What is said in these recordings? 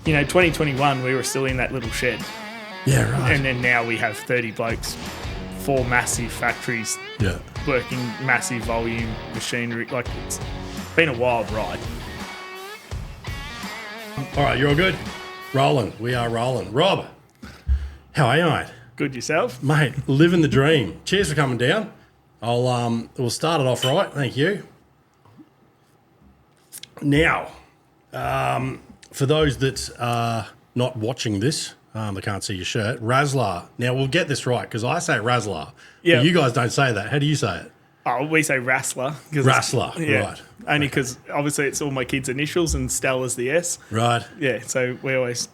2021, we were still in that little shed. Yeah, right. And then now we have 30 blokes, 4 massive factories, working massive volume machinery. Like, it's been a wild ride. All right, you're all good? Rolling. We are rolling. Rob, how are you, mate? Good yourself? Mate, living the dream. Cheers for coming down. We'll start it off right. Thank you. Now, for those that are not watching this, they can't see your shirt. RASLAR. Now, we'll get this right because I say RASLAR. Yeah. You guys don't say that. How do you say it? Oh, we say RASLAR. RASLAR, right. Only because obviously it's all my kids' initials and Stella's the S. Right. Yeah, so we always,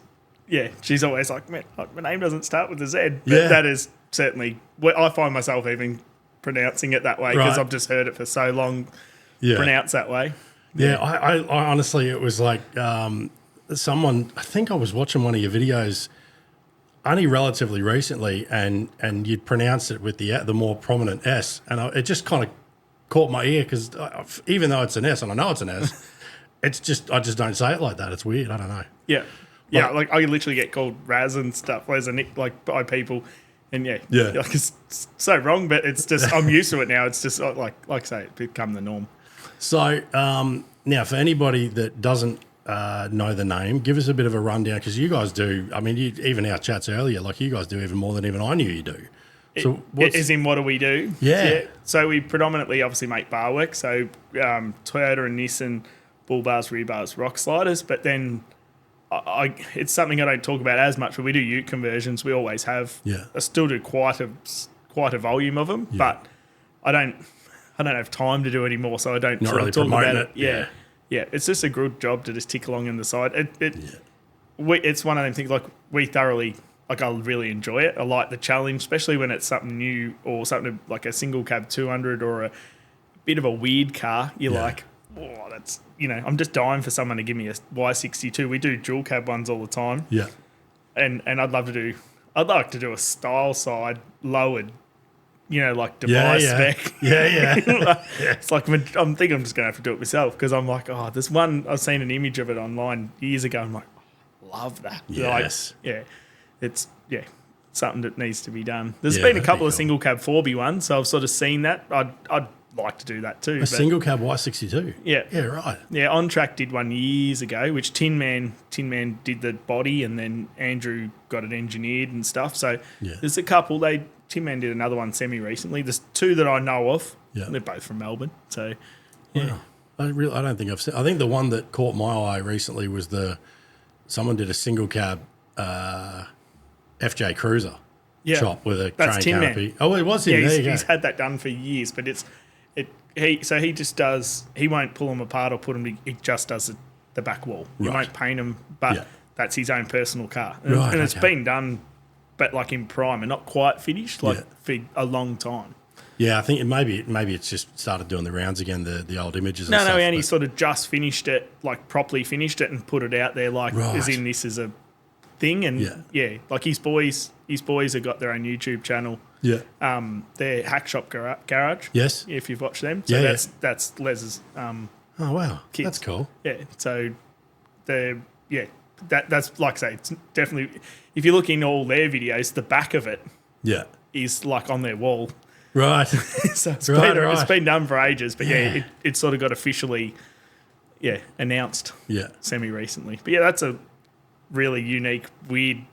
she's always like, man, my name doesn't start with a Z. But Yeah. that is certainly, I find myself even pronouncing it that way because I've just heard it for so long pronounced that way. Yeah, I honestly, it was like someone, I think I was watching one of your videos only relatively recently, and you'd pronounce it with the more prominent S, and it just kind of caught my ear because even though it's an S, and I know it's an S, it's just, I just don't say it like that. It's weird. I don't know. Yeah. Yeah, like I literally get called Raz and stuff as a nick, like by people. And like it's so wrong, but it's just, I'm used to it now. It's just like I say, it become the norm. So now for anybody that doesn't know the name, give us a bit of a rundown because you guys do, I mean, even our chats earlier, like you guys do even more than even I knew you do. So as in what do we do? Yeah. So we predominantly obviously make bar work. So Toyota and Nissan, bull bars, rear bars, rock sliders. But then it's something I don't talk about as much, but we do ute conversions. We always have. Yeah. I still do quite a volume of them, but I don't have time to do any more, so I don't Not really talk about promoting it. Yeah. Yeah, it's just a good job to just tick along in the side. It's one of them things like we thoroughly, like I really enjoy it. I like the challenge, especially when it's something new or something like a single cab 200 or a bit of a weird car. You're like, oh, that's, I'm just dying for someone to give me a Y62. We do dual cab ones all the time. Yeah. And I'd like to do a style side lowered, like device spec. Yeah. It's like I'm thinking I'm just going to have to do it myself because I'm like, oh, this one, I've seen an image of it online years ago. I'm like, oh, love that. Yes. Like, it's something that needs to be done. There's been a couple of single cab 4B ones, so I've sort of seen that. I'd like to do that too. Single cab Y62. Yeah. Yeah, right. Yeah, On Track did one years ago, which Tin Man did the body, and then Andrew got it engineered and stuff. So there's a couple. Tin Man did another one semi-recently. There's 2 that I know of. Yeah. They're both from Melbourne. So, yeah. Wow. I don't think I've seen. I think the one that caught my eye recently was someone did a single cab FJ Cruiser shop with a train canopy. Man. Oh, it was him. Yeah, he's had that done for years, but he just does. He won't pull them apart or put them. He just does the back wall. He won't paint them, but that's his own personal car, and it's been done, but like in prime and not quite finished, for a long time. Yeah, I think maybe it's just started doing the rounds again. The old images. No, he only sort of just finished it, like properly finished it and put it out there, like as in this is a thing, and like his boys have got their own YouTube channel. Yeah. They're Hack Shop Garage. Yes. If you've watched them. So that's Les's oh wow. Kids. That's cool. Yeah. So that's like I say, it's definitely, if you look in all their videos, the back of it is like on their wall. Right. So it's been done for ages, but it sort of got officially announced semi recently. But that's a really unique, weird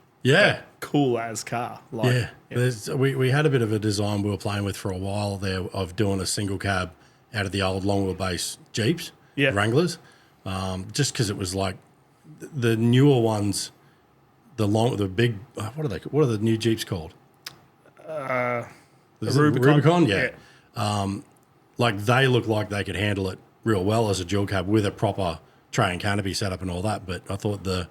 cool as car. Like, we had a bit of a design we were playing with for a while there of doing a single cab out of the old long wheelbase Jeeps, Wranglers, just because it was like the newer ones, the big, what are the new Jeeps called? Rubicon. Like they look like they could handle it real well as a dual cab with a proper tray and canopy setup and all that. But I thought to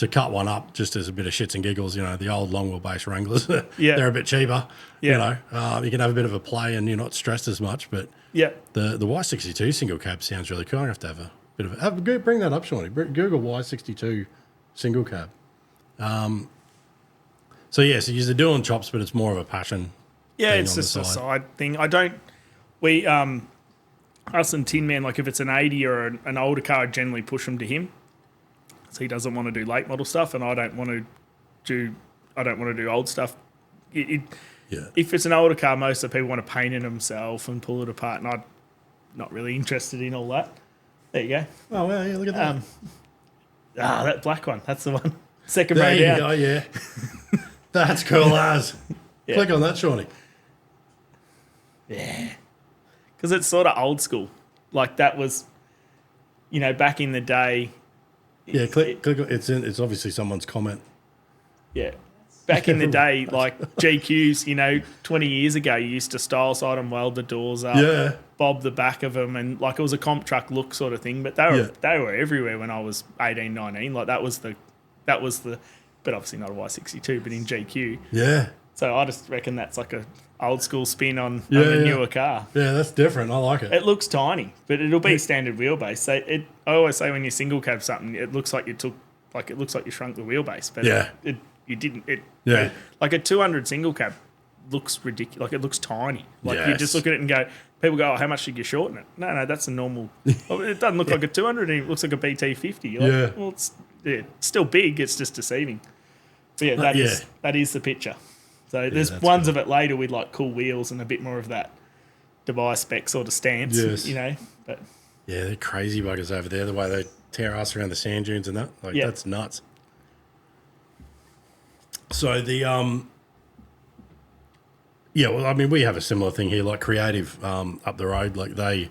cut one up just as a bit of shits and giggles, the old long wheelbase Wranglers, they're a bit cheaper. You can have a bit of a play and you're not stressed as much. But the Y62 single cab sounds really cool. I have to have a bit of bring that up, Shawnee. Google Y62 single cab. So you're doing chops, but it's more of a passion. Yeah, it's just a side thing. Us and Tin Man, like if it's an 80 or an older car, I generally push them to him. So he doesn't want to do late model stuff, and I don't want to do old stuff. If it's an older car, most of the people want to paint it themselves and pull it apart, and I'm not really interested in all that. There you go. Oh, well, yeah, look at that. That black one. That's the one. Second There row you down. go, yeah. That's cool as. Yeah. Click on that, Shawnee. Yeah. Because it's sort of old school. Like that was, back in the day. Yeah, click. It's obviously someone's comment. Yeah. Back in the day, like GQs, 20 years ago, you used to style side them, weld the doors up, bob the back of them, and like it was a comp truck look sort of thing. But they were everywhere when I was 18, 19. Like that was the, but obviously not a Y62, but in GQ. Yeah. So I just reckon that's like a old school spin on a newer car. Yeah, that's different. I like it. It looks tiny, but it'll be standard wheelbase. So I always say when you single cab something, it looks like you shrunk the wheelbase, but you didn't. Like a 200 single cab looks ridiculous. Like it looks tiny. Like you just look at it and go, people go, oh, how much did you shorten it? No, that's a normal. It doesn't look like a 200. It looks like a BT50. Like, well, it's still big. It's just deceiving. So that is the picture. So there's ones of it later with like cool wheels and a bit more of that Dubai spec sort of stance, But yeah, they're crazy buggers over there. The way they tear us around the sand dunes and that, that's nuts. So the well, I mean, we have a similar thing here, like Creative up the road. Like they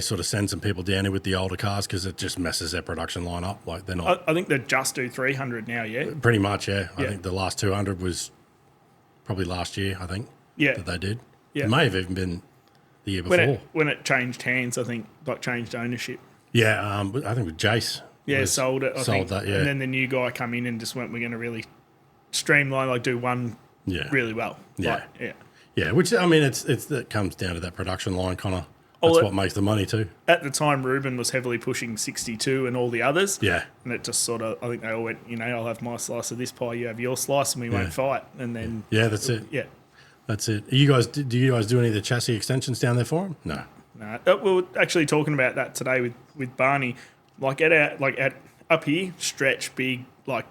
sort of send some people down here with the older cars because it just messes their production line up. Like they're not. I think they just do 300 now. Yeah, pretty much. Yeah, I think the last 200 was probably last year. I think. Yeah, that they did. Yeah, it may have even been the year before when it changed hands. I think like changed ownership. Yeah, I think with Jace. Yeah, sold it. I think. That. Yeah, and then the new guy come in and just went, we're going to really streamline, like do one. Yeah, really well. Yeah, yeah. Which I mean, it comes down to that production line kind of. That's what makes the money too. At the time, Ruben was heavily pushing 62 and all the others. Yeah. And it just sort of, I think they all went, I'll have my slice of this pie, you have your slice, and we won't fight. And then... Yeah, that's it. Yeah. That's it. Do you guys do any of the chassis extensions down there for them? No. No. We were actually talking about that today with Barney. Like up here, stretch big, like,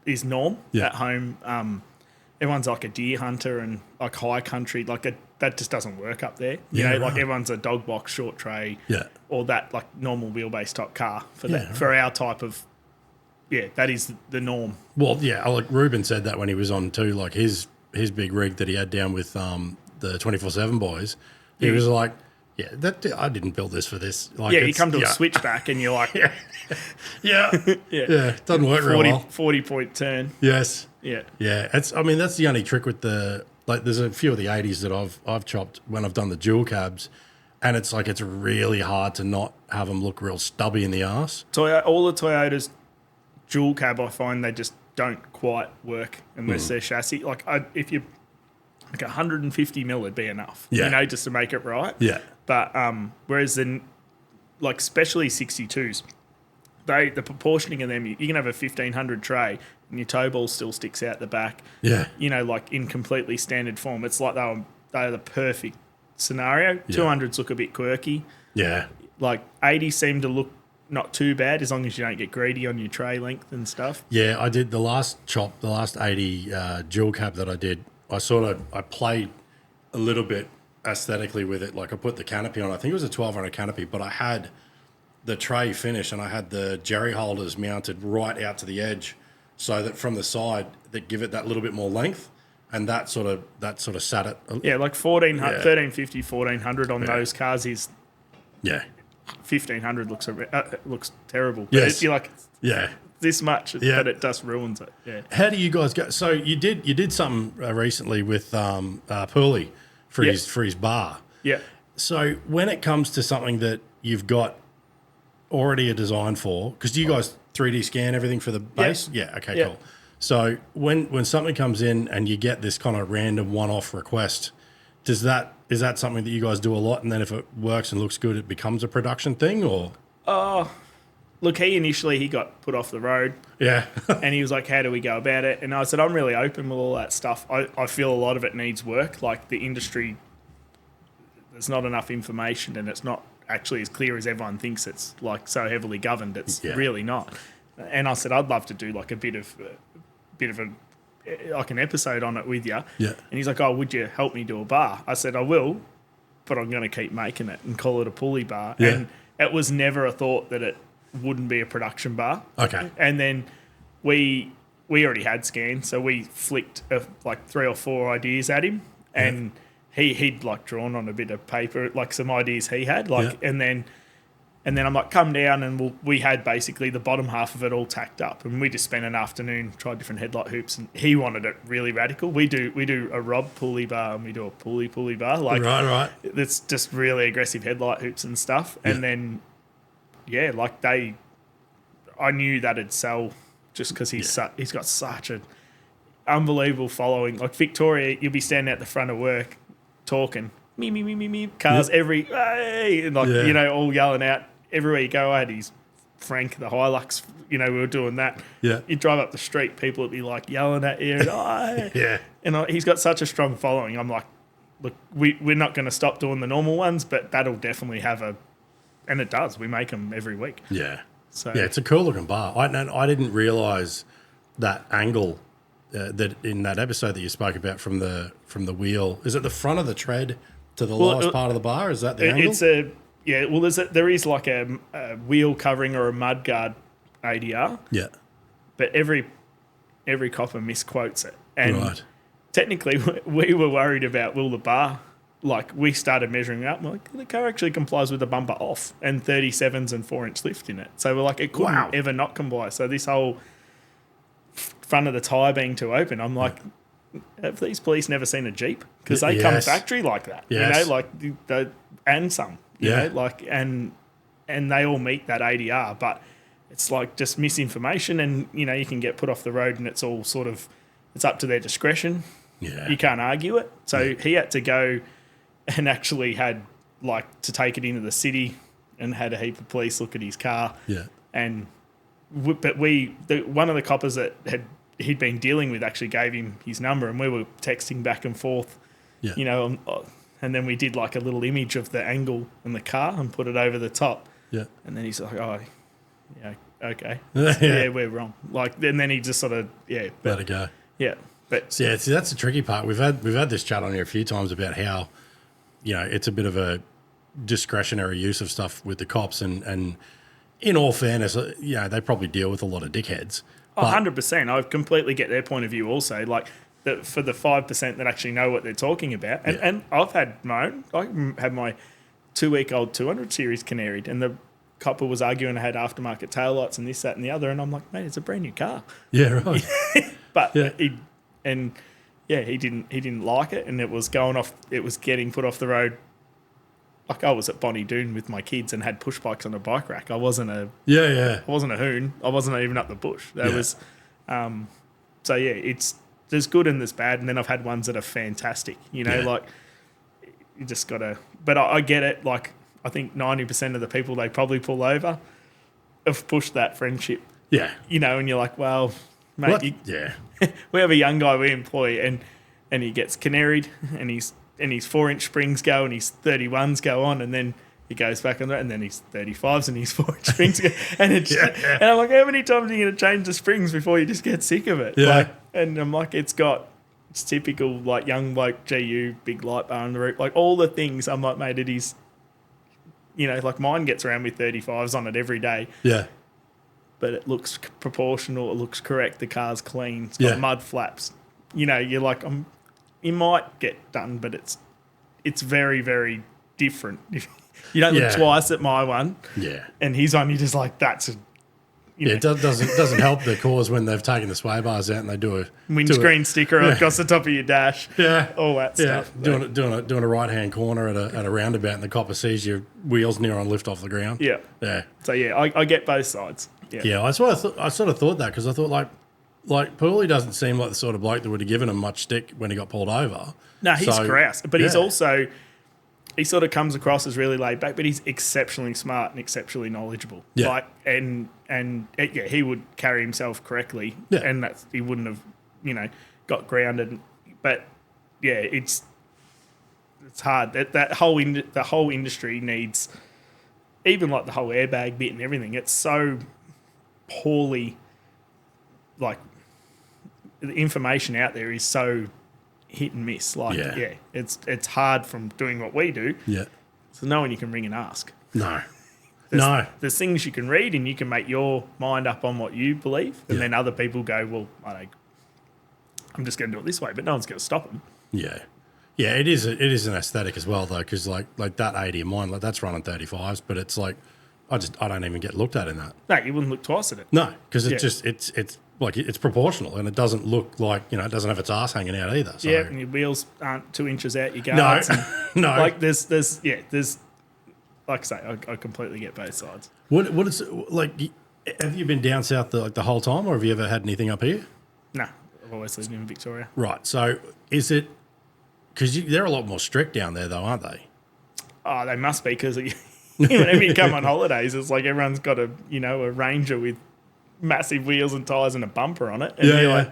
is norm at home. Everyone's like a deer hunter and like high country, like that just doesn't work up there. Like everyone's a dog box, short tray, or that like normal wheelbase type car for our type of, that is the norm. Well, like Ruben said that when he was on too, like his big rig that he had down with the 24/7 boys, he was like, I didn't build this for this. Like, you come to a switchback and you're like, it doesn't work real well. 40-point turn. Yes. Yeah. Yeah. That's the only trick with the, like, there's a few of the 80s that I've chopped when I've done the dual cabs, and it's like it's really hard to not have them look real stubby in the arse. All the Toyotas dual cab, I find they just don't quite work unless they're chassis. Like, if you like 150 mil would be enough, just to make it right. Yeah. But whereas especially 62s, the proportioning of them, you can have a 1500 tray and your toe ball still sticks out the back. Yeah. Like in completely standard form. It's like they're the perfect scenario. 200s look a bit quirky. Yeah. Like 80s seem to look not too bad as long as you don't get greedy on your tray length and stuff. Yeah, I did the last 80 dual cab that I did. I played a little bit aesthetically with it. Like I put the canopy on. I think it was a 1200 canopy, but I had the tray finish and I had the jerry holders mounted right out to the edge, so that from the side that give it that little bit more length, and that sort of sat it. Like 1350, 1400 on those cars is 1500 looks terrible. But yes. You're like this much, but it just ruins it. Yeah. How do you guys go? So you did something recently with Pearly for his bar. Yeah. So when it comes to something that you've got already a design for, because do you guys 3D scan everything for the base? Yeah. Okay. Cool. So when something comes in and you get this kind of random one-off request, is that something that you guys do a lot? And then if it works and looks good, it becomes a production thing, or? Look, he got put off the road. Yeah. And he was like, how do we go about it? And I said, I'm really open with all that stuff. I feel a lot of it needs work. Like the industry, there's not enough information and it's not actually as clear as everyone thinks. It's like so heavily governed. It's Yeah. really not. And I said, I'd love to do like a bit of like an episode on it with you. Yeah. And he's like, oh, would you help me do a bar? I said, I will, but I'm going to keep making it and call it a pulley bar. Yeah. And it was never a thought that it wouldn't be a production bar. Okay. And then we already had scans, so we flicked like 3 or 4 ideas at him, and he'd like drawn on a bit of paper, like some ideas he had, like, and then I'm like, come down, and we had basically the bottom half of it all tacked up, and we just spent an afternoon, tried different headlight hoops, and he wanted it really radical. We do a Rob pulley bar, and we do a pulley bar, like Right. it's just really aggressive headlight hoops and stuff, and then like I knew that it'd sell just because he's got such an unbelievable following. Like Victoria, you'll be standing at the front of work talking, me, cars every, hey, and like, you know, all yelling out everywhere you go. I had his Frank, the Hilux, you know, we were doing that. Yeah. You drive up the street, people would be like yelling at you. And, and he's got such a strong following. I'm like, look, we're not going to stop doing the normal ones, but that'll definitely have and it does. We make them every week. Yeah. So Yeah, it's a cool looking bar. I didn't realise that angle that in that episode that you spoke about from the wheel. Is it the front of the tread to the lowest part of the bar? Is that the angle? It's well, there is like a wheel covering or a mud guard ADR. Yeah. But every copper misquotes it. And Right. technically we were worried about will the bar, like we started measuring it up, and we're like, the car actually complies with the bumper off and 37s and 4-inch lift in it. So we're like, it couldn't ever not comply. So this whole front of the tyre being too open, I'm like, have these police never seen a Jeep? Because they come factory like that, you know, like and some, you know, like and they all meet that ADR, but it's like just misinformation, and you know you can get put off the road, and it's all sort of it's up to their discretion. Yeah, you can't argue it. So he had to go and actually had like to take it into the city and had a heap of police look at his car. Yeah, and but one of the coppers that he'd been dealing with actually gave him his number, and we were texting back and forth. Yeah, you know, and then we did like a little image of the angle in the car and put it over the top. Yeah, and then he's like, oh, yeah, okay, yeah, we're wrong. Like, and then he just sort of let it go. Yeah, but see, that's the tricky part. We've had this chat on here a few times about how, you know, it's a bit of a discretionary use of stuff with the cops, and in all fairness, you know, they probably deal with a lot of dickheads. 100%. I completely get their point of view also. Like, for the 5% that actually know what they're talking about. And I've had my own. I had my 2-week-old 200 series canaried, and the copper was arguing I had aftermarket taillights and this, that, and the other. And I'm like, mate, it's a brand new car. Yeah, right. But he didn't like it, and it was going off. It was getting put off the road. Like I was at Bonnie Doon with my kids and had push bikes on a bike rack. I wasn't a I wasn't a hoon. I wasn't even up the bush. That was, so yeah, there's good and there's bad, and then I've had ones that are fantastic. You know, like you just gotta. But I get it. Like I think 90% of the people they probably pull over have pushed that friendship. Yeah, you know, and you're like, well, mate, we have a young guy we employ, and he gets canaried, and his 4-inch springs go, and his 31s go on, and then he goes back on that, and then his 35s and his 4-inch springs go, and and I'm like, how many times are you going to change the springs before you just get sick of it? Yeah. Like, and I'm like, it's typical like young bloke GU, big light bar on the roof, like all the things. I'm like, mate, it is, you know, like mine gets around with 35s on it every day. Yeah. But it looks proportional. It looks correct. The car's clean. It's got mud flaps. You know, you're like, you might get done, but it's very, very different. You don't look twice at my one. Yeah. And his one, you're just like, that's a... It doesn't help the cause when they've taken the sway bars out and they do a... windscreen sticker across the top of your dash. Yeah. All that stuff. Doing a right-hand corner at a roundabout, and the copper sees your wheels near on lift off the ground. Yeah. Yeah. So, I get both sides. Yeah. Yeah, I sort of thought that, because I thought, like Pooley doesn't seem like the sort of bloke that would have given him much stick when he got pulled over. No, he's grouse. But he's also... He sort of comes across as really laid back, but he's exceptionally smart and exceptionally knowledgeable. Yeah. Like, and he would carry himself correctly, and he wouldn't have, you know, got grounded. But yeah, it's hard. The whole industry needs even like the whole airbag bit and everything, it's so poorly, like the information out there is so hit and miss. Like, yeah, it's hard from doing what we do. Yeah. So no one you can ring and ask. No. There's things you can read and you can make your mind up on what you believe, and then other people go, well, I'm just going to do it this way, but no one's going to stop them. Yeah. Yeah, it is an aesthetic as well, though, because like that 80 of mine, like that's running 35s, but it's like I don't even get looked at in that. No, you wouldn't look twice at it. No, because it's like it's proportional and it doesn't look like, you know, it doesn't have its ass hanging out either. So. Yeah, and your wheels aren't 2 inches out your guards. No, no. Like there's like I say, I completely get both sides. What is like? Have you been down south the whole time, or have you ever had anything up here? No, I've always lived in Victoria. Right. So is it because they're a lot more strict down there, though, aren't they? Oh, they must be, because whenever you come on holidays, it's like everyone's got a Ranger with massive wheels and tyres and a bumper on it, and you're like,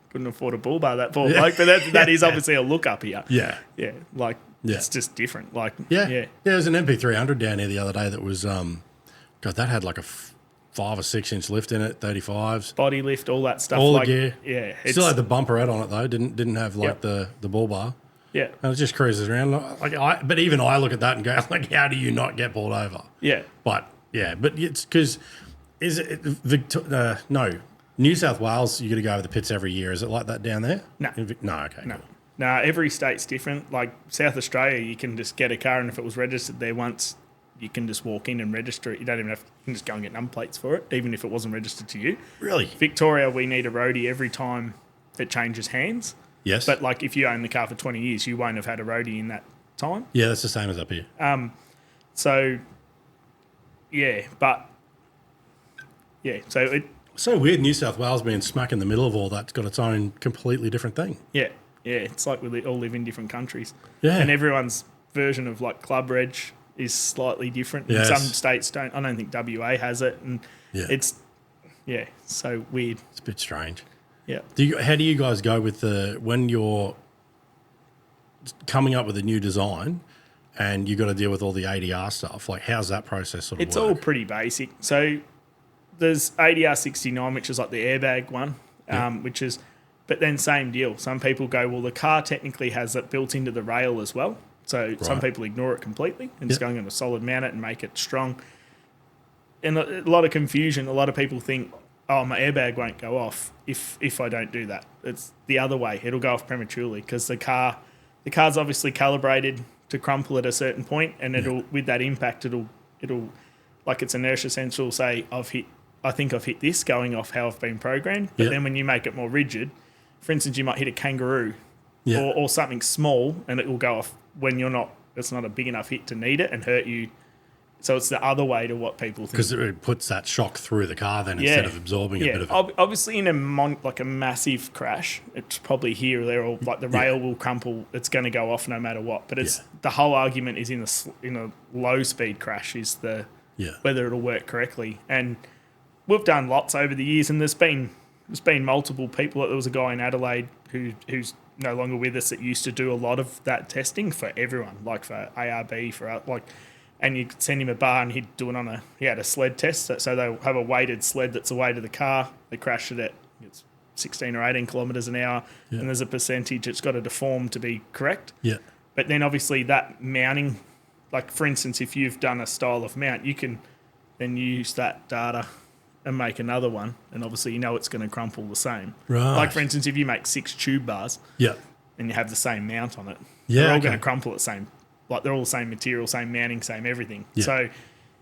couldn't afford a bull bar that poor bloke, but that is obviously a look up here. Yeah. Yeah, like it's just different. Like yeah. There's an MP300 down here the other day that was God, that had like a 5 or 6 inch lift in it, 35s, body lift, all that stuff. All like, the gear. Yeah, still had the bumper out on it though. Didn't have like the bull bar. Yeah, and it just cruises around. But even I look at that and go, like, how do you not get pulled over? Yeah, but it's because New South Wales, you got to go over the pits every year. Is it like that down there? No. Okay. No. Cool. No, every state's different. Like South Australia, you can just get a car, and if it was registered there once, you can just walk in and register it. You don't even have to, you can just go and get number plates for it, even if it wasn't registered to you. Really? Victoria, we need a roadie every time it changes hands. Yes. But like if you own the car for 20 years, you won't have had a roadie in that time. Yeah, that's the same as up here. So So weird, New South Wales being smack in the middle of all that's got its own completely different thing. Yeah, it's like we all live in different countries. Yeah. And everyone's version of like club reg is slightly different. Yes. Some states don't. I don't think WA has it, and it's so weird. It's a bit strange. Yeah. How do you guys go with when you're coming up with a new design and you got to deal with all the ADR stuff? Like, how's that process sort of It's work? all pretty basic. So there's ADR 69, which is like the airbag one, but then same deal. Some people go, well, the car technically has it built into the rail as well. So some people ignore it completely and just go, I'm going to solid mount it and make it strong. And a lot of confusion. A lot of people think, oh, my airbag won't go off if I don't do that. It's the other way. It'll go off prematurely because the car's obviously calibrated to crumple at a certain point, and it'll with that impact, it'll like its inertia sensor will say, I think I've hit this, going off how I've been programmed. But then when you make it more rigid, for instance, you might hit a kangaroo or something small, and it will go off when it's not a big enough hit to need it and hurt you. So it's the other way to what people think. Because it puts that shock through the car then instead of absorbing a bit of it. Obviously in a massive crash, it's probably here or there, or like the rail will crumple, it's going to go off no matter what. But it's the whole argument is in a low speed crash is whether it'll work correctly. And we've done lots over the years, and there's been multiple people. There was a guy in Adelaide who's no longer with us that used to do a lot of that testing for everyone, like for ARB, and you could send him a bar and he'd do it he had a sled test. So they'll have a weighted sled that's away to the car. They crash it at 16 or 18 kilometres an hour, and there's a percentage it's got to deform to be correct. Yeah. But then obviously that mounting, like for instance, if you've done a style of mount, you can then use that data and make another one, and obviously it's going to crumple the same. Right. Like for instance, if you make 6 tube bars and you have the same mount on it, they're all going to crumple the same. Like they're all the same material, same mounting, same everything. Yeah. So,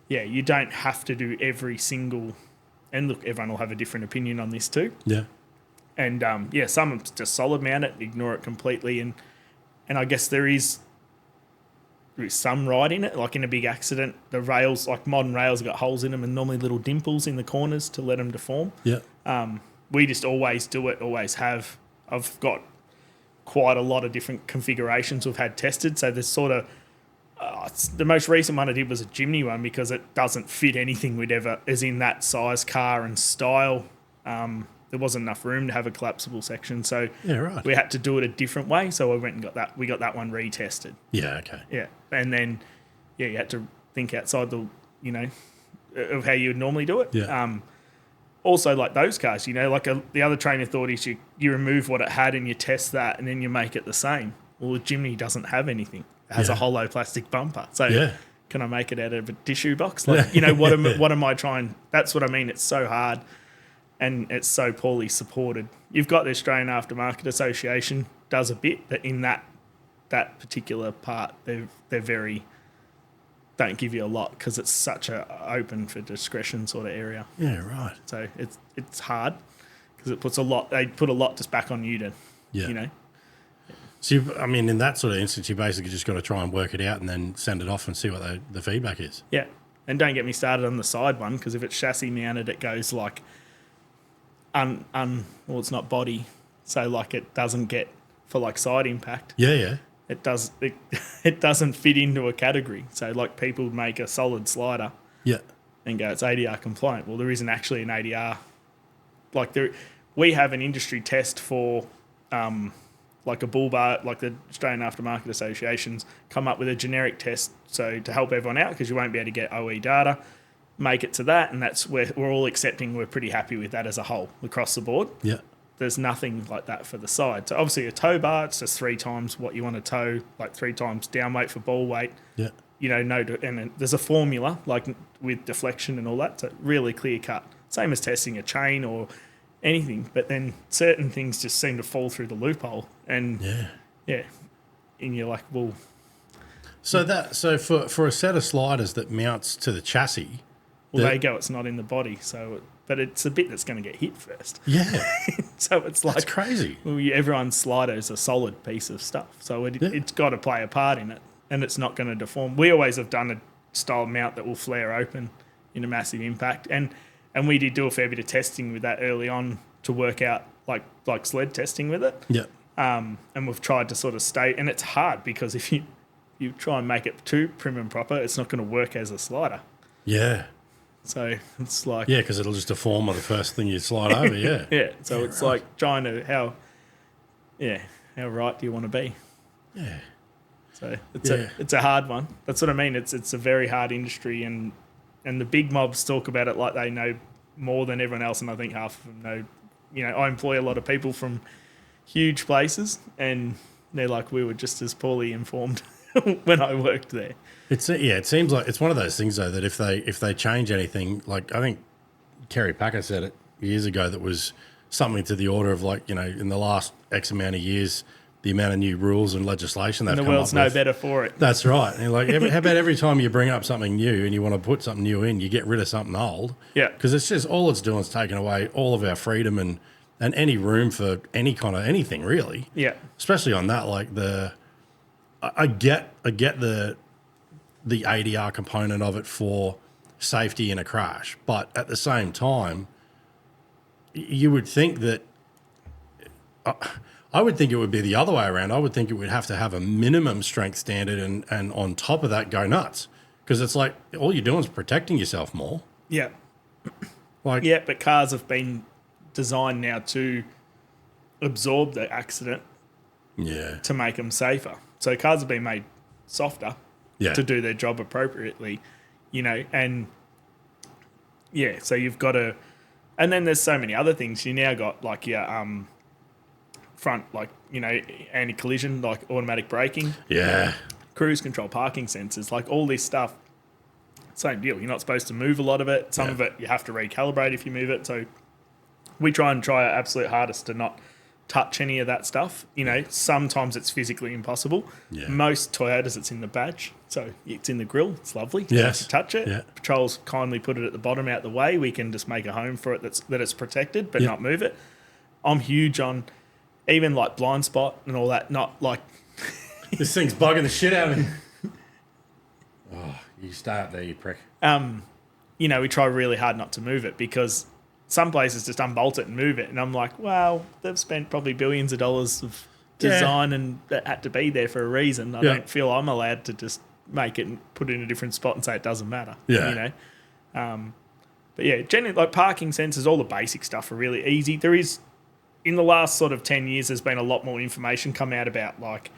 you don't have to do every single. And look, everyone will have a different opinion on this too. Yeah. And some just solid mount it, ignore it completely, and I guess there is some right in it. Like in a big accident, the rails, like modern rails, have got holes in them and normally little dimples in the corners to let them deform. Yeah. We just always do it, always have. I've got quite a lot of different configurations we've had tested. So there's sort of the most recent one I did was a Jimny one because it doesn't fit anything we'd ever, as in that size car and style. There wasn't enough room to have a collapsible section, so we had to do it a different way. So we went and got that. We got that one retested. Yeah. Okay. Yeah, and then you had to think outside the, of how you would normally do it. Yeah. Also, like those cars, like the other train of thought is you remove what it had and you test that and then you make it the same. Well, the Jimny doesn't have anything. It has a hollow plastic bumper. So can I make it out of a tissue box? Like, what am I trying? That's what I mean. It's so hard and it's so poorly supported. You've got the Australian Aftermarket Association does a bit, but in that particular part, they're very... don't give you a lot because it's such a open for discretion sort of area. Yeah, right. So it's hard because it puts a lot. They put a lot just back on you to, So in that sort of instance, you basically just got to try and work it out and then send it off and see what the feedback is. Yeah, and don't get me started on the side one because if it's chassis mounted, it goes like well, it's not body, so like it doesn't get for like side impact. Yeah. It doesn't fit into a category. So like people make a solid slider and go, it's ADR compliant. Well, there isn't actually an ADR. Like we have an industry test for like a bull bar, like the Australian Aftermarket Associations come up with a generic test. So to help everyone out, because you won't be able to get OE data, make it to that. And that's where we're all accepting we're pretty happy with that as a whole across the board. Yeah. There's nothing like that for the side. So obviously a tow bar, it's just 3 times what you want to tow, like 3 times down weight for ball weight. Yeah. And there's a formula like with deflection and all that. So really clear cut. Same as testing a chain or anything. But then certain things just seem to fall through the loophole. And and you're like, well. So for a set of sliders that mounts to the chassis. Well, there you go. It's not in the body. But it's a bit that's going to get hit first. Yeah. So it's like... That's crazy. Well, everyone's slider is a solid piece of stuff. So it's got to play a part in it. And it's not going to deform. We always have done a style mount that will flare open in a massive impact. And we did do a fair bit of testing with that early on to work out like sled testing with it. Yeah. And we've tried to sort of stay... And it's hard because if you try and make it too prim and proper, it's not going to work as a slider. Yeah. So it's like... Yeah, because it'll just deform on the first thing you slide over, yeah. Yeah, so it's like trying to... How right do you want to be? Yeah. So it's a hard one. That's what I mean. It's a very hard industry and the big mobs talk about it like they know more than everyone else, and I think half of them know... I employ a lot of people from huge places and they're like, we were just as poorly informed when I worked there. It seems like it's one of those things though that if they change anything, like I think Kerry Packer said it years ago, that was something to the order of like, in the last X amount of years, the amount of new rules and legislation they've come up with. The world's no better for it. That's right. And like, how about every time you bring up something new and you want to put something new in, you get rid of something old? Yeah. Because it's just all it's doing is taking away all of our freedom and any room for any kind of anything really. Yeah. Especially on that, like I get the ADR component of it for safety in a crash. But at the same time, you would think that... I would think it would be the other way around. I would think it would have to have a minimum strength standard and on top of that go nuts. Because it's like all you're doing is protecting yourself more. Yeah. Like, yeah, but cars have been designed now to absorb the accident to make them safer. So cars have been made softer to do their job appropriately, and so you've got to, and then there's so many other things. You now got like your front, like, anti-collision, like automatic braking, cruise control, parking sensors, like all this stuff. Same deal. You're not supposed to move a lot of it. Some of it you have to recalibrate if you move it. So we try our absolute hardest to not touch any of that stuff. Sometimes it's physically impossible. Yeah. Most Toyotas, it's in the badge. So it's in the grille. It's lovely. You don't have to touch it. Yeah. Patrols kindly put it at the bottom out the way. We can just make a home for it that it's protected, but not move it. I'm huge on even like blind spot and all that. Not like... This thing's bugging the shit out of me. Oh, you stay up there, you prick. We try really hard not to move it because some places just unbolt it and move it. And I'm like, well, they've spent probably billions of dollars of design and that had to be there for a reason. I don't feel I'm allowed to just make it and put it in a different spot and say it doesn't matter. Yeah. But yeah, generally like parking sensors, all the basic stuff are really easy. There is, in the last sort of 10 years, there's been a lot more information come out about like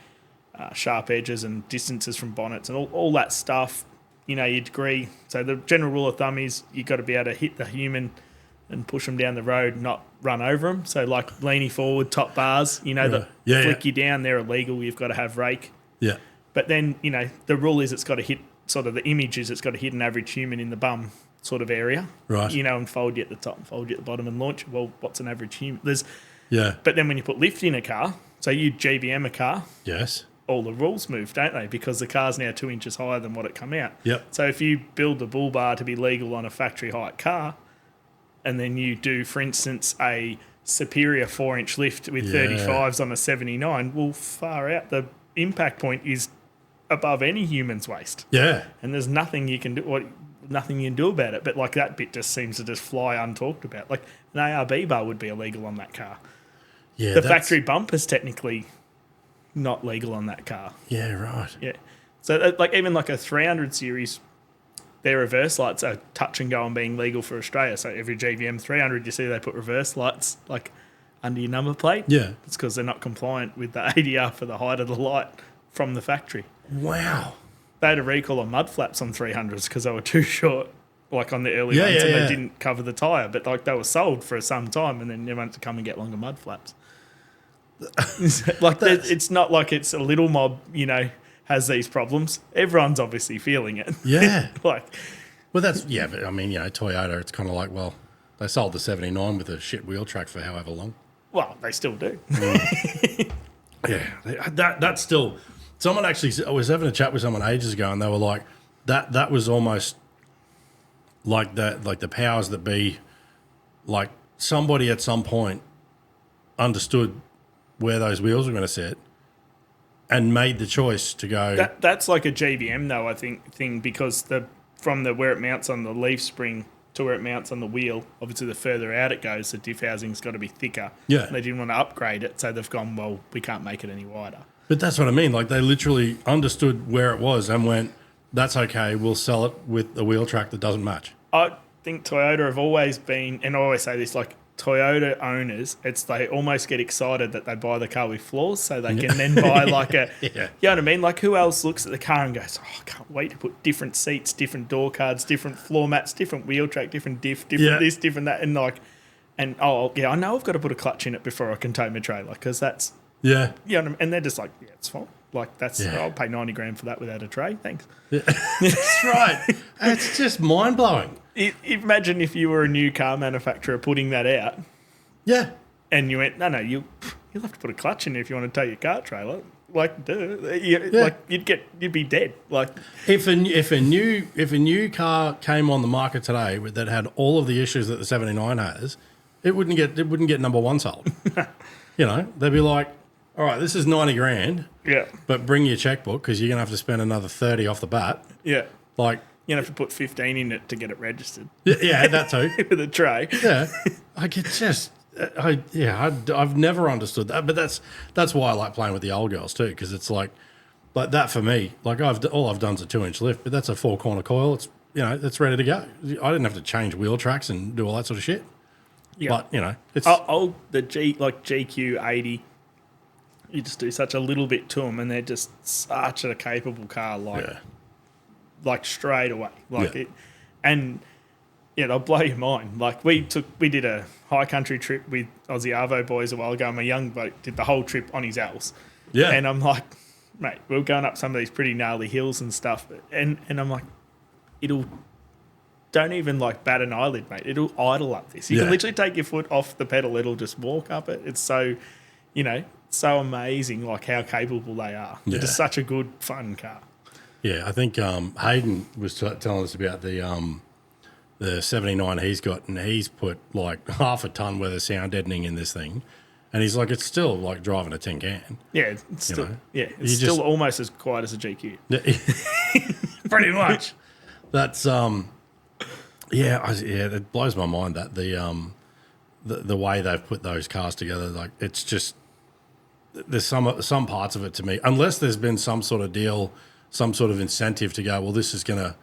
sharp edges and distances from bonnets and all that stuff. your degree. So the general rule of thumb is you got to be able to hit the human and push them down the road, not run over them. So like leaning forward, top bars, that flick you down, they're illegal. You've got to have rake. Yeah. But then, the rule is it's got to hit, sort of the image is it's got to hit an average human in the bum sort of area. Right. And fold you at the top and fold you at the bottom and launch. Well, what's an average human? Yeah. But then when you put lift in a car, so you GBM a car, Yes. all the rules move, don't they? Because the car's now 2 inches higher than what it come out. Yep. So if you build the bull bar to be legal on a factory height car, and then you do, for instance, a superior 4-inch lift with 35s on a 79, well, far out. The impact point is above any human's waist. Yeah. And there's nothing you can do. Nothing you can do about it. But like that bit just seems to just fly untalked about. Like an ARB bar would be illegal on that car. Yeah. The factory bumper's technically not legal on that car. Yeah. Right. Yeah. So like even like a 300 series, their reverse lights are touch and go on being legal for Australia. So every GVM 300, you see they put reverse lights like under your number plate. Yeah. It's because they're not compliant with the ADR for the height of the light from the factory. Wow. They had a recall on mud flaps on 300s because they were too short, like on the early ones, and they didn't cover the tyre. But like they were sold for some time, and then they wanted to come and get longer mud flaps. It's not like it's a little mob, has these problems. Everyone's obviously feeling it. Yeah. But I mean, Toyota, it's kind of like, well, they sold the 79 with a shit wheel track for however long. Well, they still do. Yeah. That's still... Someone actually... I was having a chat with someone ages ago, and they were like, that was almost like the powers that be, like somebody at some point understood where those wheels were going to sit and made the choice to go... That's like a GVM, though, I think, because from where it mounts on the leaf spring to where it mounts on the wheel, obviously the further out it goes, the diff housing's got to be thicker. Yeah. And they didn't want to upgrade it, so they've gone, well, we can't make it any wider. But that's what I mean. Like, they literally understood where it was and went, that's okay, we'll sell it with a wheel track that doesn't match. I think Toyota have always been, and I always say this, like, Toyota owners, they almost get excited that they buy the car with flaws so they can then buy like a... Yeah. You know what I mean? Like, who else looks at the car and goes, I can't wait to put different seats, different door cards, different floor mats, different wheel track, different diff, different this, different that, and like... And, I know I've got to put a clutch in it before I can tow my trailer because that's... Yeah. You know what I mean? And they're just like, yeah, it's fine. Like, I'll pay 90 grand for that without a tray. Thanks. Yeah. That's right. It's just mind-blowing. Imagine if you were a new car manufacturer putting that out. Yeah. And you went, no, you'll have to put a clutch in if you want to tow your car trailer. Like, duh. Like, you'd be dead. Like, if a new car came on the market today that had all of the issues that the 79 has, it wouldn't get number one sold. They'd be like, all right, this is 90 grand. Yeah. But bring your checkbook because you're gonna have to spend another 30 off the bat. Yeah. Like, you're gonna have to put 15 in it to get it registered. Yeah, that too. With a tray. Yeah. I've never understood that, but that's why I like playing with the old girls too, because it's like that for me. Like all I've done is a 2-inch lift, but that's a 4-corner coil. It's it's ready to go. I didn't have to change wheel tracks and do all that sort of shit. Yeah. But it's the GQ80. You just do such a little bit to them, and they're just such a capable car. Like straight away, it, and they'll blow your mind. Like we did a high country trip with Aussie Arvo boys a while ago. And my young bloke did the whole trip on his L's. Yeah, and I'm like, mate, we're going up some of these pretty gnarly hills and stuff, and I'm like, don't even like bat an eyelid, mate. It'll idle up this. You can literally take your foot off the pedal. It'll just walk up it. It's so, so amazing, like how capable they are. They're just such a good, fun car. Yeah, I think Hayden was telling us about the 79 he's got, and he's put like half a ton worth of sound deadening in this thing, and he's like, it's still like driving a tin can. Yeah, it's still it's still almost as quiet as a GQ. Pretty much. That's it blows my mind that the way they've put those cars together. Like, it's just, there's some parts of it to me, unless there's been some sort of deal, some sort of incentive to go, well, this is going to,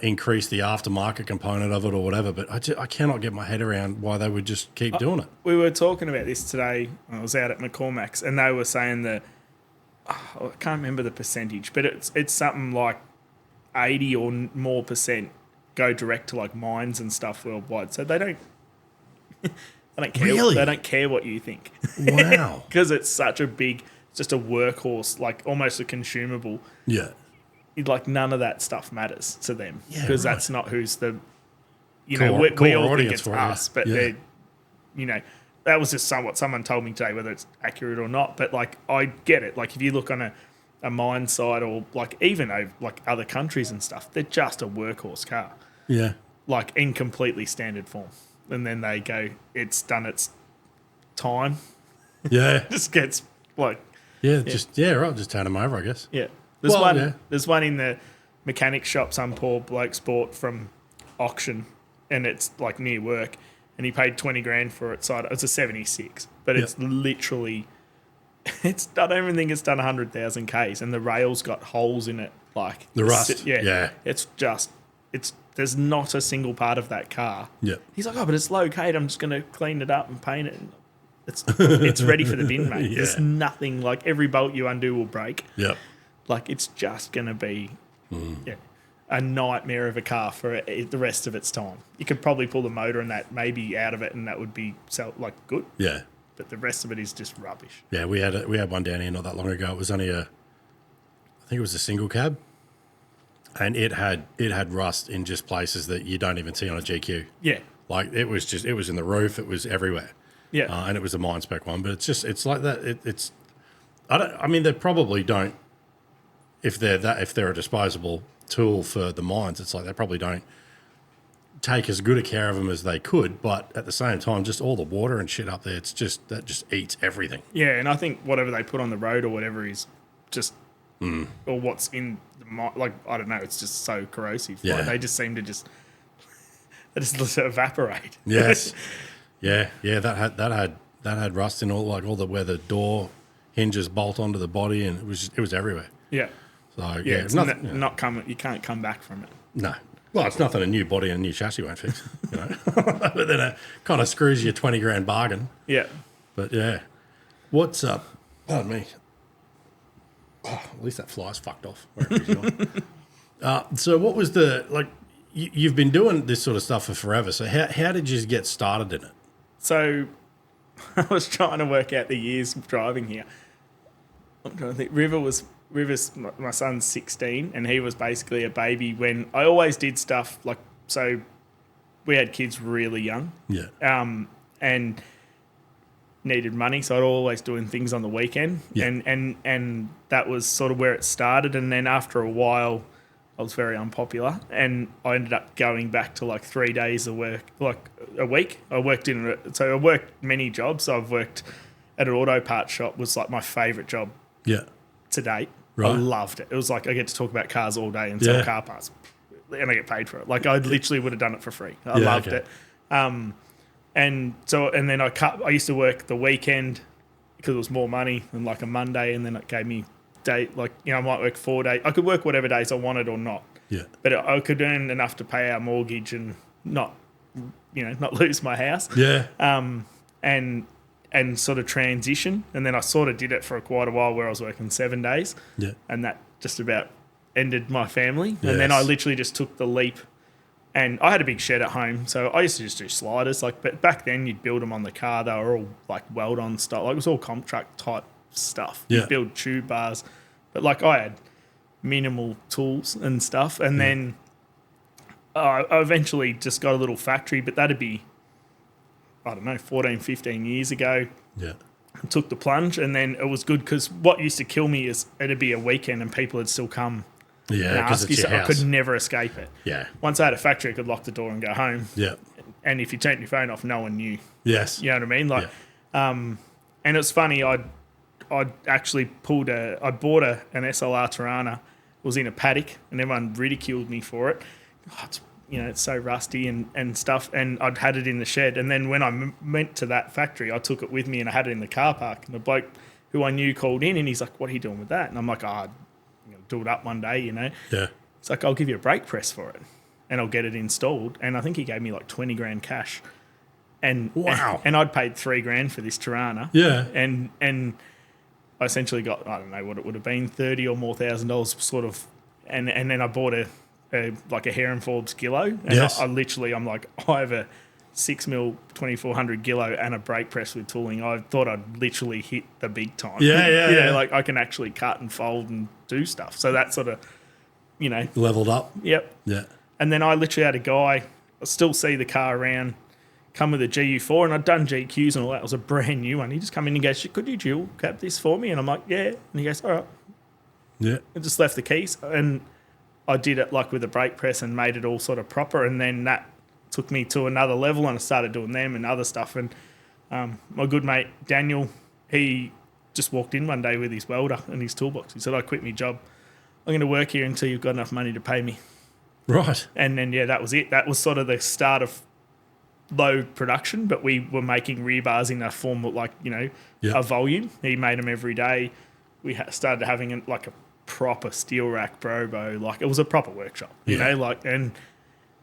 increase the aftermarket component of it or whatever. But I cannot get my head around why they would just keep doing it. We were talking about this today. I was out at McCormack's, and they were saying that, I can't remember the percentage, but it's something like 80 or more percent go direct to like mines and stuff worldwide. So they don't care. Really? They don't care what you think. Wow. Because it's such a big, just a workhorse, like almost a consumable. Yeah. Like none of that stuff matters to them Yeah, because right. that's not who's the, Core- we core all think audience it's for it, us, but yeah. they're, that was just what someone told me today, whether it's accurate or not. But like, I get it. Like if you look on a mine site or like even over, like other countries and stuff, they're just a workhorse car, Yeah. like in completely standard form. And then they go, it's done its time. Yeah. Just gets like, Right. Just turn them over, I guess. yeah. Well, There's one in the mechanic shop some poor bloke's bought from auction, and it's like near work, and he paid 20 grand for it. So it's a 76, but it's literally, I don't even think it's done 100,000 Ks, and the rail's got holes in it, like The rust. Yeah. It's just, there's not a single part of that car. Yeah. He's like, oh, but it's low K'd. I'm just going to clean it up and paint it. And it's ready for the bin, mate. Yeah. There's nothing, like every bolt you undo will break. Yep. Like it's just going to be a nightmare of a car for the rest of its time. You could probably pull the motor and that maybe out of it, and that would be good. Yeah. But the rest of it is just rubbish. Yeah, we had one down here not that long ago. It was only I think it was a single cab, and it had rust in just places that you don't even see on a GQ. Yeah, Like it was in the roof, it was everywhere. yeah, And it was a mine spec one, but it's like that. They probably don't. If they're a disposable tool for the mines, it's like they probably don't take as good a care of them as they could. But at the same time, just all the water and shit up there, that just eats everything. yeah. And I think whatever they put on the road or whatever is just, or what's in the like I don't know. It's just so corrosive. Yeah. Like, they just seem to they just evaporate. Yes, yeah. That had rust in all where the door hinges bolt onto the body, and it was everywhere. Yeah. So Yeah, yeah, it's nothing. not coming. You can't come back from it. No. Well, it's nothing a new body and a new chassis won't fix, But then it kind of screws you a 20 grand bargain. Yeah. But yeah. What's up? Pardon me. Oh, at least that fly's fucked off. Wherever he's gone. So what was you've been doing this sort of stuff for forever. So how did you get started in it? So I was trying to work out the years of driving here. I'm trying to think. River's my son's 16, and he was basically a baby when I always did stuff like, so we had kids really young. Yeah. And needed money, so I'd always doing things on the weekend. Yeah. And that was sort of where it started. And then after a while, I was very unpopular, and I ended up going back to like 3 days of work, like a week. I worked many jobs. I've worked at an auto parts shop, was like my favourite job Yeah. to date. Right. I loved it. It was like I get to talk about cars all day and sell car parts, and I get paid for it. Like I literally would have done it for free. I loved it. And then I used to work the weekend because it was more money than like a Monday, and then it gave me day, like, I might work 4 days. I could work whatever days I wanted or not. Yeah. But I could earn enough to pay our mortgage and not lose my house. Yeah. And sort of transition. And then I sort of did it for quite a while where I was working 7 days. Yeah. And that just about ended my family. And then I literally just took the leap. And I had a big shed at home, so I used to just do sliders. But back then you'd build them on the car. They were all like weld-on stuff. Like it was all contract type stuff. Yeah. You'd build tube bars. But like I had minimal tools and stuff. And then I eventually just got a little factory, but that'd be, I don't know, 14, 15 years ago. Yeah. I took the plunge, and then it was good because what used to kill me is it'd be a weekend and people would still come Yeah, and because ask it's you. your So I house. could never escape it. Yeah. Once I had a factory, I could lock the door and go home. Yeah. And if you turned your phone off, no one knew. Yes. You know what I mean? Like, and it's funny. I'd actually I bought an SLR Tirana. It was in a paddock, and everyone ridiculed me for it. Oh, it's so rusty and stuff. And I'd had it in the shed. And then when I went to that factory, I took it with me and I had it in the car park. And the bloke who I knew called in, and he's like, "What are you doing with that?" And I'm like, "I'm going to do it up one day, Yeah. It's like, "I'll give you a brake press for it, and I'll get it installed." And I think he gave me like 20 grand cash. And Wow. and I'd paid 3 grand for this Tirana. Yeah. And I essentially got, I don't know what it would have been, $30,000 or more sort of, and then I bought like a Heron Forbes Gillo. And Yes. I'm like, I have a 6mm 2400 Gillo and a brake press with tooling. I thought I'd literally hit the big time. Yeah. Like I can actually cut and fold and do stuff. So that sort of, Leveled up. Yep. Yeah. And then I literally had a guy, I still see the car around, come with a GU4, and I'd done GQs and all that. It was a brand new one. He just come in and goes, could you dual cap this for me? And I'm like, yeah. And he goes, all right. Yeah. I just left the keys, and I did it like with a brake press and made it all sort of proper. And then that took me to another level, and I started doing them and other stuff. And my good mate, Daniel, he just walked in one day with his welder and his toolbox. He said, I quit my job. I'm going to work here until you've got enough money to pay me. Right. And then, that was it. That was sort of the start of low production, but we were making rebars in a form of a volume. He made them every day. We started having like a proper steel rack brobo. Like it was a proper workshop, you know,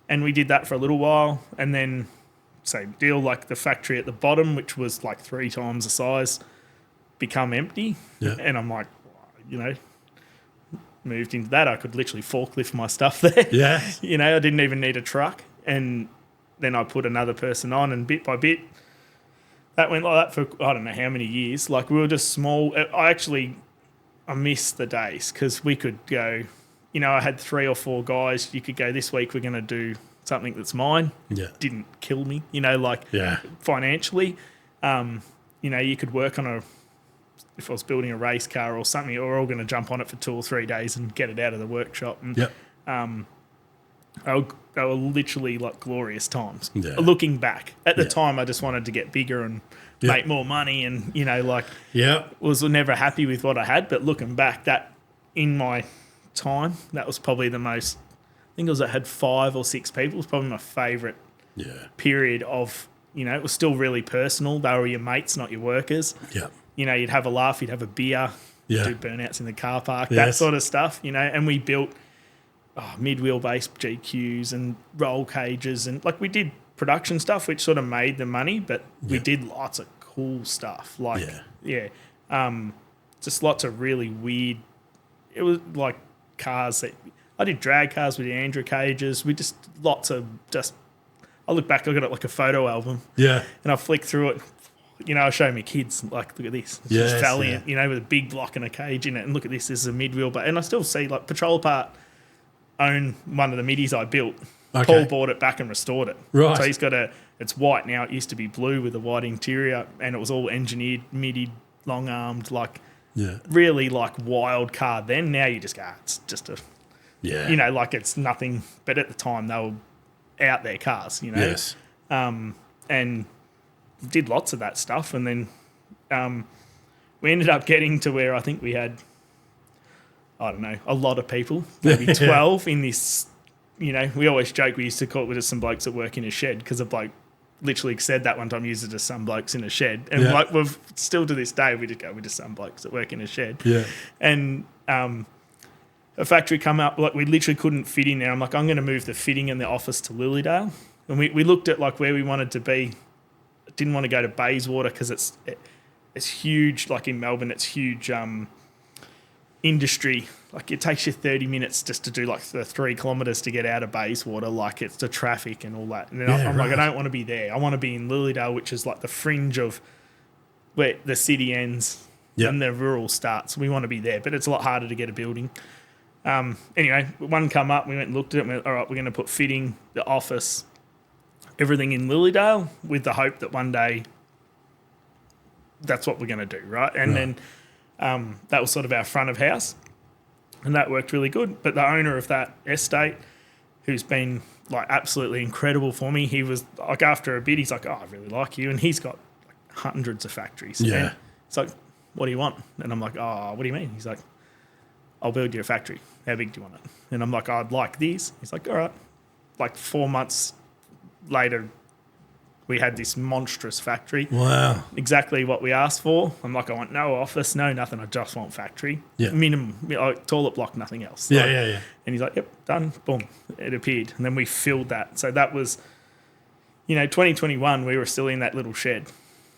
and we did that for a little while. And then same deal, like the factory at the bottom, which was like 3 times the size, become empty. Yeah. And I'm like, moved into that. I could literally forklift my stuff there. Yeah. I didn't even need a truck. And then I put another person on, and bit by bit, that went like that for I don't know how many years. Like we were just small. I missed the days because we could go, I had 3 or 4 guys. You could go, this week we're going to do something that's mine. Yeah. Didn't kill me, financially. You could work on if I was building a race car or something, we're all going to jump on it for 2 or 3 days and get it out of the workshop. And, they were literally like glorious times. Yeah. Looking back at the time, I just wanted to get bigger and make more money, and was never happy with what I had. But looking back, that in my time, that was probably the most. I think I had 5 or 6 people. It was probably my favourite period of. It was still really personal. They were your mates, not your workers. Yeah. You'd have a laugh, you'd have a beer, do burnouts in the car park, that sort of stuff. And we built. Mid-wheelbase GQs and roll cages, and like we did production stuff which sort of made the money, but we did lots of cool stuff just lots of really weird. It was like cars that I did drag cars with the Andrew cages. We just I look back, I got it like a photo album, and I flick through it. I show my kids, like, look at this. It's just Valiant, with a big block and a cage in it, and look at this is a mid-wheel, and I still see like Patrol Part own one of the middies I built. Okay. Paul bought it back and restored it. Right. So he's got it's white now. It used to be blue with a white interior, and it was all engineered, midi, long-armed, really like wild car then. Now you just go, it's just like it's nothing. But at the time they were out there cars, Yes. And did lots of that stuff. And then we ended up getting to where I think we had, I don't know, a lot of people, maybe 12 in this, we always joke, we used to call it just some blokes that work in a shed, because a bloke literally said that one time, used it as some blokes in a shed. And we've still to this day, we just go, we're just some blokes that work in a shed. Yeah. And a factory come up, like we literally couldn't fit in there. I'm like, I'm going to move the fitting in the office to Lilydale. And we looked at like where we wanted to be. Didn't want to go to Bayswater because it's huge, like in Melbourne, it's huge industry. Like it takes you 30 minutes just to do like the 3 kilometres to get out of Bayswater. Like it's the traffic and all that. And then I'm like, I don't want to be there. I want to be in Lilydale, which is like the fringe of where the city ends and the rural starts. We want to be there, but it's a lot harder to get a building. Anyway, one come up, we went and looked at it and went, all right, we're going to put fitting, the office, everything in Lilydale with the hope that one day that's what we're going to do, right? And then that was sort of our front of house, and that worked really good. But the owner of that estate, who's been like absolutely incredible for me, he was like, after a bit, he's like, oh, I really like you. And he's got like hundreds of factories. Yeah. And it's like, what do you want? And I'm like, oh, what do you mean? He's like, I'll build you a factory. How big do you want it? And I'm like, I'd like this. He's like, all right. Like 4 months later, we had this monstrous factory. Wow. Exactly what we asked for. I'm like, I want no office, no nothing. I just want factory. Yeah. Minimum, like, toilet block, nothing else. Yeah, like, And he's like, yep, done. Boom. It appeared. And then we filled that. So that was, 2021, we were still in that little shed.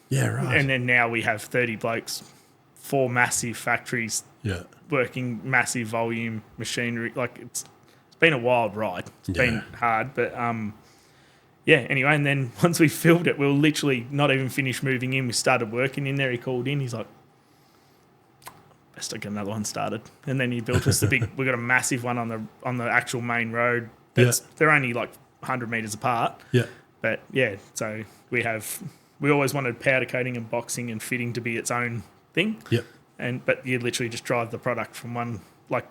Yeah, right. And then now we have 30 blokes, 4 massive factories, working massive volume machinery. Like it's been a wild ride. It's been hard, but yeah. Anyway, and then once we filled it, we were literally not even finished moving in. We started working in there. He called in. He's like, best to get another one started. And then he built us we got a massive one on the actual main road. They're only like 100 metres apart. Yeah. But yeah, so we always wanted powder coating and boxing and fitting to be its own thing. Yep. But you literally just drive the product from one, like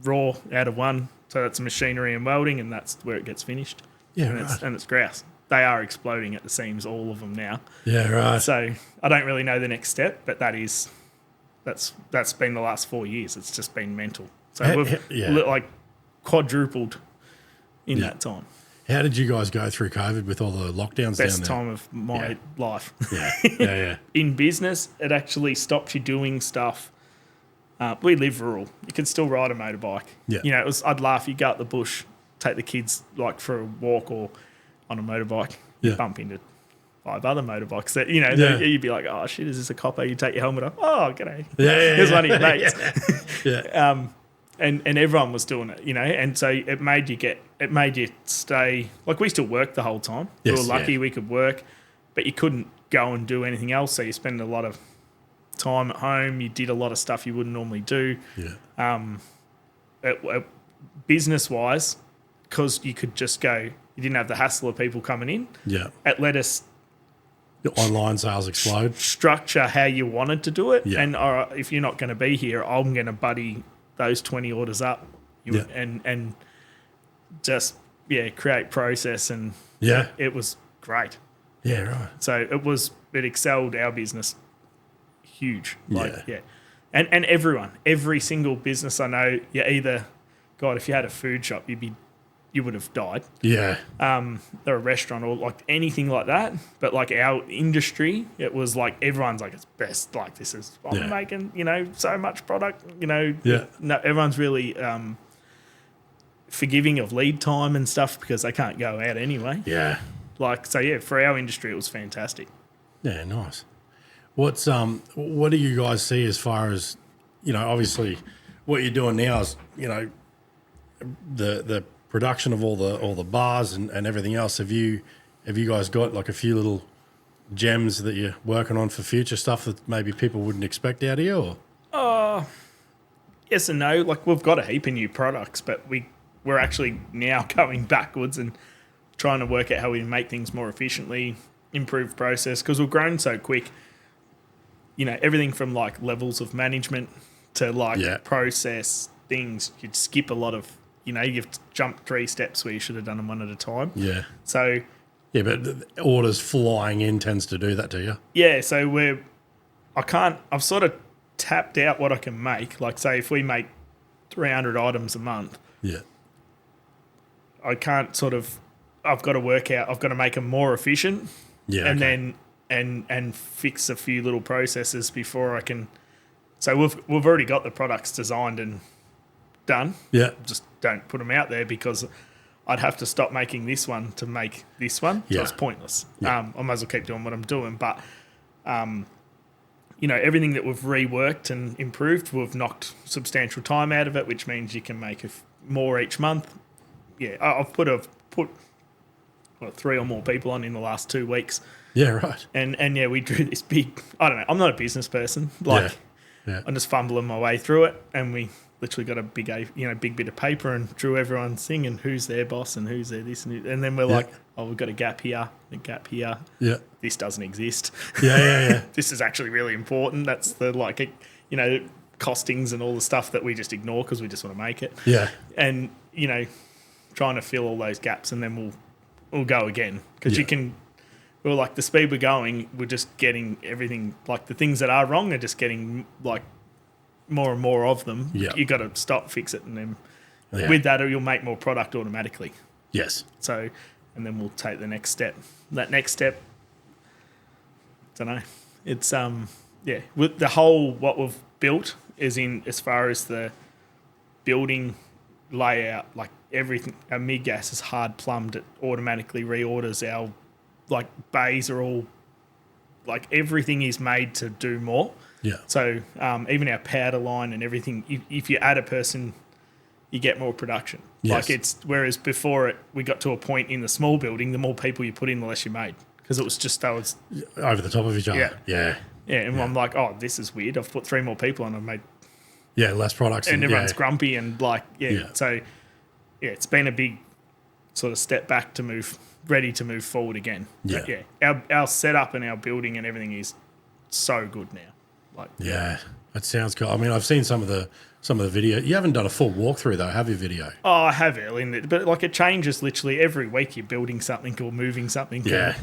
raw out of one. So that's machinery and welding, and that's where it gets finished. Yeah, and it's grouse. They are exploding at the seams, all of them now. Yeah, right. So I don't really know the next step, but that's been the last 4 years. It's just been mental. So we've like quadrupled in that time. How did you guys go through COVID with all the lockdowns Best down there? time of my life. Yeah. In business, it actually stops you doing stuff. We live rural. You can still ride a motorbike. Yeah. You know, I'd laugh. You go out the bush, take the kids like for a walk or on a motorbike, you bump into 5 other motorbikes that, you know, you'd be like, oh shit, is this a copper? You take your helmet off. Oh, g'day. Here's one of your mates. And everyone was doing it, you know, and so it made you stay, like we still worked the whole time. We were lucky we could work, but you couldn't go and do anything else. So you spend a lot of time at home. You did a lot of stuff you wouldn't normally do. Business-wise, because you could just go, you didn't have the hassle of people coming in. Yeah. It let us the online sales explode. Structure how you wanted to do it. Yeah. And if you're not going to be here, I'm going to buddy those 20 orders up and just, create process. And it was great. Yeah, right. So it excelled our business huge. And every single business I know, God, if you had a food shop, you would have died. Yeah. They're a restaurant or like anything like that. But like our industry, it was like everyone's like, it's best. Like this is, I'm making, so much product, No, everyone's really forgiving of lead time and stuff because they can't go out anyway. Yeah. For our industry, it was fantastic. Yeah, nice. What do you guys see as far as, obviously what you're doing now is, the production of all the bars and everything else. Have you guys got like a few little gems that you're working on for future stuff that maybe people wouldn't expect out of you? Or? Yes and no. Like we've got a heap of new products, but we're actually now going backwards and trying to work out how we make things more efficiently, improve process, because we've grown so quick. Everything from like levels of management to like process things, you'd skip a lot of, you've jumped 3 steps where you should have done them one at a time. Yeah. So. Yeah, but the orders flying in tends to do that to you. Yeah, so I've sort of tapped out what I can make. Like say if we make 300 items a month. Yeah. I can't I've got to work out, I've got to make them more efficient. Yeah. And then and fix a few little processes before I can. So we've already got the products designed and done. Yeah. Just don't put them out there because I'd have to stop making this one to make this one. So it's pointless. Yeah. I might as well keep doing what I'm doing. But, everything that we've reworked and improved, we've knocked substantial time out of it, which means you can make more each month. Yeah, I've put 3 or more people on in the last 2 weeks. Yeah, right. And we drew this big, I don't know, I'm not a business person. I'm just fumbling my way through it, and we literally got a big bit of paper and drew everyone's thing and who's their boss and who's their this and then we're like, oh, we've got a gap here, a gap here. Yeah. This doesn't exist. Yeah. This is actually really important. That's the costings and all the stuff that we just ignore because we just want to make it. Yeah. And trying to fill all those gaps, and then we'll go again because we're like the speed we're going, we're just getting everything, like the things that are wrong are just getting like more and more of them. Yeah. You got to stop, fix it, and then with that you'll make more product automatically. Yes. So, and then we'll take the next step. That next step, I don't know. It's with the whole what we've built is in as far as the building layout, like everything. Our MIG gas is hard plumbed. It automatically reorders. Our like bays are all like everything is made to do more. Yeah. So even our powder line and everything, if you add a person you get more production. Yes. Like whereas before we got to a point in the small building, the more people you put in, the less you made, because it was just over the top of each other. Yeah. And I'm like, oh, this is weird. I've put 3 more people on and I've made less products, and everyone's grumpy and like So it's been a big sort of step back ready to move forward again. Yeah. But our setup and our building and everything is so good now. Like that sounds cool. I mean, I've seen some of the video. You haven't done a full walkthrough though, have you? Video? Oh, I have, Ellen, but like it changes literally every week. You're building something or moving something. Yeah.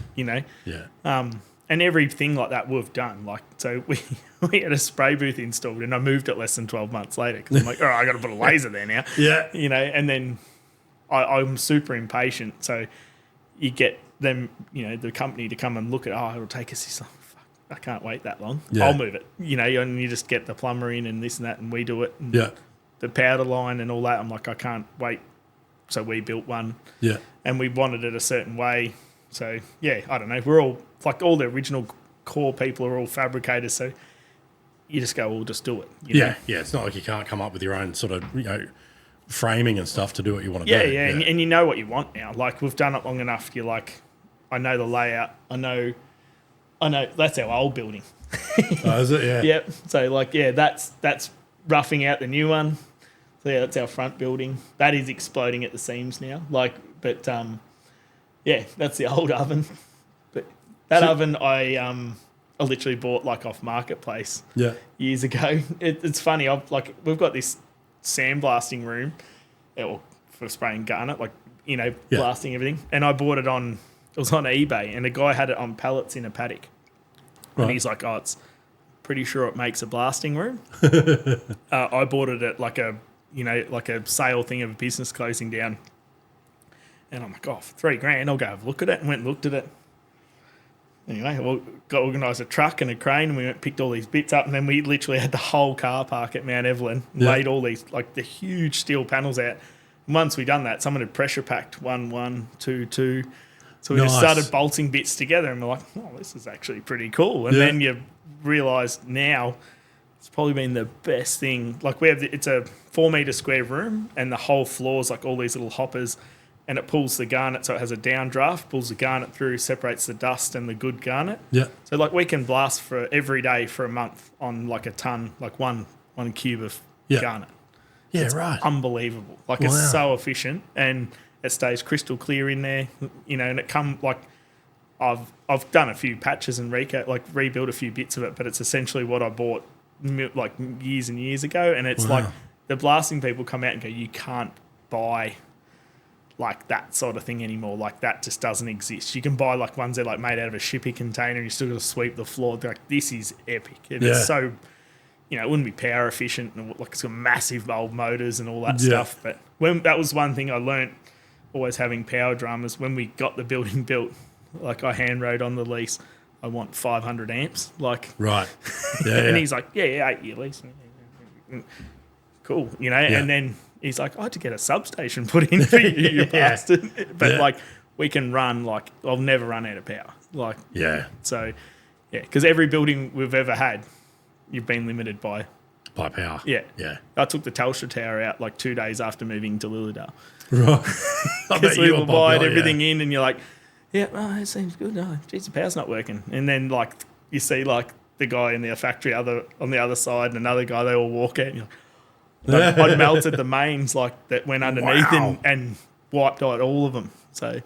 And everything like that we've done. Like, so we had a spray booth installed and I moved it less than 12 months later because I'm like, all right, I got to put a laser there now. Yeah. And then I'm super impatient. So you get them, the company to come and look at, it'll take us this long. Fuck, I can't wait that long. Yeah. I'll move it. And you just get the plumber in and this and that and we do it. And the powder line and all that. I'm like, I can't wait. So we built one. Yeah. And we wanted it a certain way. So, I don't know. We're all, like all the original core people are all fabricators. So you just go, we'll just do it. You know? Yeah. It's not like you can't come up with your own sort of, framing and stuff to do what you want to do. Yeah. And you know what you want now. Like we've done it long enough. You're like, I know the layout. I know that's our old building. Oh, is it? Yeah. Yep. So like, that's roughing out the new one. So that's our front building. That is exploding at the seams now. Like, but that's the old oven. But that oven I literally bought like off Marketplace years ago. It's funny. We've got this sandblasting room for spraying garnet, blasting everything. And I bought it it was on eBay, and a guy had it on pallets in a paddock. Right. And he's like, oh, it's pretty sure it makes a blasting room. I bought it at like a sale thing of a business closing down. And I'm like, for $3,000, I'll go have a look at it. And went and looked at it. Anyway, got organised a truck and a crane, and we went and picked all these bits up. And then we literally had the whole car park at Mount Evelyn, and laid all these, the huge steel panels out. And once we done that, someone had pressure packed 1, 1, 2, 2. So we just started bolting bits together, and we're like, oh, this is actually pretty cool. And then you realise now it's probably been the best thing. Like it's a 4 metre square room, and the whole floor's like all these little hoppers. And it pulls the garnet, so it has a downdraft, pulls the garnet through, separates the dust and the good garnet. Yeah. So we can blast for every day for a month on a ton, one cube of garnet. Yeah, it's right. Unbelievable. It's so efficient, and it stays crystal clear in there. And it I've done a few patches and rebuilt a few bits of it, but it's essentially what I bought years and years ago. And it's the blasting people come out and go, you can't buy that sort of thing anymore. That just doesn't exist. You can buy ones that made out of a shipping container, and you still got to sweep the floor. This is epic. It's so, it wouldn't be power efficient, and it's got massive old motors and all that stuff. But that was one thing I learnt, always having power drummers. When we got the building built, I hand wrote on the lease, I want 500 amps. Right. And he's like, 8-year lease. Cool. And then he's like, I had to get a substation put in for you, you bastard. But we can run, I'll never run out of power. So, because every building we've ever had, you've been limited by power. Yeah. Yeah. I took the Telstra tower out 2 days after moving to Lilydale. Right. Because we were buying everything in, and you're like, it seems good. No, geez, the power's not working. And then you see the guy in the factory on the other side and another guy, they all walk out, and you're like, I'd melted the mains that went underneath and wiped out all of them. So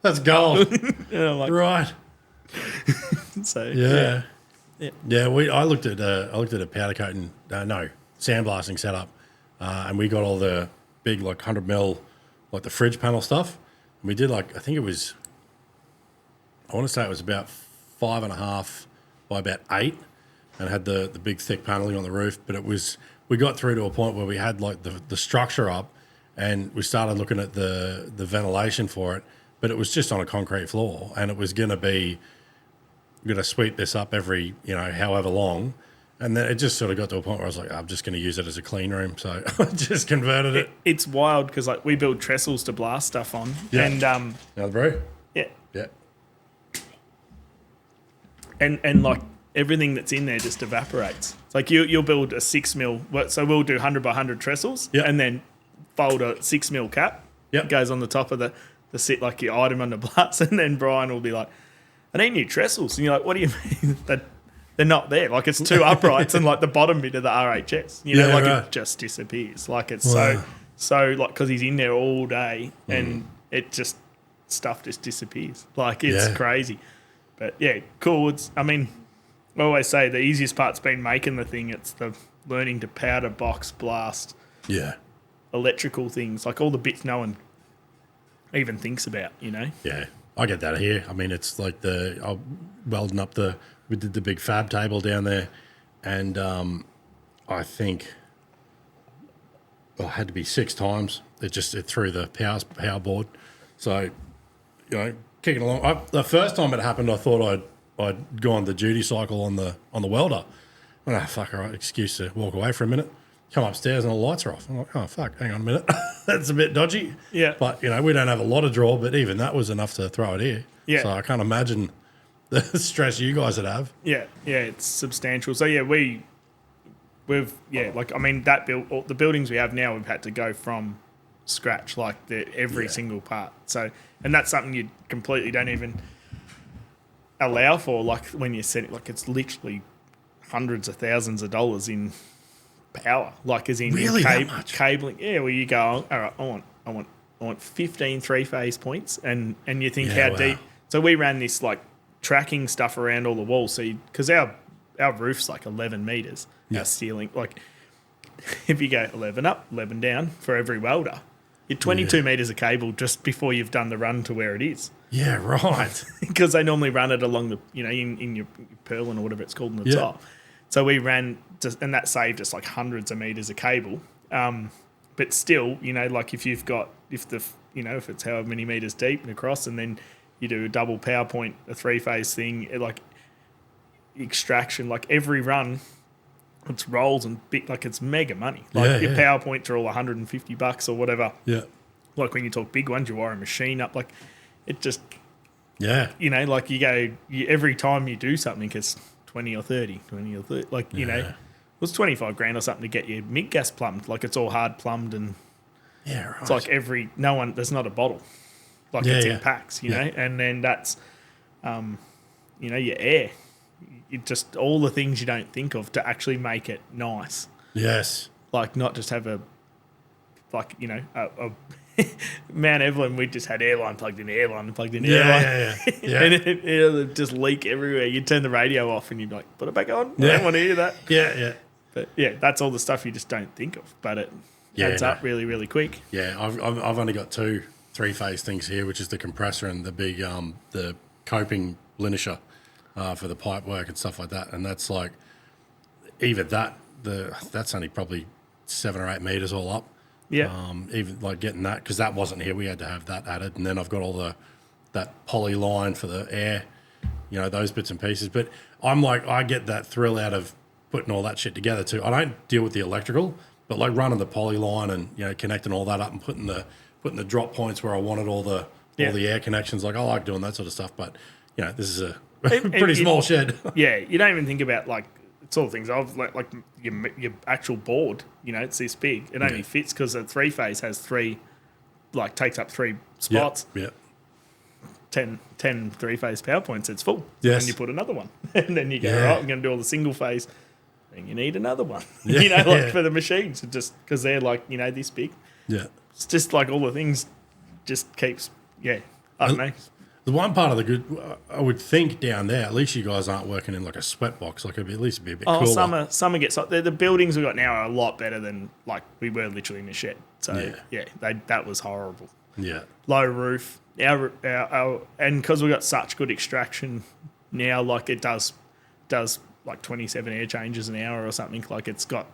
that's gold. And I'm like, right. So I looked at a powder coating sandblasting setup, and we got all the big 100 mil the fridge panel stuff. And we did I think it was, I want to say it was about 5.5 by about 8. And had the big thick paneling on the roof, but we got through to a point where we had the structure up, and we started looking at the ventilation for it, but it was just on a concrete floor, and it was going to sweep this up every however long, and then it just sort of got to a point where I was like, I'm just going to use it as a clean room, so I just converted it. It's wild because we build trestles to blast stuff on, and now the brew, yeah. Yeah. And everything that's in there just evaporates. It's like you'll build a 6 mil. So we'll do 100 by 100 trestles, and then fold a 6 mil cap. Yep. Goes on the top of the sit like your item under blast, and then Brian will be like, "I need new trestles," and you're like, "What do you mean?" They're not there. Like it's two uprights and like the bottom bit of the RHS. You know, it just disappears. Like it's so like because he's in there all day and it just stuff just disappears. Like it's crazy. But yeah, cool. I mean, I always say the easiest part's been making the thing. It's the learning to powder, box, blast, electrical things, like all the bits no one even thinks about. You know. Yeah, I get that here. I mean, it's like welding up we did the big fab table down there, and I think it had to be 6 times. It threw the power board. So, you know, kicking along. The first time it happened, I thought I'd gone the duty cycle on the welder. Fuck, all right, excuse to walk away for a minute. Come upstairs and all the lights are off. I'm like, oh, fuck, hang on a minute. That's a bit dodgy. Yeah. But, you know, we don't have a lot of draw, but even that was enough to throw it here. Yeah. So I can't imagine the stress you guys would have. Yeah, it's substantial. So yeah, we've like I mean the buildings we have now we've had to go from scratch, like every single part. So and that's something you completely don't even allow for. Like when you set it, like it's literally hundreds of thousands of dollars in power. Like as in really that much? Cabling. Yeah, where you go, all right, I want 15 3-phase points, and you think how deep. So we ran this like tracking stuff around all the walls. So because our roof's like 11 meters, our ceiling, like if you go 11 up, 11 down for every welder, you're 22 meters of cable just before you've done the run to where it is. Yeah, right. Because they normally run it along the, you know, in your purlin or whatever it's called in the top. So we ran and that saved us like hundreds of meters of cable. But still, you know, like if it's however many meters deep and across, and then you do a double power point, a 3-phase thing, like extraction, like every run, it's rolls and like it's mega money. Like your power points are all $150 or whatever. Yeah. Like when you talk big ones, you wire a machine up, like it just, you know, like every time you do something, it's 20 or 30, like, you know, it was 25 grand or something to get your MIG gas plumbed. Like it's all hard plumbed and it's like there's not a bottle. Like it's in packs, you know, and then that's, you know, your air. Just all the things you don't think of to actually make it nice. Yes. Like not just have a Mount Evelyn, we just had airline plugged in. Yeah. And it'll just leak everywhere. You turn the radio off and you'd be like, put it back on. I don't want to hear that. Yeah. But yeah, that's all the stuff you just don't think of. But it adds up really, really quick. Yeah, I've only got 2 3-phase things here, which is the compressor and the big the coping linisher for the pipe work and stuff like that. And that's like even that's only probably 7 or 8 meters all up. Yeah. Even like getting that, because that wasn't here, we had to have that added. And then I've got all that poly line for the air, you know, those bits and pieces. But I'm like, I get that thrill out of putting all that shit together too. I don't deal with the electrical, but like running the poly line and, you know, connecting all that up and putting the drop points where I wanted all the air connections. Like I like doing that sort of stuff, but you know, this is a pretty small shed. Yeah, you don't even think about like it's all things of like your actual board. You know, it's this big. It only fits because a 3-phase has 3, like takes up 3 spots. Yeah. 10 3-phase power points. It's full. Yes. And you put another one, and then you go right. I'm going to do all the single phase. Then you need another one. You know, like for the machines, just because they're like this big. Yeah. It's just like all the things just keeps, I don't know. The one part of the good, I would think down there, at least you guys aren't working in like a sweat box. Like it'd at least be a bit cooler. Summer gets like the buildings we got now are a lot better than like we were literally in a shed. So that was horrible. Yeah. Low roof. Our and because we got such good extraction now, like it does like 27 air changes an hour or something. Like it's got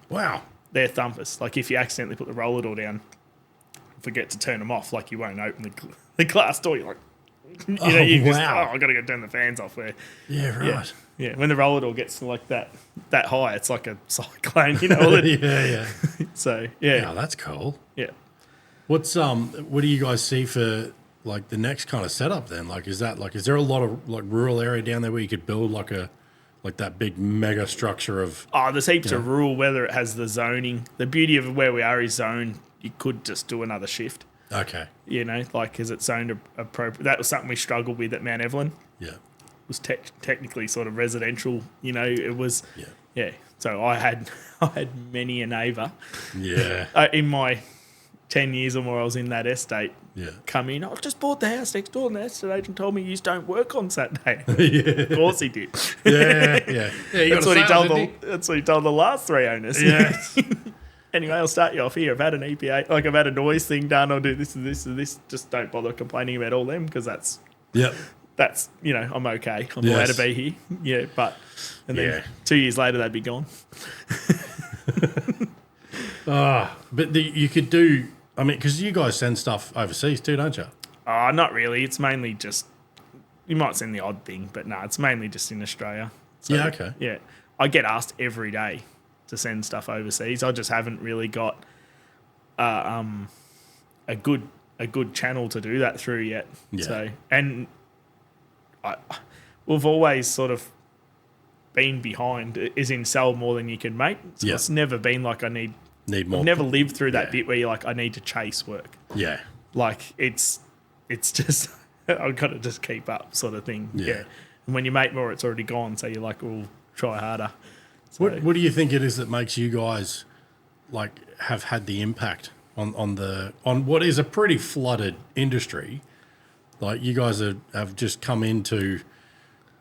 they're thumpers. Like if you accidentally put the roller door down, forget to turn them off, like you won't open the glass door. You're like, I got to go turn the fans off. Where yeah. When the roller door gets to like that high, it's like a cyclone. You know. So yeah, that's cool. Yeah. What do you guys see for like the next kind of setup then? Like is there a lot of like rural area down there where you could build like a like that big mega structure of. Oh, there's heaps of rule, whether it has the zoning. The beauty of where we are is zoned. You could just do another shift. Okay. You know, like, is it zoned appropriate? That was something we struggled with at Mount Evelyn. Yeah. It was technically sort of residential. You know, it was. Yeah. Yeah. So I had many a neighbour. Yeah. In my 10 years or more I was in that estate. Yeah. Come in, I've just bought the house next door, and the estate agent told me you don't work on Saturday. Yeah. Of course he did. Yeah. That's what he told the last three owners. Yeah. Anyway, I'll start you off here. I've had an EPA, like I've had a noise thing done. I'll do this and this and this. Just don't bother complaining about all them, because that's, you know, I'm okay. I'm allowed to be here. Yeah, and then 2 years later they'd be gone. But you could do, I mean, because you guys send stuff overseas too, don't you? Not really. It's mainly just, you might send the odd thing, but no, it's mainly just in Australia. So, yeah, okay. Yeah. I get asked every day to send stuff overseas. I just haven't really got a good channel to do that through yet. Yeah. So, and we've always sort of been behind, is in sell more than you can make. So it's never been like I need more. I've never lived through that bit where you're like, I need to chase work. Yeah. Like it's just, I've got to just keep up sort of thing. Yeah. And when you make more, it's already gone. So you're like, well, try harder. So, what do you think it is that makes you guys like have had the impact on what is a pretty flooded industry? Like, you guys have just come into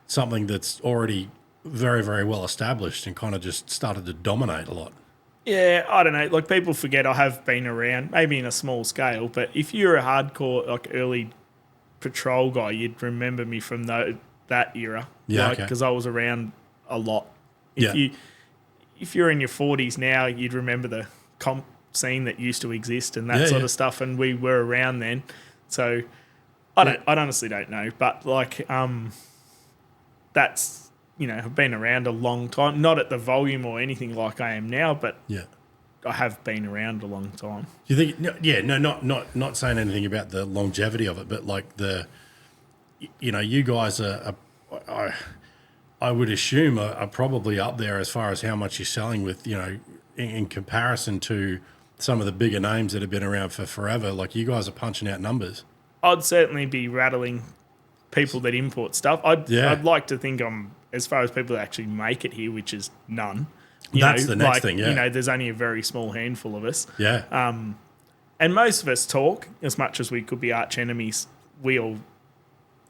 something that's already very, very well established and kind of just started to dominate a lot. Yeah, I don't know. Like, people forget I have been around, maybe in a small scale, but if you're a hardcore, like, early patrol guy, you'd remember me from that era. Yeah, like, because I was around a lot. If you're in your 40s now, you'd remember the comp scene that used to exist and that sort of stuff, and we were around then. So I honestly don't know, but like that's, you know, I've been around a long time, not at the volume or anything like I am now, but I have been around a long time. Do you think? Yeah, no, not saying anything about the longevity of it, but like you guys are I would assume are probably up there as far as how much you're selling with, you know, in comparison to some of the bigger names that have been around for forever. Like, you guys are punching out numbers. I'd certainly be rattling people that import stuff. I'd like to think I'm, as far as people that actually make it here, which is none. That's the next thing, You know, there's only a very small handful of us. Yeah. And most of us talk, as much as we could be arch enemies, we all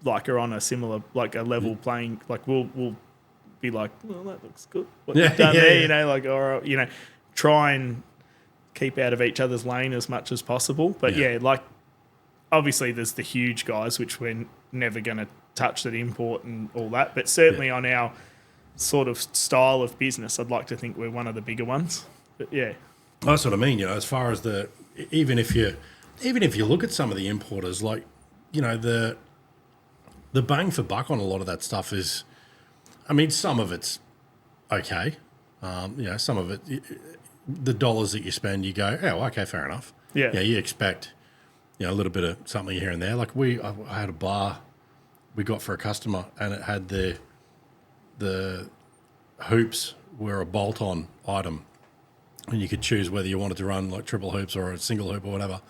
like are on a similar, like a level playing, like we'll be like, well, that looks good. What you've done there, you know, like, or, you know, try and keep out of each other's lane as much as possible. But like, obviously there's the huge guys, which we're never going to touch, that import and all that. But certainly on our sort of style of business, I'd like to think we're one of the bigger ones. But that's what I mean. You know, as far as even if you look at some of the importers, like, you know, the bang for buck on a lot of that stuff is, I mean, some of it's okay. You know, some of it, the dollars that you spend, you go, oh, okay, fair enough. Yeah, you expect, you know, a little bit of something here and there. Like, I had a bar we got for a customer, and it had the hoops were a bolt-on item, and you could choose whether you wanted to run like triple hoops or a single hoop or whatever.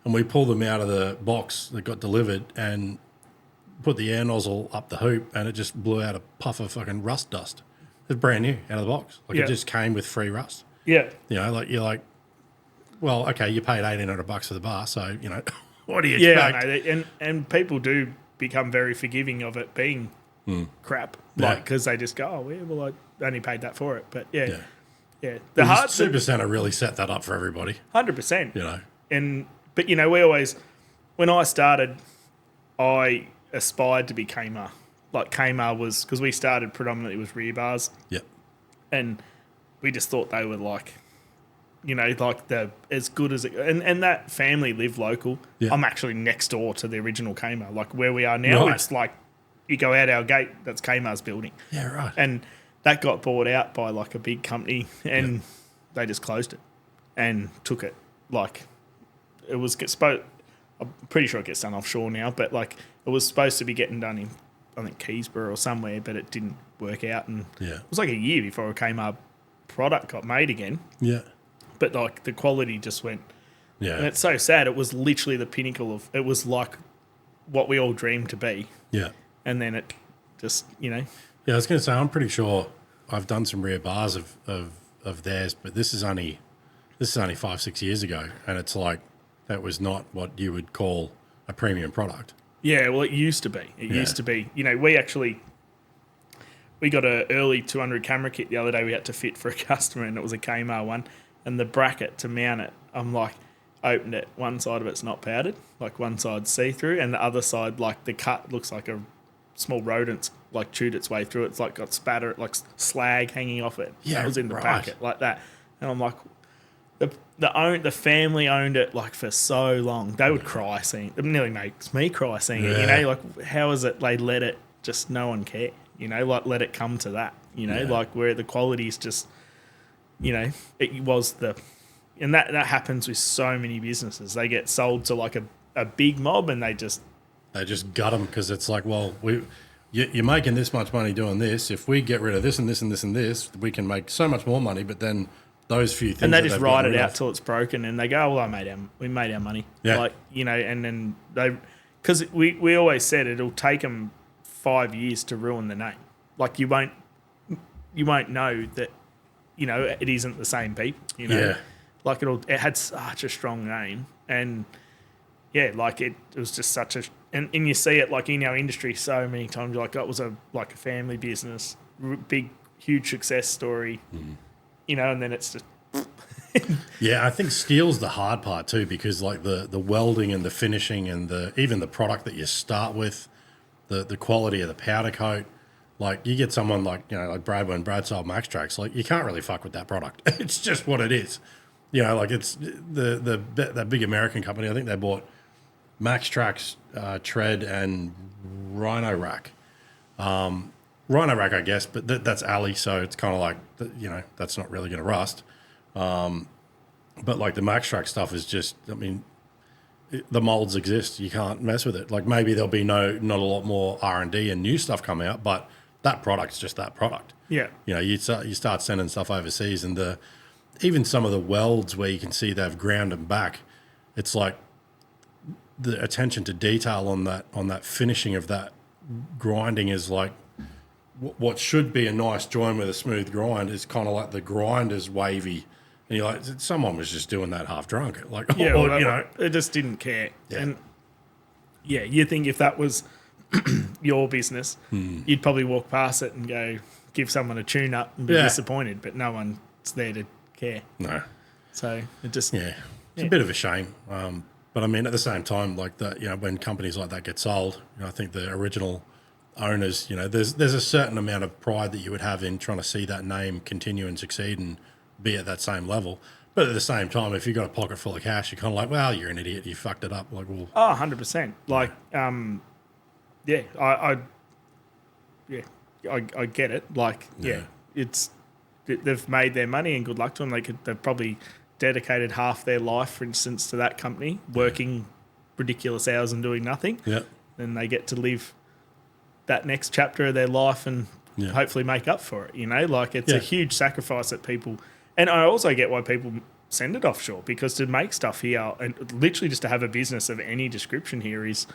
And we pulled them out of the box that got delivered and put the air nozzle up the hoop, and it just blew out a puff of fucking rust dust. It was brand new out of the box. Like, it just came with free rust. Yeah. You know, like, you're like, well, okay, you paid $1,800 for the bar, so, you know, what do you expect? Yeah, I know. And people do become very forgiving of it being crap, like, because they just go, oh, yeah, well, I only paid that for it. But yeah. The hard Super Centre really set that up for everybody. 100%. You know, but you know, we always, when I started, I aspired to be Kmart. Like, Kmart was, because we started predominantly with rear bars. Yep. And we just thought they were like, you know, like as good as it, and that family lived local. Yeah. I'm actually next door to the original Kmart. Like, where we are now, it's like you go out our gate, that's Kmart's building. Yeah, right. And that got bought out by like a big company, and they just closed it and took it. Like, it was I'm pretty sure it gets done offshore now, but like, it was supposed to be getting done in I think Keysborough or somewhere, but it didn't work out. And Yeah. it was like a year before our product got made again. Yeah. But like the quality just went. Yeah. And it's so sad. It was literally the pinnacle of. It was like what we all dreamed to be. Yeah. And then it just, you know. Yeah, I was going to say, I'm pretty sure I've done some rear bars of theirs, but this is only 5-6 years ago, and it's like that was not what you would call a premium product. Yeah, well, it used to be. It used to be. You know, we got an early 200 camera kit the other day we had to fit for a customer, and it was a Kmart one, and the bracket to mount it, I'm like, opened it, one side of it's not powdered, like one side's see-through, and the other side, like the cut looks like a small rodent's like chewed its way through it. It's like got spatter, like slag hanging off it. Yeah, that was in the right. packet like that. And I'm like, the family owned it like for so long. They would cry seeing it. Nearly makes me cry seeing it. You know, like how is it they let it just no one care? You know, like let it come to that. You know, like where the quality is just, you know, it was and that happens with so many businesses. They get sold to like a big mob, and they just gut them because it's like, well, you're making this much money doing this. If we get rid of this and this and this and this, we can make so much more money. But then those few things, and they just ride it out till it's broken, and they go, "Well, we made our money." Yeah. Like, you know, and then because we always said it'll take them 5 years to ruin the name. Like you won't know that, you know, it isn't the same people. You know, like it had such a strong name, and yeah, like it was just such a. And you see it like in our industry so many times. Like that was a family business, big, huge success story, you know. And then it's just yeah. I think steel's the hard part too, because like the welding and the finishing and even the product that you start with, the quality of the powder coat. Like you get someone like, you know, like Brad when Brad sold MAXTRAX, like you can't really fuck with that product. It's just what it is, you know. Like it's that big American company. I think they bought MAXTRAX, Tread, and Rhino Rack. Rhino Rack, I guess, but that's alley, so it's kind of like, you know, that's not really going to rust. But like the MAXTRAX stuff is just, I mean, the molds exist. You can't mess with it. Like maybe there'll be not a lot more R&D and new stuff come out, but that product's just that product. yeah. You know, you start sending stuff overseas, and even some of the welds where you can see they've ground them back, it's like, the attention to detail on that finishing of that grinding is like what should be a nice join with a smooth grind is kind of like the grind is wavy, and you're like, someone was just doing that half drunk, like Yeah, or, well, you know, it just didn't care. Yeah. And yeah, you think if that was your business, you'd probably walk past it and go give someone a tune up and be disappointed, but no one's there to care. No. So it just It's a bit of a shame. But I mean, at the same time, like that, you know, when companies like that get sold, you know, I think the original owners, you know, there's a certain amount of pride that you would have in trying to see that name continue and succeed and be at that same level. But at the same time, if you've got a pocket full of cash, you're kind of like, well, you're an idiot. You fucked it up. Like, well, 100%. Like, I get it. Like, they've made their money and good luck to them. They've probably dedicated half their life, for instance, to that company, working ridiculous hours and doing nothing. Yeah. Then they get to live that next chapter of their life and hopefully make up for it. You know, like it's a huge sacrifice that people. And I also get why people send it offshore, because to make stuff here and literally just to have a business of any description here is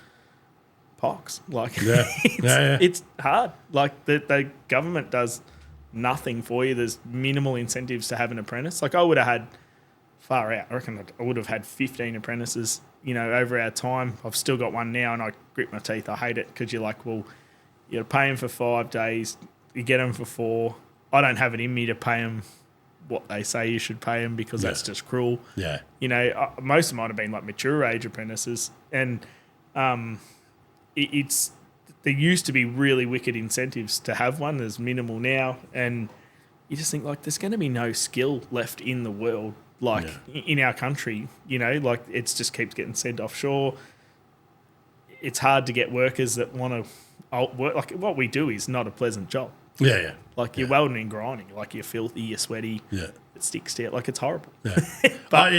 pox. Like, it's hard. Like the government does nothing for you. There's minimal incentives to have an apprentice. Like I would have had. Far out. I reckon I would have had 15 apprentices, you know, over our time. I've still got one now, and I grit my teeth. I hate it because you're like, well, you pay them for 5 days, you get them for 4. I don't have it in me to pay them what they say you should pay them because that's just cruel. Yeah. You know, most of mine have been like mature age apprentices, and it's there used to be really wicked incentives to have one. There's minimal now, and you just think like there's going to be no skill left in the world. Like in our country, you know, like it just keeps getting sent offshore. It's hard to get workers that want to work. Like what we do is not a pleasant job. Yeah. Like you're welding and grinding. Like you're filthy, you're sweaty. Yeah. It sticks to it. Like it's horrible. Yeah. But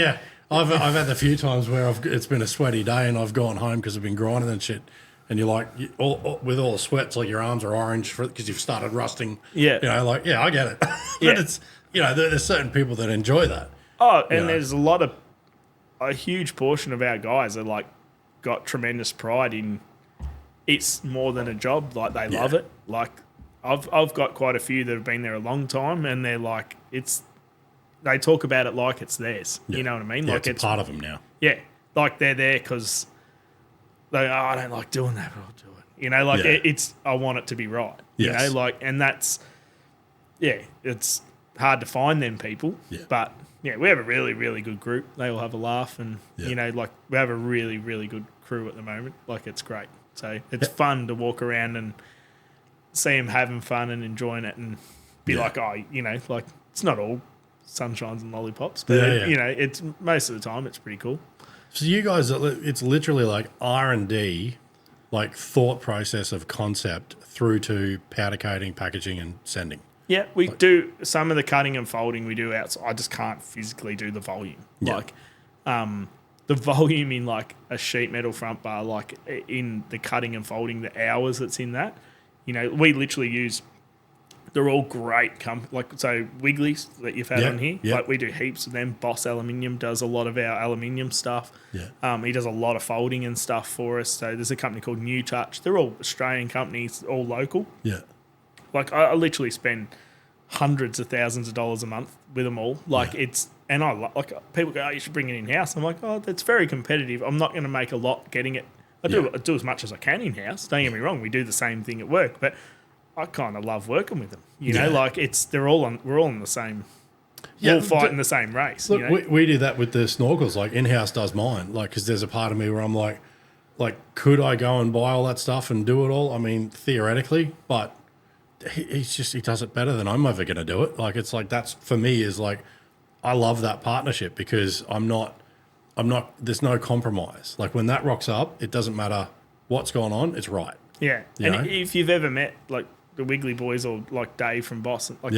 I've had a few times where it's been a sweaty day and I've gone home because I've been grinding and shit. and you're like, with all the sweats, like your arms are orange because you've started rusting. Yeah. You know, like, yeah, I get it. But Yeah. it's, you know, there's certain people that enjoy that. Oh, and know. there's a huge portion of our guys are like got tremendous pride in it's more than a job. Like they love it. Like I've got quite a few that have been there a long time, and they're like they talk about it like it's theirs. Yeah. You know what I mean? Yeah, Like it's a part of them now. Yeah, like they're there because I don't like doing that, but I'll do it. You know, like Yeah. I want it to be right. Yes. You know, like, and that's it's hard to find them people. Yeah. But yeah, we have a really, really good group. They all have a laugh, and Yeah. you know, like we have a really, really good crew at the moment. Like it's great. So it's fun to walk around and see them having fun and enjoying it, and be like, oh, you know, like it's not all sunshines and lollipops, but you know, it's most of the time it's pretty cool. So you guys, it's literally like R&D, like thought process of concept through to powder coating, packaging, and sending. Yeah, we do some of the cutting and folding we do outside. I just can't physically do the volume. Yeah. Like, the volume in like a sheet metal front bar, like in the cutting and folding, the hours that's in that, you know, we literally use. They're all great, like so Wiggly's that you've had on here. Yeah. Like we do heaps of them. Boss Aluminium does a lot of our aluminium stuff. Yeah. He does a lot of folding and stuff for us. So there's a company called New Touch. They're all Australian companies, all local. Yeah. Like I literally spend hundreds of thousands of dollars a month with them all. Like it's, and I like people go, oh, you should bring it in house. I'm like, oh, that's very competitive. I'm not going to make a lot getting it. I do as much as I can in house. Don't get me wrong. We do the same thing at work, but I kind of love working with them. You know, like we're all on the same. We're all fighting the same race. Look, you know? we do that with the snorkels. Like in-house does mine. Like, because there's a part of me where I'm like, could I go and buy all that stuff and do it all? I mean, theoretically, but he does it better than I'm ever going to do it. Like, it's like that's for me is like, I love that partnership because I'm not. There's no compromise. Like when that rocks up, it doesn't matter what's going on. It's right. Yeah, You and know? if you've ever met like the Wiggly boys or like Dave from Boston, like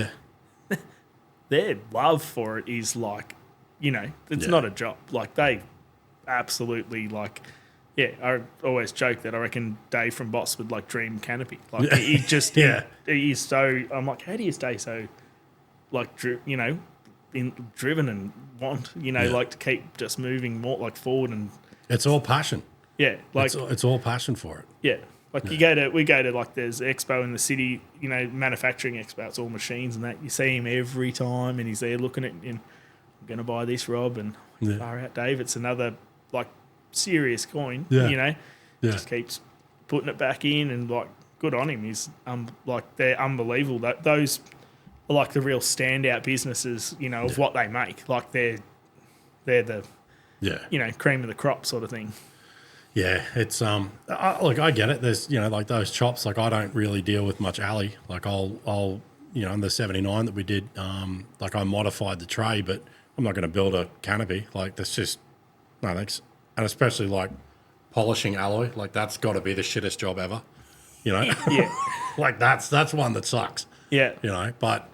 their love for it is like, you know, it's not a job. Like they absolutely like, I always joke that I reckon Dave from Boss would like dream canopy. Like he just, he's so, I'm like, how do you stay so like, you know, driven and want, you know, like to keep just moving more like forward and. It's all passion. Yeah. Like it's all passion for it. Yeah. Like we go to like there's expo in the city, you know, manufacturing expo. It's all machines and that. You see him every time, and he's there looking at. I'm going to buy this, Rob, and far out, Dave. It's another like serious coin. Yeah. You know, Yeah. just keeps putting it back in, and like good on him. He's like they're unbelievable. Those are like the real standout businesses, you know, of what they make. Like they're the you know cream of the crop sort of thing. Yeah, it's look, I get it. There's like those chops. Like I don't really deal with much alley. Like I'll in the 79 that we did, like I modified the tray, but I'm not going to build a canopy. Like that's just no thanks. And especially like polishing alloy, like that's got to be the shittest job ever. You know, like that's one that sucks. Yeah, but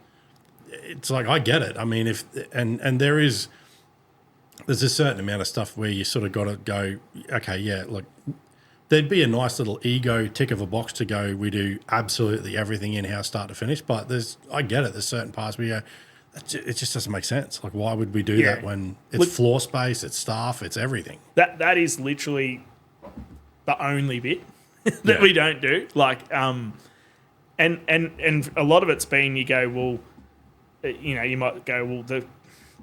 it's like I get it. I mean, if and there's a certain amount of stuff where you sort of got to go, okay, like there'd be a nice little ego tick of a box to go, we do absolutely everything in-house start to finish, but I get it, there's certain parts where you go, it just doesn't make sense. Like, why would we do that when it's floor space, it's staff, it's everything? That is literally the only bit that we don't do. Like, and a lot of it's been, you go, well, you might go, well,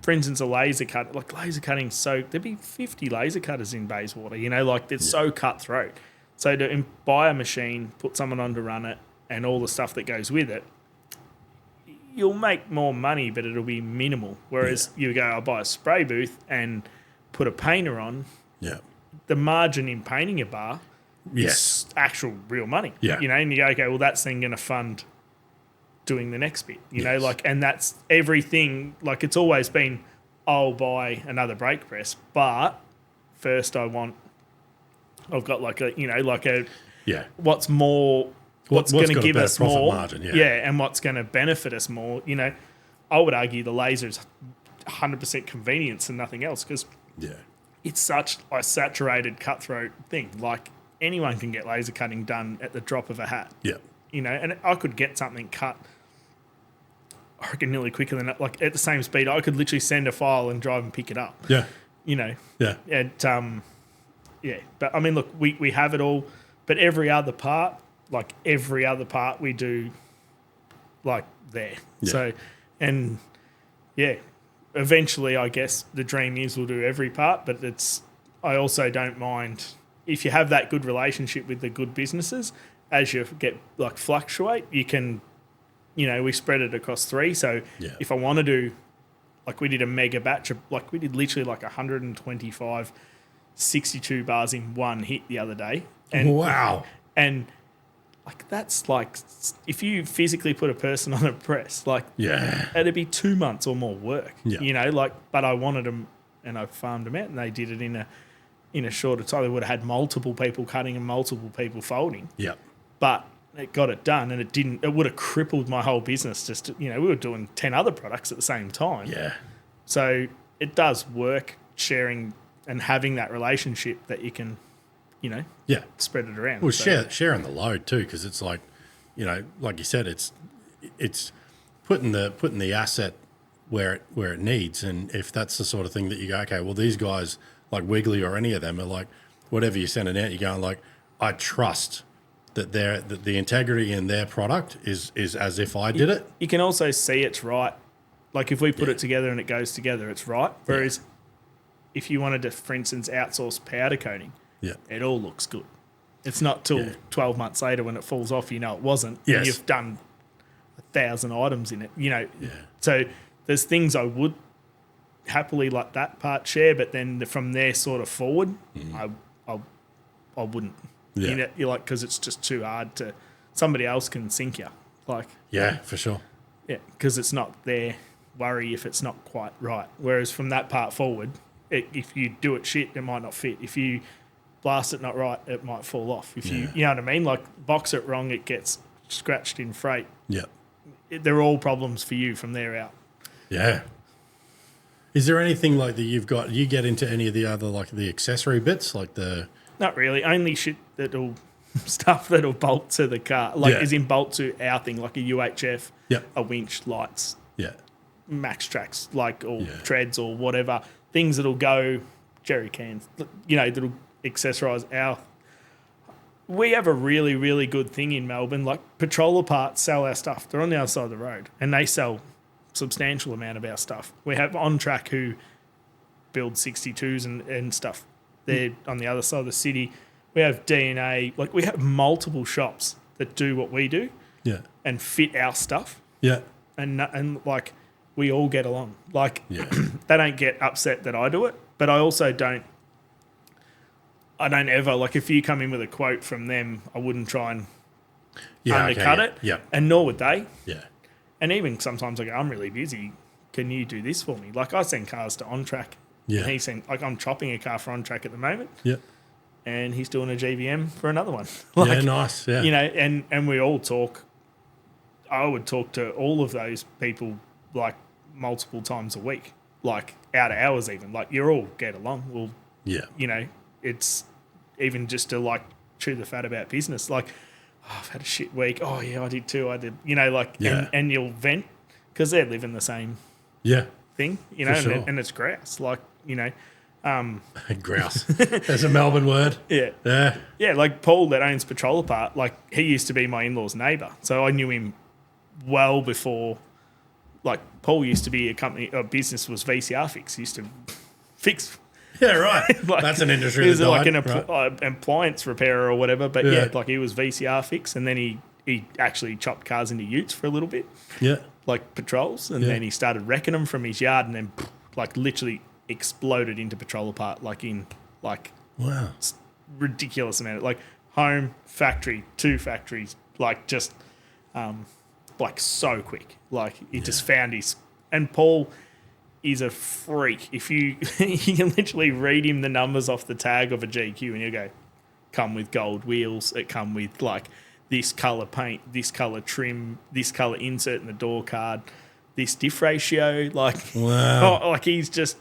for instance, a laser cut, like laser cutting, so there'd be 50 laser cutters in Bayswater, like it's so cutthroat. So to buy a machine, put someone on to run it, and all the stuff that goes with it, you'll make more money, but it'll be minimal. Whereas you go, I'll buy a spray booth and put a painter on. Yeah. The margin in painting a bar is actual real money. Yeah. And you go, okay, well, that's then going to fund doing the next bit, and that's everything. Like it's always been, I'll buy another brake press, but first I've got what's going to give us more margin, and what's going to benefit us more. I would argue the laser is 100% convenience and nothing else, because it's such a saturated cutthroat thing. Like anyone can get laser cutting done at the drop of a hat. Yeah. You know, and I could get something cut, I reckon, nearly quicker than that. Like at the same speed, I could literally send a file and drive and pick it up. Yeah. You know. Yeah. Yeah. But I mean, look, we have it all, but every other part we do like there. Yeah. So, and yeah, eventually I guess the dream is we'll do every part, but I also don't mind if you have that good relationship with the good businesses, as you get like fluctuate, you can, you know, we spread it across 3. So if I want to do, like we did a mega batch of, like we did literally like 125 62 bars in one hit the other day. And, wow. And like that's like, if you physically put a person on a press, like it'd be 2 months or more work, you know, like, but I wanted them and I farmed them out and they did it in a shorter time. They would have had multiple people cutting and multiple people folding. Yeah. But it got it done and it would have crippled my whole business. Just, you know, we were doing 10 other products at the same time. Yeah. So it does work sharing and having that relationship that you can, you know, spread it around. Well, sharing the load too, because it's like, you know, like you said, it's putting the asset where it needs, and if that's the sort of thing that you go, okay, well these guys like Wiggly or any of them are like, whatever you're sending out, you're going like, I trust that the integrity in their product is as if I did it. You can also see it's right. Like if we put it together and it goes together, it's right. Whereas if you wanted to, for instance, outsource powder coating, it all looks good. It's not till 12 months later when it falls off, you know it wasn't. Yes. And you've done 1,000 items in it, you know. Yeah. So there's things I would happily like that part share, but then from there sort of forward, I wouldn't. Yeah. You know, you're like, because it's just too hard to, somebody else can sink you. Like, yeah, for sure. Yeah, because it's not their worry if it's not quite right. Whereas from that part forward, if you do it shit, it might not fit. If you blast it not right, it might fall off. If you know what I mean? Like box it wrong, it gets scratched in freight. Yeah. They're all problems for you from there out. Yeah. Is there anything like that you've got, you get into any of the other, like the accessory bits, like the... Not really. Only stuff that'll bolt to the car. Like is in bolt to our thing, like a UHF, a winch, lights, MAXTRAX, like, or treads or whatever. Things that'll go, jerry cans, you know, that'll accessorise our... We have a really, really good thing in Melbourne. Like, Patroller Parts sell our stuff. They're on the other side of the road, and they sell substantial amount of our stuff. We have On Track who build 62s and stuff. They're on the other side of the city. We have DNA. Like, we have multiple shops that do what we do and fit our stuff. Yeah. And like, we all get along. Like, they don't get upset that I do it, but I also don't ever, like, if you come in with a quote from them, I wouldn't try and undercut it. Yeah. And nor would they. Yeah. And even sometimes I go, I'm really busy. Can you do this for me? Like, I send cars to On Track. Yeah. And he sent, like, I'm chopping a car for On Track at the moment. Yeah. And he's doing a GVM for another one. Like, yeah, nice. Yeah. You know, and we all talk. I would talk to all of those people like multiple times a week, like out of hours even. Like, you all get along. Well, you know, it's even just to like chew the fat about business. Like, oh, I've had a shit week. Oh yeah, I did too. I did. You know, like, and you'll vent because they live in the same thing. You know, and it's grouse. Like, you know. Grouse. That's a Melbourne word. Yeah. Yeah. Yeah, like Paul that owns Patroller Part, like, he used to be my in-laws' neighbour. So I knew him well before, like, Paul used to be a business was VCR Fix. He used to fix. Yeah, right. Like, that's an industry. He was like an appliance repairer or whatever. But like, he was VCR Fix, and then he actually chopped cars into utes for a little bit. Yeah. Like patrols. And then he started wrecking them from his yard, and then like literally exploded into Patroller Part, like in like ridiculous amount of, like, home, factory, 2 factories, like, just like so quick. Like, he just found his, and Paul is a freak. If you can literally read him the numbers off the tag of a GQ and you go, come with gold wheels, it come with like this colour paint, this colour trim, this colour insert in the door card, this diff ratio, like, like, he's just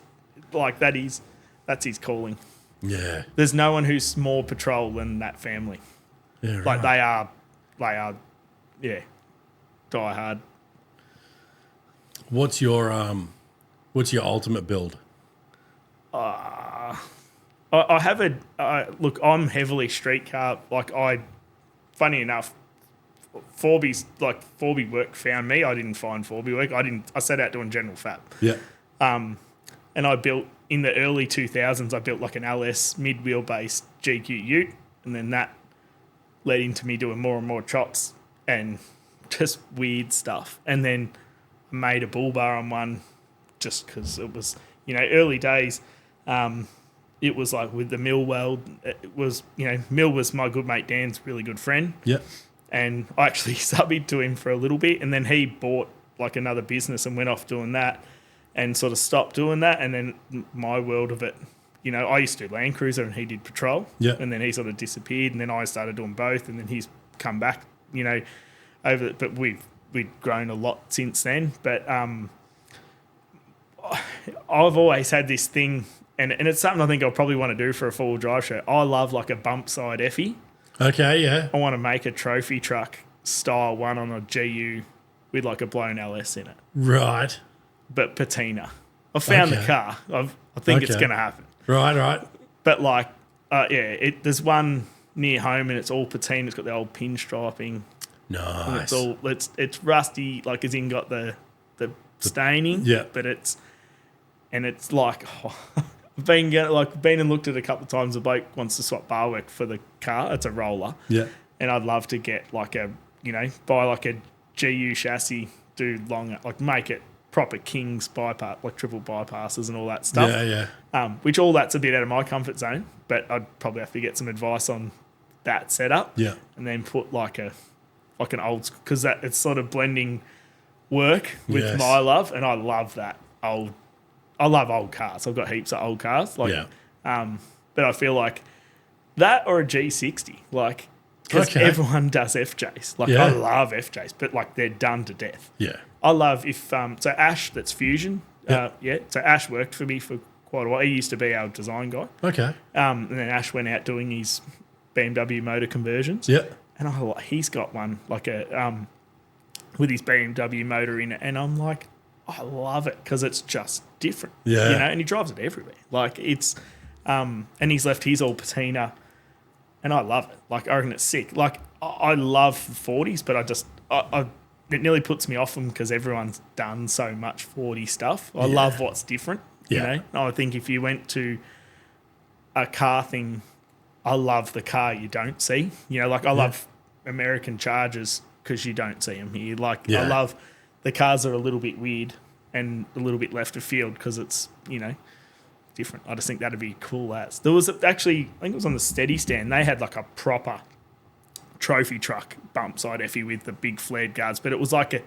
like, that's his calling. Yeah. There's no one who's more patrol than that family. Yeah, right. Like they are, yeah, die hard. What's your ultimate build? I have look, I'm heavily street car. Like funny enough, Forby work found me. I didn't find Forby work. I set out doing general fab. Yeah. And I built, in the early 2000s, I built like an LS mid-wheelbase GQ ute, and then that led into me doing more and more chops and just weird stuff. And then I made a bull bar on one just because it was, early days. It was like with the Mill world, it was, Mill was my good mate Dan's really good friend. Yeah. And I actually subbed to him for a little bit, and then he bought like another business and went off doing that and sort of stopped doing that. And then my world of it, I used to do Land Cruiser and he did patrol. Yeah. And then he sort of disappeared, and then I started doing both, and then he's come back, but we've grown a lot since then. But I've always had this thing, and it's something I think I'll probably want to do for a four-wheel drive show. I love like a bump side Effie. Okay, yeah. I want to make a trophy truck style one on a GU with like a blown LS in it. Right. But patina. I found the car. I think it's going to happen. Right. But like, there's one near home and it's all patina. It's got the old pinstriping. Nice. And it's rusty, like as in got the staining. Yeah. But it's like, I've been and looked at it a couple of times. The bloke wants to swap bar work for the car. It's a roller. Yeah. And I'd love to get like buy like a GU chassis, do long, like make it proper King's bypass, like triple bypasses and all that stuff. Yeah. Which all that's a bit out of my comfort zone, but I'd probably have to get some advice on that setup. Yeah. And then put like an old, because that it's sort of blending work with my love, and I love that I love old cars. I've got heaps of old cars. But I feel like that or a G60, like, because everyone does FJs. Like, I love FJs, but like they're done to death. Yeah. I love so Ash, that's Fusion. So Ash worked for me for quite a while. He used to be our design guy. Okay. And then Ash went out doing his BMW motor conversions. Yeah. And he's got one like with his BMW motor in it, and I'm like, I love it because it's just different. Yeah. And he drives it everywhere. Like it's, and he's left his all patina, and I love it. Like I reckon it's sick. Like I love 40s, but it nearly puts me off them because everyone's done so much 40 stuff. I love what's different. Yeah. I think if you went to a car thing, I love the car you don't see. Like I love American Chargers because you don't see them here. Like I love the cars are a little bit weird and a little bit left of field because it's, different. I just think that'd be cool as. There was actually, I think it was on the Steady Stand, they had like a proper trophy truck bump side Effie with the big flared guards, but it was like a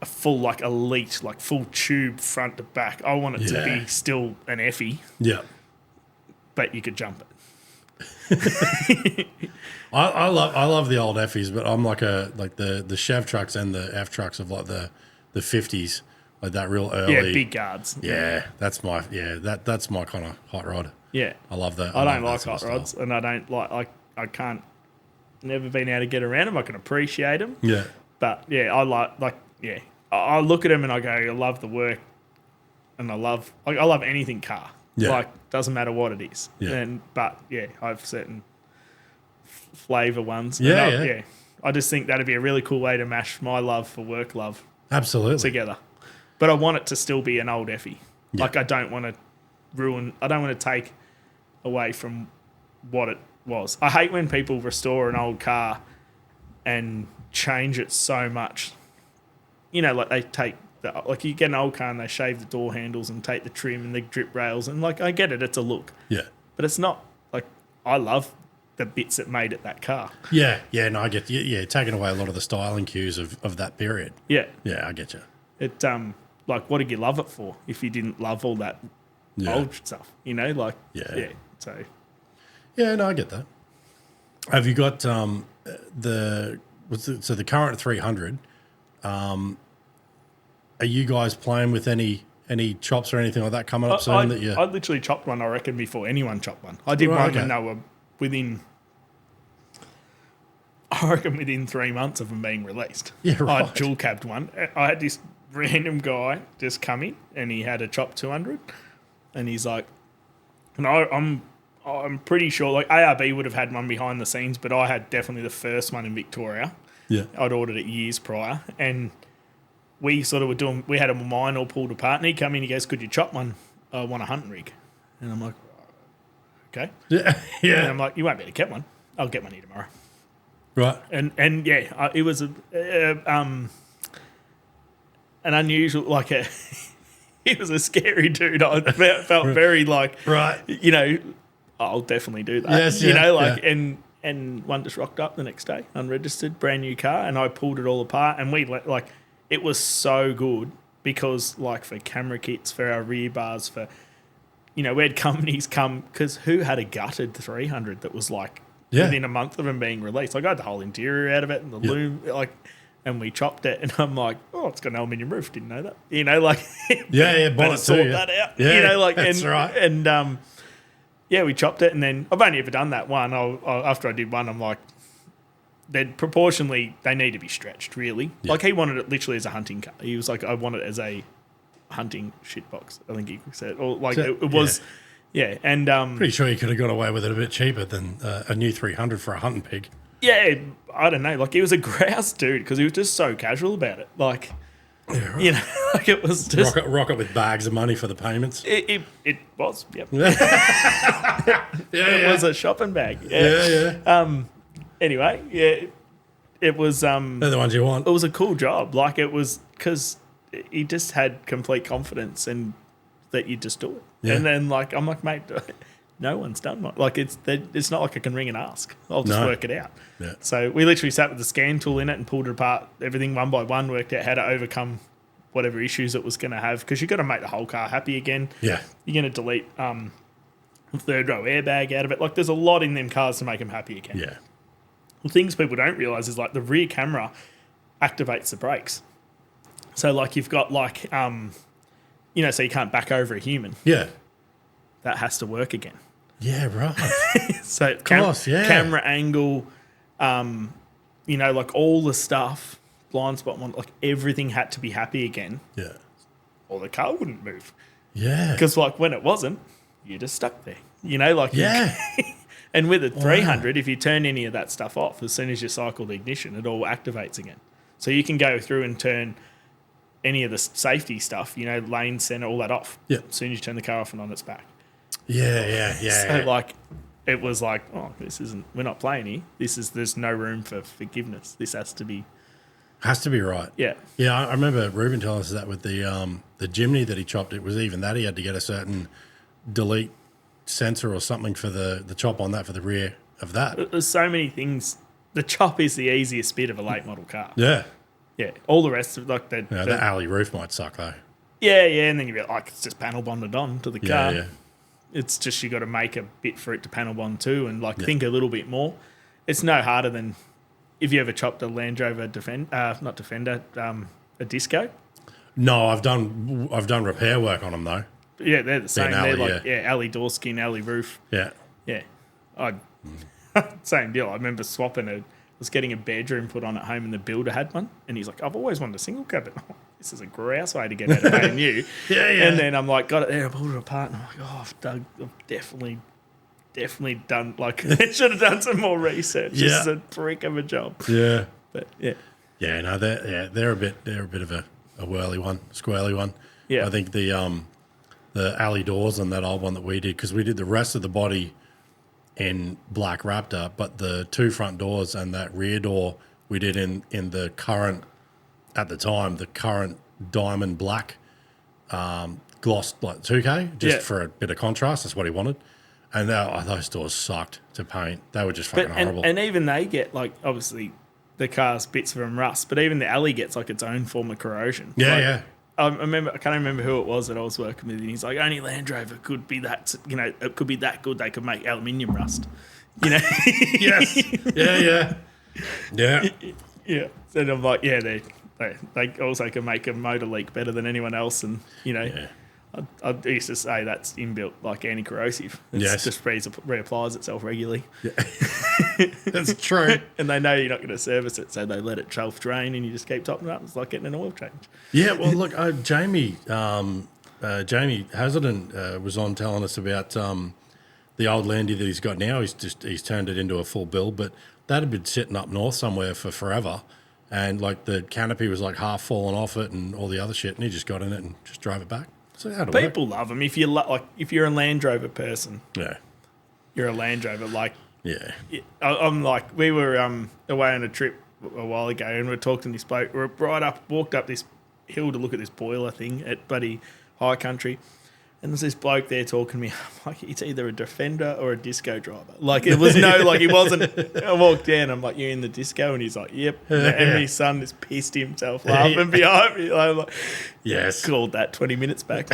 full, like elite, like full tube front to back. I want it to be still an Effie. Yeah. But you could jump it. I love the old Effies, but I'm like the Chev trucks and the F trucks of like the 50s, like that real early. Yeah, big guards. Yeah, that's my kind of hot rod. Yeah, I love that. I don't like hot rods, and I don't like I can't. Never been able to get around them. I can appreciate them. Yeah, but yeah, I like I look at them and I go, I love the work, and I love anything car. Yeah. Like doesn't matter what it is. Yeah. But I have certain flavour ones. Yeah. I just think that'd be a really cool way to mash my love for work love absolutely together. But I want it to still be an old Effie. Yeah. Like I don't want to take away from what it was. I hate when people restore an old car and change it so much. Like they take like you get an old car and they shave the door handles and take the trim and the drip rails, and like I get it, it's a look. Yeah. But it's not like I love the bits that made it that car. Yeah, no, I get you. Yeah, taking away a lot of the styling cues of that period. Yeah. Yeah, I get you. It like what did you love it for if you didn't love all that old stuff? Like So yeah, no, I get that. Have you got the current 300? Are you guys playing with any any chops or anything like that coming up soon that you? I literally chopped one, I reckon, before anyone chopped one. I did Right, one okay. when they were within 3 months of them being released. Yeah, I right. dual cabbed one. I had this random guy just come in and he had a chop 200 and he's like, and I'm pretty sure like ARB would have had one behind the scenes, but I had definitely the first one in Victoria. Yeah. I'd ordered it years prior, and we sort of we had a mine all pulled apart, and he come in, he goes, "Could you chop one? I want a hunting rig." And I'm like, "Okay." Yeah. And Yeah. I'm like, "You won't be able to get one. I'll get one here tomorrow." Right. And yeah, it was an unusual, like he was a scary dude. I felt very like, Right. you know, I'll definitely do that. Yes, you yeah, know, like, yeah. and one just rocked up the next day, unregistered, brand new car, and I pulled it all apart, and it was so good because like for camera kits, for our rear bars, for, you know, we had companies come, because who had a gutted 300 that was like within a month of them being released? Like I had the whole interior out of it and the loom, like, and we chopped it, and I'm like, oh, it's got an aluminium roof, didn't know that, you know, like, Yeah, better bonnet sort too. that out, Yeah, you know, like, that's and right. and yeah, we chopped it, and then I've only ever done that one. After I did one, I'm like, they need to be stretched, really. Yeah. Like he wanted it literally as a hunting car. He was like, I want it as a hunting shitbox, I think he said, or like So- it was, yeah, and Pretty sure you could have got away with it a bit cheaper than a new 300 for a hunting pig. yeah, I don't know, like he was a grouse dude because he was just so casual about it, like, Yeah, right. you know, like it was just Rock it with bags of money for the payments. it was, yep. Yeah, It was a shopping bag. yeah. Anyway, yeah, it was They're the ones you want. it was a cool job. Like it was because he just had complete confidence and that you just do it. Yeah. And then like I'm like, mate, no one's done one. Like it's not like I can ring and ask. I'll just No. work it out. Yeah. So we literally sat with the scan tool in it and pulled it apart, everything one by one, worked out how to overcome whatever issues it was going to have, because you've got to make the whole car happy again. Yeah. You're going to delete the third row airbag out of it. Like there's a lot in them cars to make them happy again. Yeah. The things people don't realise is like the rear camera activates the brakes. So like you've got like, you know, so you can't back over a human. Yeah. That has to work again. Yeah, right. So course, yeah. camera angle, you know, like all the stuff, blind spot one, like everything had to be happy again, Yeah. or the car wouldn't move. Yeah. Because like when it wasn't, you're just stuck there. You know, like Yeah. and with a 300, if you turn any of that stuff off, as soon as you cycle the ignition, it all activates again. So you can go through and turn any of the safety stuff, you know, lane center, all that off. Yeah. As soon as you turn the car off and on its back. Yeah. So like, it was like, oh, we're not playing here. There's no room for forgiveness. This has to be, Has to be right. yeah. Yeah, I remember Ruben telling us that with the Jimny that he chopped. It was even that he had to get a certain delete sensor or something for the chop on that for the rear of that. There's so many things. The chop is the easiest bit of a late model car. Yeah. Yeah. All the rest of like The alley roof might suck though. yeah, and then you'd be like, it's just panel bonded on to the Yeah, car. yeah. It's just you got to make a bit for it to panel bond too, and like think a little bit more. It's no harder than if you ever chopped a Land Rover not Defender, a Disco. No, I've done repair work on them though. Yeah, they're the same. alley, They're like alley door skin, alley roof. Yeah. Yeah, same deal. I remember swapping was getting a bedroom put on at home, and the builder had one, and he's like, "I've always wanted a single cabin. This is a grouse way to get out of A&U." Yeah. And then I'm like, got it there, I pulled it apart, and I'm like, oh, I've definitely done, like, I should have done some more research. Yeah. This is a prick of a job. Yeah. But yeah. Yeah, no, they're a bit of a whirly one, squirrely one. Yeah. I think the alley doors on that old one that we did, because we did the rest of the body in Black Raptor, but the two front doors and that rear door we did in the current, at the time, the current diamond black glossed like 2K, just for a bit of contrast. That's what he wanted. And those doors sucked to paint. They were just fucking horrible. And even they get, like, obviously the car's bits from rust, but even the alley gets like its own form of corrosion. Yeah, Like, yeah. I can't remember who it was that I was working with, and he's like, only Land Rover could be that, you know, it could be that good. They could make aluminium rust, you know. Yes. Yeah. Yeah. And I'm like, yeah, they also can make a motor leak better than anyone else, and I used to say that's inbuilt like anti-corrosive. It just reapplies itself regularly. Yeah. That's true. And they know you're not going to service it, so they let it self drain, and you just keep topping it up. It's like getting an oil change. Yeah, well, look, Jamie Hazelden was on telling us about the old Landy that he's got now. He's turned it into a full build, but that had been sitting up north somewhere for forever, and like the canopy was like half fallen off it and all the other shit, and he just got in it and just drove it back. So how people love them. If you if you're a Land Rover person, you're a Land Rover. Like, I'm like, we were away on a trip a while ago, and we were talking to this bloke. We walked up this hill to look at this boiler thing at bloody High Country, and there's this bloke there talking to me. I'm like, it's either a Defender or a disco driver. Like, it was he wasn't. I walked down, I'm like, you're in the disco? And he's like, yep. And my son just pissed himself laughing behind me. I'm like, yes. Called that 20 minutes back.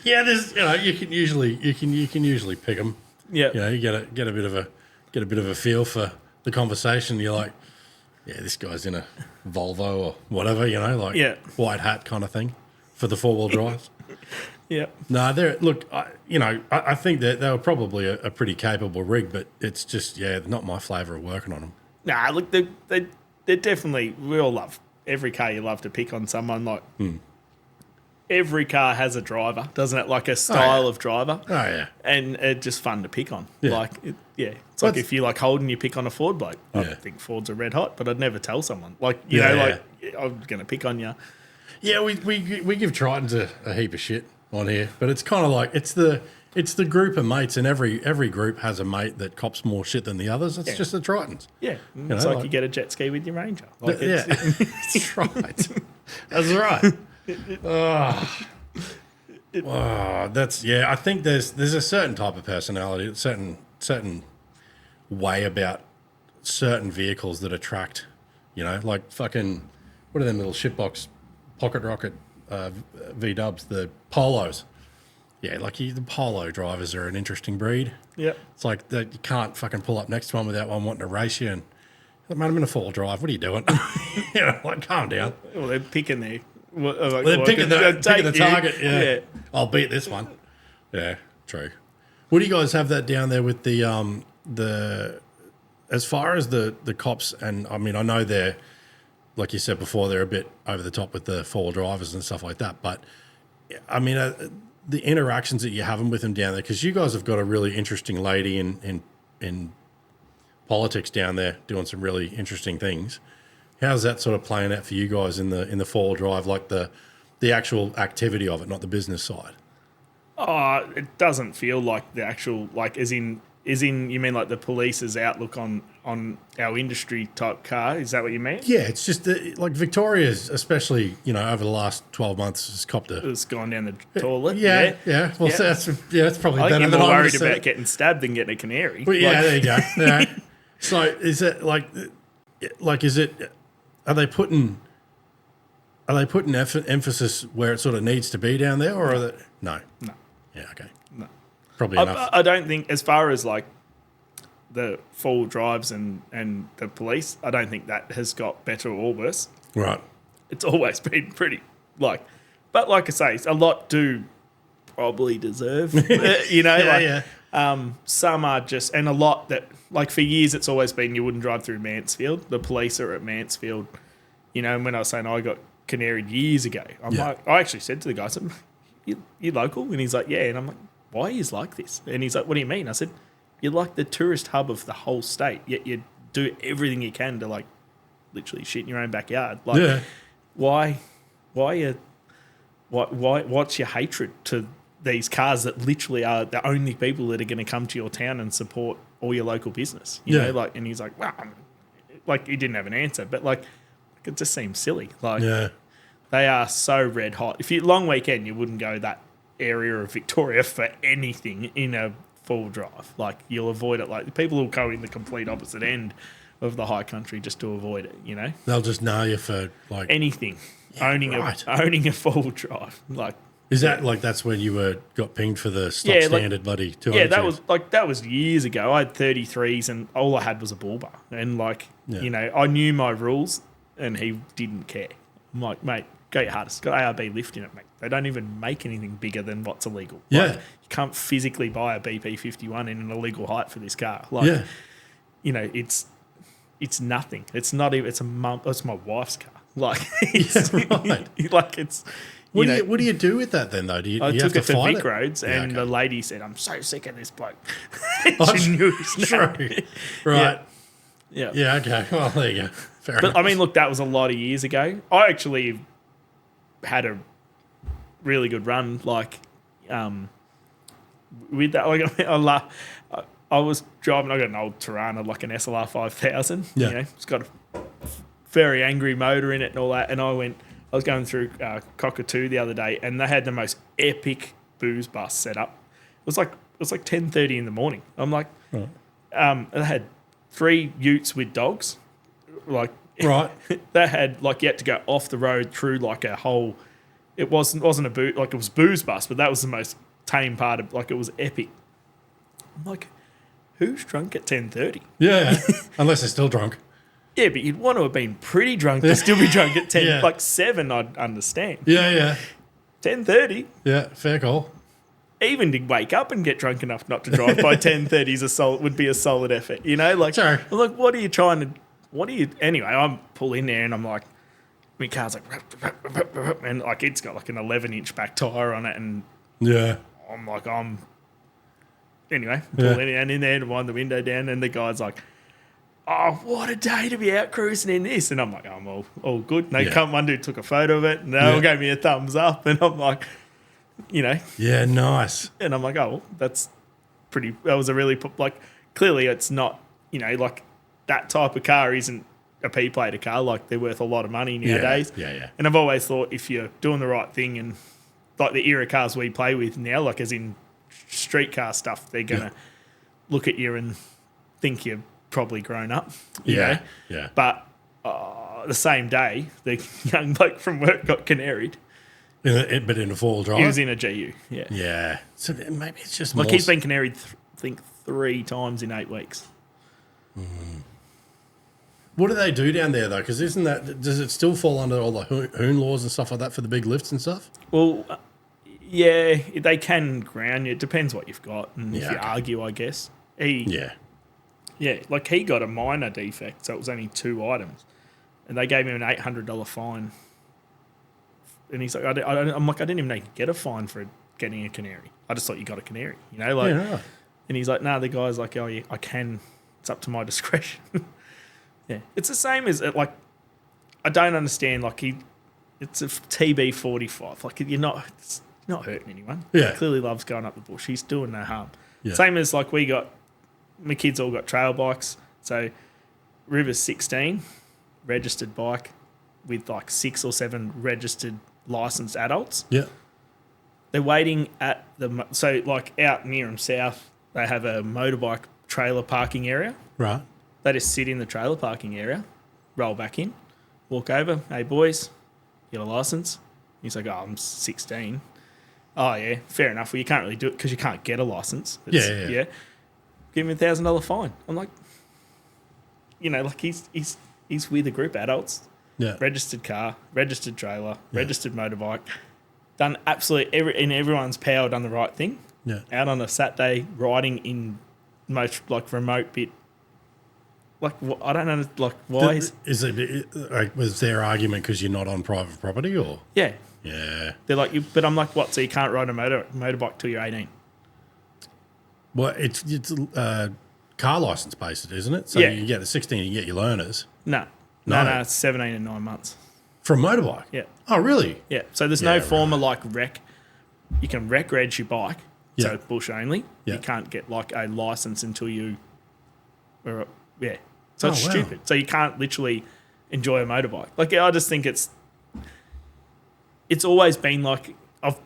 Yeah, there's you can usually pick them. Yeah. You get a bit of a feel for the conversation. You're like, yeah, this guy's in a Volvo or whatever, white hat kind of thing for the 4-wheel drives. Yeah. No, I think that they were probably a pretty capable rig, but it's just, not my flavour of working on them. Nah, look, they're definitely, we all love, every car you love to pick on someone. Like, every car has a driver, doesn't it? Like a style of driver. Oh, yeah. And it's just fun to pick on. Yeah. Like, it's like if you like Holden, you pick on a Ford bloke. I think Fords are red hot, but I'd never tell someone. Like, I'm going to pick on you. Yeah, we give Tritons a heap of shit on here, but it's kind of like it's the group of mates, and every group has a mate that cops more shit than the others. It's just the Tritons. Yeah, it's like you get a jet ski with your Ranger. Like that's right. That's right. I think there's a certain type of personality, a certain way about certain vehicles that attract, like fucking, what are them little shitbox pocket rocket V-dubs, the Polos. Yeah, like the Polo drivers are an interesting breed. Yeah. It's like that you can't fucking pull up next to one without one wanting to race you. And, man, I'm in a 4-wheel drive. What are you doing? Like, calm down. Well, they're picking their... they're picking the target. Yeah. I'll beat this one. Yeah, true. What do you guys have that down there with the as far as the cops? And I mean, I know they're, like you said before, they're a bit over the top with the 4-wheel drivers and stuff like that. But I mean, the interactions that you're having with them down there, because you guys have got a really interesting lady in politics down there doing some really interesting things. How's that sort of playing out for you guys in the 4-wheel drive, like the actual activity of it, not the business side? It doesn't feel like the actual, like as in you mean like the police's outlook on our industry type car? Is that what you mean? Yeah, it's just like Victoria's, especially over the last 12 months, has copped it's gone down the toilet. Yeah. Well, that's probably better than I'm I worried about getting stabbed than getting a canary. Well, there you go. Yeah. So is it like is it? Are they putting emphasis where it sort of needs to be down there, or are they? No. Yeah. Okay. No. Probably enough. I don't think, as far as like the 4-wheel drives and the police, I don't think that has got better or worse. Right. It's always been pretty but like I say, a lot do probably deserve, some are just, and a lot that, like for years it's always been you wouldn't drive through Mansfield. The police are at Mansfield, and when I was saying I got canaried years ago, I actually said to the guy, I said, you local? And he's like, yeah. And I'm like, why is like this? And he's like, what do you mean? I said, you're like the tourist hub of the whole state, yet you do everything you can to like literally shit in your own backyard. Like, what's your hatred to these cars that literally are the only people that are going to come to your town and support all your local business? You know, like, and he's like, wow, like he didn't have an answer, but like it just seems silly. Like, they are so red hot. If you long weekend, you wouldn't go that area of Victoria for anything in a 4-wheel drive. Like, you'll avoid it. Like, people will go in the complete opposite end of the high country just to avoid it. They'll just nail you for like anything. Owning a 4-wheel drive. Like, is that like that's when you got pinged for the stock standard bloody 200? Yeah, that was years ago. I had 33s and all I had was a bull bar. And like, I knew my rules. and he didn't care. I'm like, mate, go your hardest. Got ARB lift in it, mate. They don't even make anything bigger than what's illegal. Yeah. Like, you can't physically buy a BP51 in an illegal height for this car. Like, you know, it's nothing. It's not even. It's my wife's car. Like, it's, right. Like it's. What do you do with that then though? Do you, I you took have to it to fight Vic it? Roads, and okay. the lady said, "I'm so sick of this bloke." Oh, She knew his name. true. Right. Yeah. Yeah. Okay. Well, there you go. Fair But enough. I mean, look, that was a lot of years ago. I actually had a really good run, like with that. Like, I was driving. I got an old Tirana, like an SLR 5000. Yeah. You know, it's got a very angry motor in it and all that. And I was going through Cockatoo the other day, and they had the most epic booze bus set up. It was like 10:30 in the morning. I'm like, they had 3 utes with dogs, like Right. they had like you had to go off the road through like a whole. It wasn't a boot, like it was booze bus, but that was the most tame part of, like, it was epic. I'm like, who's drunk at 10:30? Yeah. Unless they're still drunk. Yeah, but you'd want to have been pretty drunk to still be drunk at 10. Yeah. Like 7, I'd understand. Yeah. Yeah. 10:30, Yeah. Fair call. even to wake up and get drunk enough not to drive by 10:30 would be a solid effort. You know, like, Sure. I'm like, what are you trying to? What are you? Anyway, I'm pull in there and I'm like, my car's like, and like it's got like an 11-inch back tire on it, and Yeah. I'm like, anyway, pull in there to wind the window down, and the guy's like, oh, what a day to be out cruising in this. And I'm like, I'm all good. And they one dude took a photo of it, and they all gave me a thumbs up, and I'm like, you know. Yeah. Nice. And I'm like, oh, that was a really, like, clearly it's not, you know, like that type of car isn't a P-plater car. Like, they're worth a lot of money nowadays. Yeah. And I've always thought if you're doing the right thing, and like the era cars we play with now, like as in street car stuff, they're going to look at you and think you're probably grown up. You know? Yeah. But the same day, the young bloke from work got canaried. But in a four-wheel drive? He was in a GU, yeah. Yeah. So maybe it's just Like, more... he's been canaried, I think, 3 times in 8 weeks. What do they do down there, though? Because does it still fall under all the hoon laws and stuff like that for the big lifts and stuff? Well, yeah, they can ground you. It depends what you've got, and if you okay. argue, I guess. Yeah. Yeah, like he got a minor defect, so it was only 2 items, and they gave him an $800 fine. And he's like, I'm like, I didn't even know you could get a fine for getting a canary. I just thought you got a canary, you know, like. Yeah. And he's like, no, the guy's like, oh yeah, I can. It's up to my discretion. Yeah, it's the same as like, I don't understand. Like it's a TB45. Like it's not hurting anyone. Yeah. He clearly loves going up the bush. He's doing no harm. Yeah. Same as like my kids all got trail bikes. So River's 16, registered bike with like 6 or 7 registered licensed adults. Yeah. They're waiting at so like out near them south, they have a motorbike trailer parking area. Right. They just sit in the trailer parking area, roll back in, walk over. Hey, boys, you got a license? He's like, oh, I'm 16. Oh, yeah, fair enough. Well, you can't really do it because you can't get a license. Yeah. Give him a $1,000 fine. I'm like, you know, like he's with a group of adults, registered car, registered trailer, registered motorbike, done absolutely in everyone's power, done the right thing. Yeah. Out on a Saturday, riding in most like remote bit. Like, I don't know, like, why Was their argument because you're not on private property, or? Yeah. Yeah. They're like, but I'm like, what, so you can't ride a motorbike till you're 18? Well, it's car license based, isn't it? So you get the 16, you get your learners. No, it's 17 and 9 months. For a motorbike? Yeah. Oh, really? Yeah, so there's no form of like reg your bike, so bush only. Yeah. You can't get like a license until you, So it's wow. stupid. So you can't literally enjoy a motorbike. Like, I just think it's always been like, I've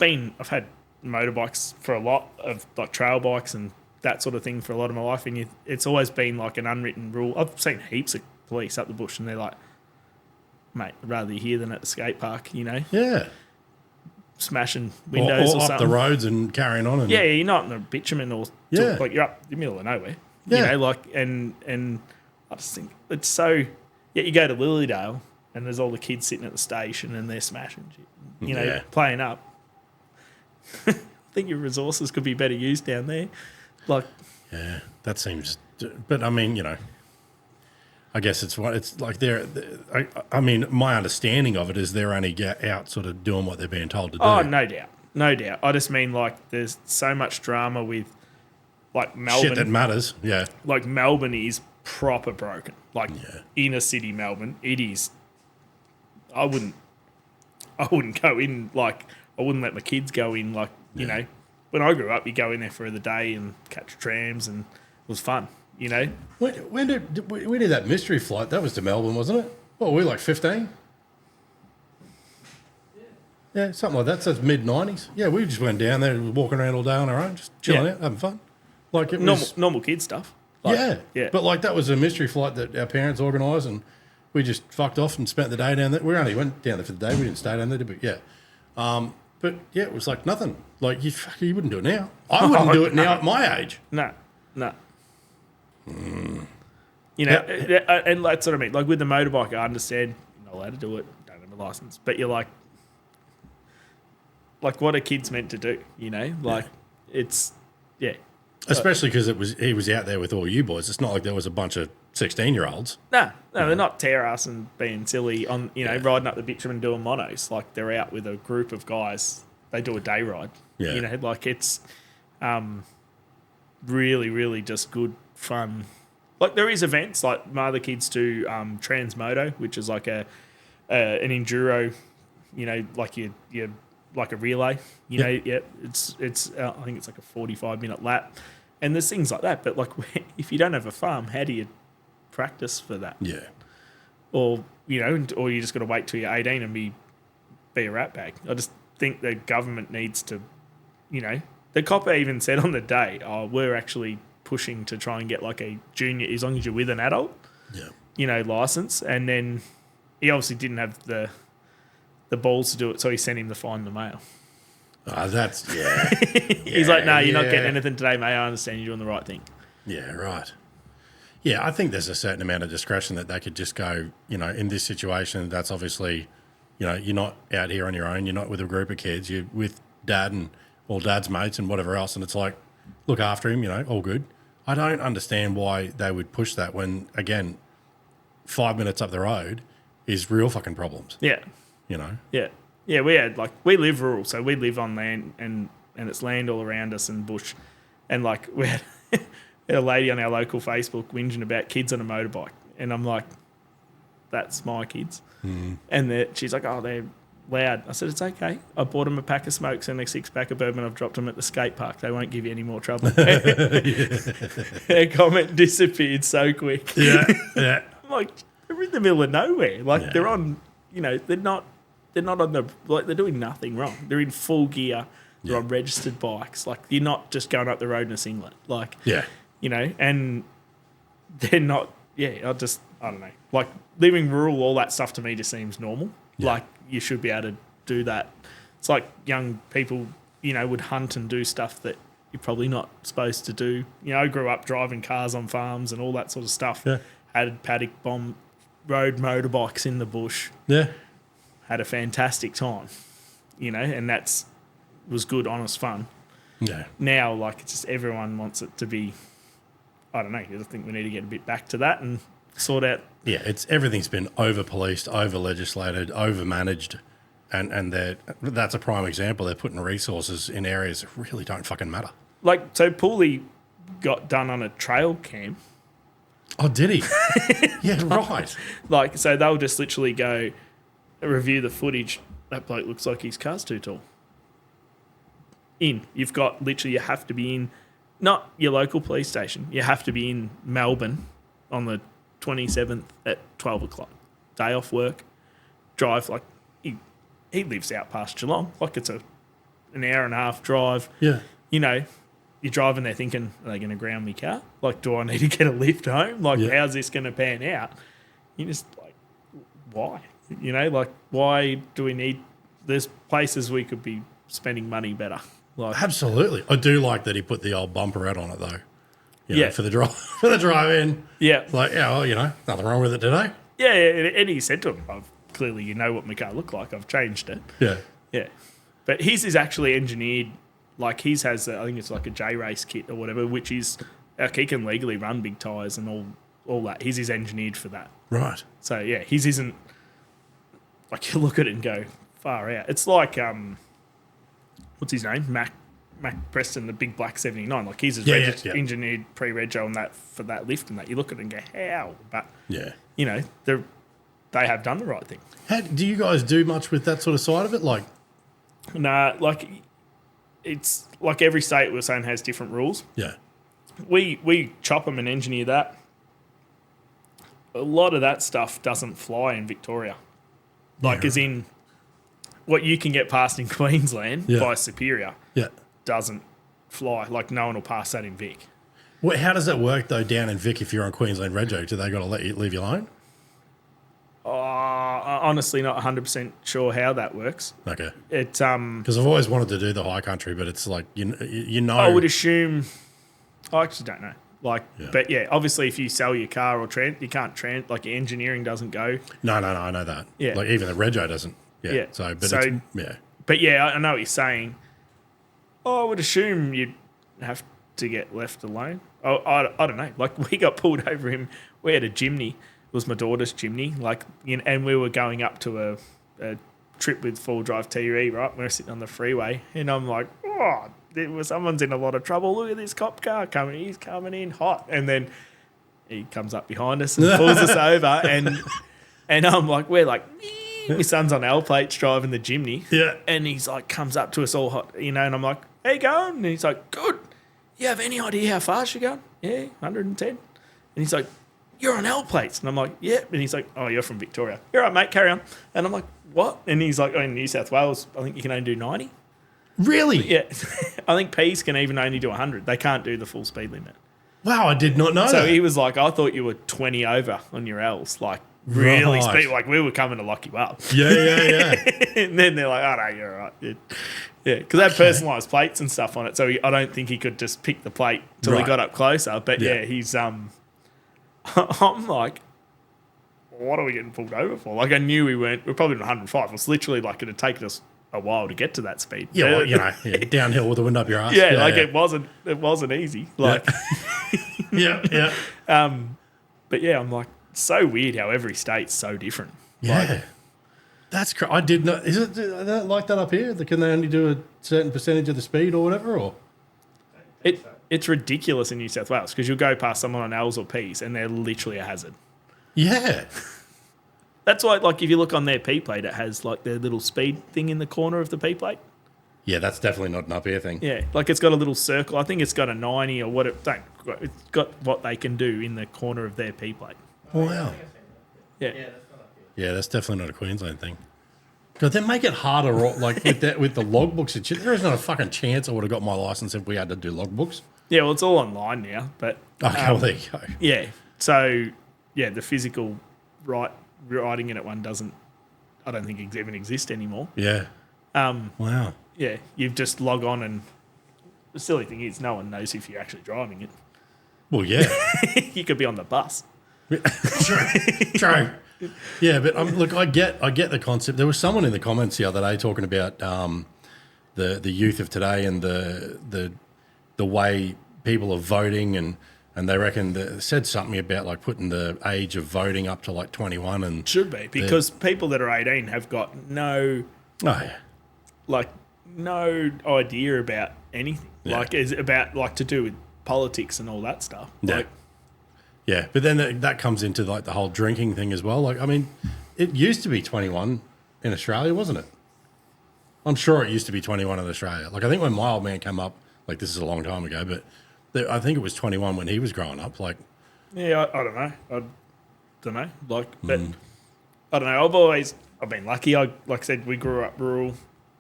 had motorbikes for a lot of like trail bikes and that sort of thing for a lot of my life, and it's always been like an unwritten rule. I've seen heaps of police up the bush and they're like, mate, I'd rather you here than at the skate park, you know? Yeah. Smashing windows or up something. the roads and carrying on. And Yeah, you're not in the bitumen or like you're up in the middle of nowhere. Yeah. You know, like and I just think it's so. Yeah, you go to Lilydale and there's all the kids sitting at the station and they're smashing shit, you know, Yeah. playing up. I think your resources could be better used down there. Like, Yeah, that seems. But I mean, you know, I guess it's like I mean, my understanding of it is they're only out sort of doing what they're being told to do. oh, no doubt. No doubt. I just mean, like, there's so much drama with, like, Melbourne. Shit that matters. Yeah. Like, Melbourne is proper broken. Like, inner city Melbourne, it is. I wouldn't go in, like, I wouldn't let my kids go in, like, you know. When I grew up, you go in there for the day and catch trams, and it was fun, you know. When did we did that mystery flight? That was to Melbourne, wasn't it? What were we, like 15? Yeah, something like that. So it's mid-90s. Yeah, we just went down there, walking around all day on our own, just chilling out, having fun. Like it was Normal kid stuff. Like, yeah. But like that was a mystery flight that our parents organised, and we just fucked off and spent the day down there. We only went down there for the day. We didn't stay down there, did we? Yeah. But yeah, it was like nothing. Like you wouldn't do it now. I wouldn't do it now at my age. No. You know, and that's what I mean. Like with the motorbike, I understand you're not allowed to do it, don't have a license, but you're like what are kids meant to do? You know, like it's Especially because he was out there with all you boys. It's not like there was a bunch of 16-year-olds. No, they're not tear ass and being silly on riding up the bitumen doing monos. Like they're out with a group of guys. They do a day ride. Yeah. You know, like it's really, really just good fun. Like there is events like my other kids do Transmoto, which is like an enduro. You know, like you like a relay. You know, it's I think it's like a 45-minute lap, and there's things like that. But like if you don't have a farm, how do you practice for that? Yeah. Or or you just got to wait till you're 18 and be a rat bag. I just think the government needs to, the copper even said on the day, we're actually pushing to try and get like a junior, as long as you're with an adult, license. And then he obviously didn't have the balls to do it, so he sent him to find the mail. Oh, that's, He's like, no, you're not getting anything today, mate. I understand you're doing the right thing. Yeah, right. Yeah, I think there's a certain amount of discretion that they could just go, in this situation, that's obviously, you're not out here on your own. You're not with a group of kids. You're with dad and all dad's mates and whatever else. And it's like, look after him, all good. I don't understand why they would push that when, again, 5 minutes up the road is real fucking problems. Yeah. Yeah. Yeah, we live rural, so we live on land and it's land all around us and bush. And like we had a lady on our local Facebook whinging about kids on a motorbike. And I'm like, that's my kids. Mm. And she's like, oh, they're loud. I said, it's okay. I bought them a pack of smokes and a 6-pack of bourbon. I've dropped them at the skate park. They won't give you any more trouble. Her comment disappeared so quick. Yeah. I'm like, they're in the middle of nowhere. Like they're on, they're not on the, like they're doing nothing wrong. They're in full gear. They're on registered bikes. Like you're not just going up the road in a singlet. Like, and they're not, I don't know. Like living rural, all that stuff to me just seems normal. Yeah. Like you should be able to do that. It's like young people, would hunt and do stuff that you're probably not supposed to do. I grew up driving cars on farms and all that sort of stuff. Yeah. Had paddock bomb rode motorbikes in the bush. Yeah. Had a fantastic time, and was good, honest fun. Yeah. Now, like, it's just everyone wants it to be, I don't know, I think we need to get a bit back to that and sort out. Yeah, everything's been over-policed, over-legislated, over-managed, and that's a prime example. They're putting resources in areas that really don't fucking matter. Like, so Pooley got done on a trail cam. Oh, did he? Yeah, right. Like, so they'll just literally go review the footage. That bloke looks like his car's too tall. You've got literally, you have to be in, not your local police station. You have to be in Melbourne on the 27th at 12 o'clock. Day off work, drive, like, he lives out past Geelong. Like, it's an hour and a half drive. Yeah. You're driving there thinking, are they going to ground me car? Like, do I need to get a lift home? Like, how's this going to pan out? You just, like, why? Like, why do we need... There's places we could be spending money better. Like, absolutely. I do like that he put the old bumper out on it, though. For the drive in. Yeah. Like, nothing wrong with it today. Yeah, and he said to him, I've clearly you know what my car looked like. I've changed it. Yeah. Yeah. But his is actually engineered, like his has, I think it's like a J-Race kit or whatever, which is, like he can legally run big tyres and all that. His is engineered for that. Right. So, yeah, his isn't, like you look at it and go, far out. It's like, what's his name? Mac Preston, the big black 79. Like his is engineered pre-rego on that for that lift and that. You look at it and go, how? But, you know, they have done the right thing. Do you guys do much with that sort of side of it? Like, nah, like it's like every state we're saying has different rules. Yeah. We chop them and engineer that. A lot of that stuff doesn't fly in Victoria. Like as in what you can get past in Queensland by Superior doesn't fly. Like no one will pass that in Vic. Well, how does that work though down in Vic if you're on Queensland Rego? Do they got to leave you alone? Honestly, not 100% sure how that works. Okay. It's because I've always wanted to do the high country, but it's like you know. I would assume. I actually don't know. Like, but yeah, obviously, if you sell your car or you can't like your engineering doesn't go. No, I know that. Yeah. Like even the Rego doesn't. Yeah. So, But yeah, I know what you're saying. I would assume you'd have to get left alone. I don't know. Like we got pulled over him. We had a Jimny. It was my daughter's Jimny. Like, and we were going up to a trip with full drive TRE, right? We were sitting on the freeway, and I'm like, oh, someone's in a lot of trouble. Look at this cop car coming. He's coming in hot, and then he comes up behind us and pulls us over, and I'm like, we're like, my son's on L plates driving the Jimny, and he's like, comes up to us all hot, and I'm like, how you going? And he's like, good. You have any idea how fast you're going? Yeah, 110. And he's like, you're on L plates. And I'm like, yeah. And he's like, oh, you're from Victoria. You're right, mate, carry on. And I'm like, what? And he's like, oh, in New South Wales, I think you can only do 90. Really? Yeah. I think P's can even only do 100. They can't do the full speed limit. Wow, I did not know that. So he was like, I thought you were 20 over on your L's. Like, really speed. Like, we were coming to lock you up. Yeah. And then they're like, oh, no, you're all right. Yeah, because they had personalised plates and stuff on it. So I don't think he could just pick the plate till he got up closer. But he's... I'm like, what are we getting pulled over for? Like, I knew we're probably not 105. It was literally like it had taken us a while to get to that speed. Yeah, well, downhill with the wind up your ass. Yeah, like it wasn't easy. Like, yeah. But yeah, I'm like, so weird how every state's so different. Yeah, like, that's I did not. Is it like that up here? Can they only do a certain percentage of the speed or whatever? Or it's ridiculous in New South Wales because you'll go past someone on L's or P's and they're literally a hazard. Yeah. That's why, like, if you look on their P plate, it has, like, their little speed thing in the corner of the P plate. Yeah, that's definitely not an up here thing. Yeah, like, it's got a little circle. I think it's got a 90 or what it's got what they can do in the corner of their P plate. Wow. Yeah. Yeah, that's definitely not a Queensland thing. God, they make it harder, like, with the logbooks and shit. There is not a fucking chance I would have got my license if we had to do logbooks. Yeah, well, it's all online now, but... Okay, well, there you go. Yeah, so, yeah, the physical writing in it one doesn't... I don't think it even exists anymore. Yeah. Wow. Yeah, you just log on and... The silly thing is no one knows if you're actually driving it. Well, yeah. You could be on the bus. True. Yeah, but look, I get the concept. There was someone in the comments the other day talking about the youth of today and the way people are voting and they reckon said something about like putting the age of voting up to like 21 and should be because people that are 18 have got no idea about anything. Yeah. Like it's about like to do with politics and all that stuff. Yeah. Like, yeah, but then that comes into like the whole drinking thing as well. Like, I mean, it used to be 21 in Australia, wasn't it? I'm sure it used to be 21 in Australia. Like, I think when my old man came up, like this is a long time ago, but I think it was 21 when he was growing up. Like, yeah, I don't know. I don't know. Like, but I don't know. I've been lucky. Like I said, we grew up rural.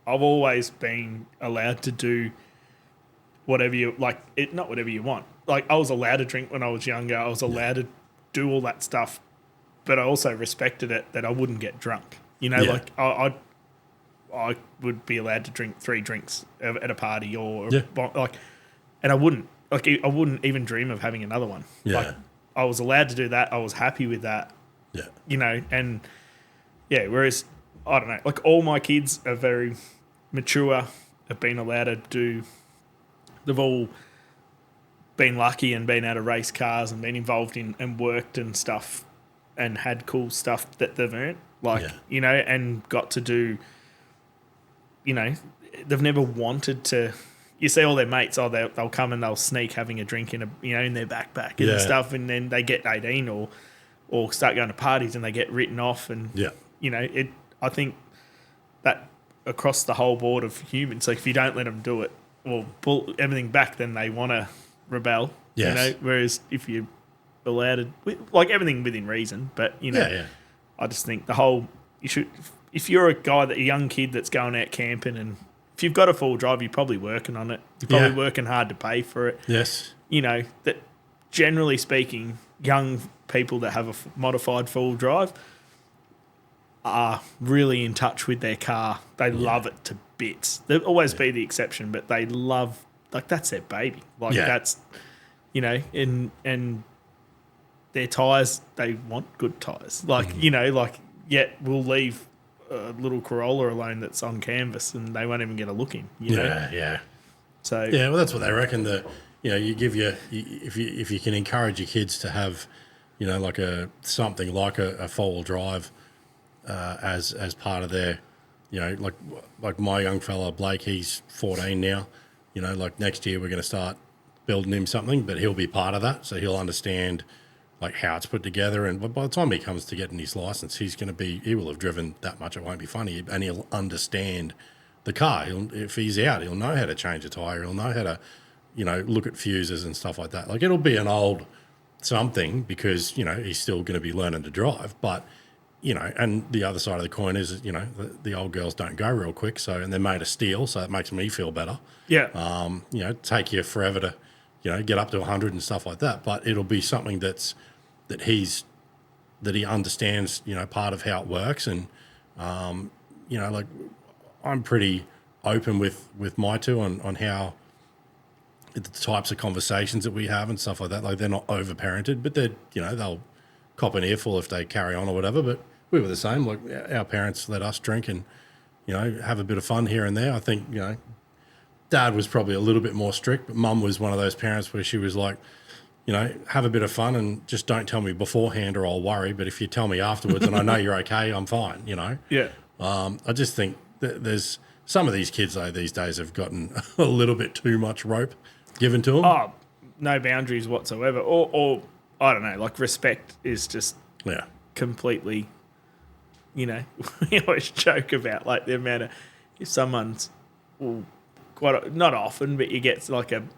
I've always been allowed to do whatever you like. Not whatever you want. Like, I was allowed to drink when I was younger. I was allowed to do all that stuff, but I also respected it that I wouldn't get drunk. You know, like I would be allowed to drink 3 drinks at a party or like, and I wouldn't even dream of having another one. Yeah. Like, I was allowed to do that. I was happy with that. Yeah. You know, and Yeah, whereas, I don't know, like all my kids are very mature, have been allowed to do, they've all been lucky and been able to race cars and been involved in and worked and stuff and had cool stuff that they've earned. Like, you know, and got to do, you know, they've never wanted to. You see all their mates, they'll come and they'll sneak having a drink in in their backpack and stuff, and then they get 18 or start going to parties and they get written off, and you know, I think that across the whole board of humans, like if you don't let them do it or pull everything back, then they want to rebel. Yes. You know, whereas if you allowed to, like everything within reason, but you know, I just think you should. If you're a young kid that's going out camping, and if you've got a full drive, you're probably working on it. You're probably working hard to pay for it. Yes. You know, that generally speaking, young people that have a modified full drive are really in touch with their car. They love it to bits. There'll always be the exception, but they love, like, that's their baby. Like, that's, you know, and their tyres, they want good tyres. Like, you know, like, yet we'll leave a little Corolla alone that's on canvas and they won't even get a look in, you know? Yeah. So well, that's what they reckon. You know, if you can encourage your kids to have, you know, like something like a 4-wheel drive as part of their, you know, like my young fella Blake, he's 14 now. You know, like next year we're going to start building him something, but he'll be part of that, so he'll understand like how it's put together. And by the time he comes to getting his license, he will have driven that much. It won't be funny, and he'll understand the car. If he's out, he'll know how to change a tire. He'll know how to, you know, look at fuses and stuff like that. Like it'll be an old something because, you know, he's still going to be learning to drive. But, you know, and the other side of the coin is, you know, the old girls don't go real quick. So, and they're made of steel, so it makes me feel better. Yeah. You know, take you forever to, you know, get up to 100 and stuff like that. But it'll be something that he understands, you know, part of how it works. And, you know, like I'm pretty open with my two on how the types of conversations that we have and stuff like that. Like they're not over-parented, but they'll cop an earful if they carry on or whatever. But we were the same. Like our parents let us drink and, you know, have a bit of fun here and there. I think, you know, Dad was probably a little bit more strict, but Mum was one of those parents where she was like, you know, have a bit of fun and just don't tell me beforehand or I'll worry. But if you tell me afterwards and I know you're okay, I'm fine, you know? Yeah. I just think there's some of these kids, though, these days have gotten a little bit too much rope given to them. Oh, no boundaries whatsoever. Or I don't know, like respect is just completely, you know, we always joke about like the amount of, if someone's, not often, but you get like an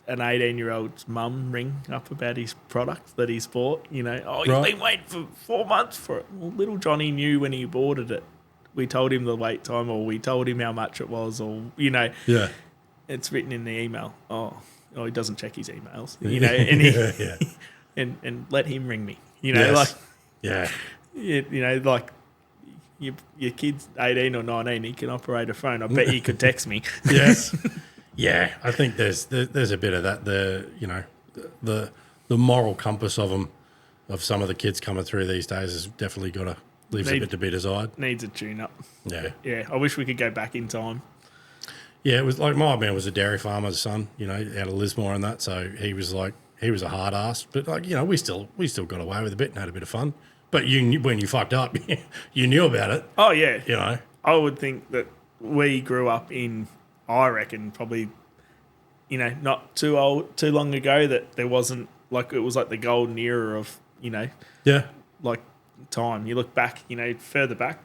18-year-old's mum ring up about his product that he's bought, you know. Oh, you've been waiting for 4 months for it. Well, little Johnny knew when he ordered it. We told him the wait time or we told him how much it was or, you know. Yeah. It's written in the email. Oh, he doesn't check his emails, you know. And and let him ring me, you know. Yes. Like, you know, like your kid's 18 or 19, he can operate a phone. I bet he could text me. Yes. Yeah, I think there's a bit of that. The moral compass of some of the kids coming through these days has definitely got to leave a bit to be desired. Needs a tune up. Yeah. Yeah, I wish we could go back in time. Yeah, it was like my man was a dairy farmer's son, you know, out of Lismore and that. So he was a hard ass, but like, you know, we still got away with a bit and had a bit of fun. But you knew, when you fucked up, you knew about it. Oh yeah, you know. I would think that we grew up in, I reckon, probably, you know, not too long ago that there wasn't, like, it was like the golden era of, you know, like time. You look back, you know, further back,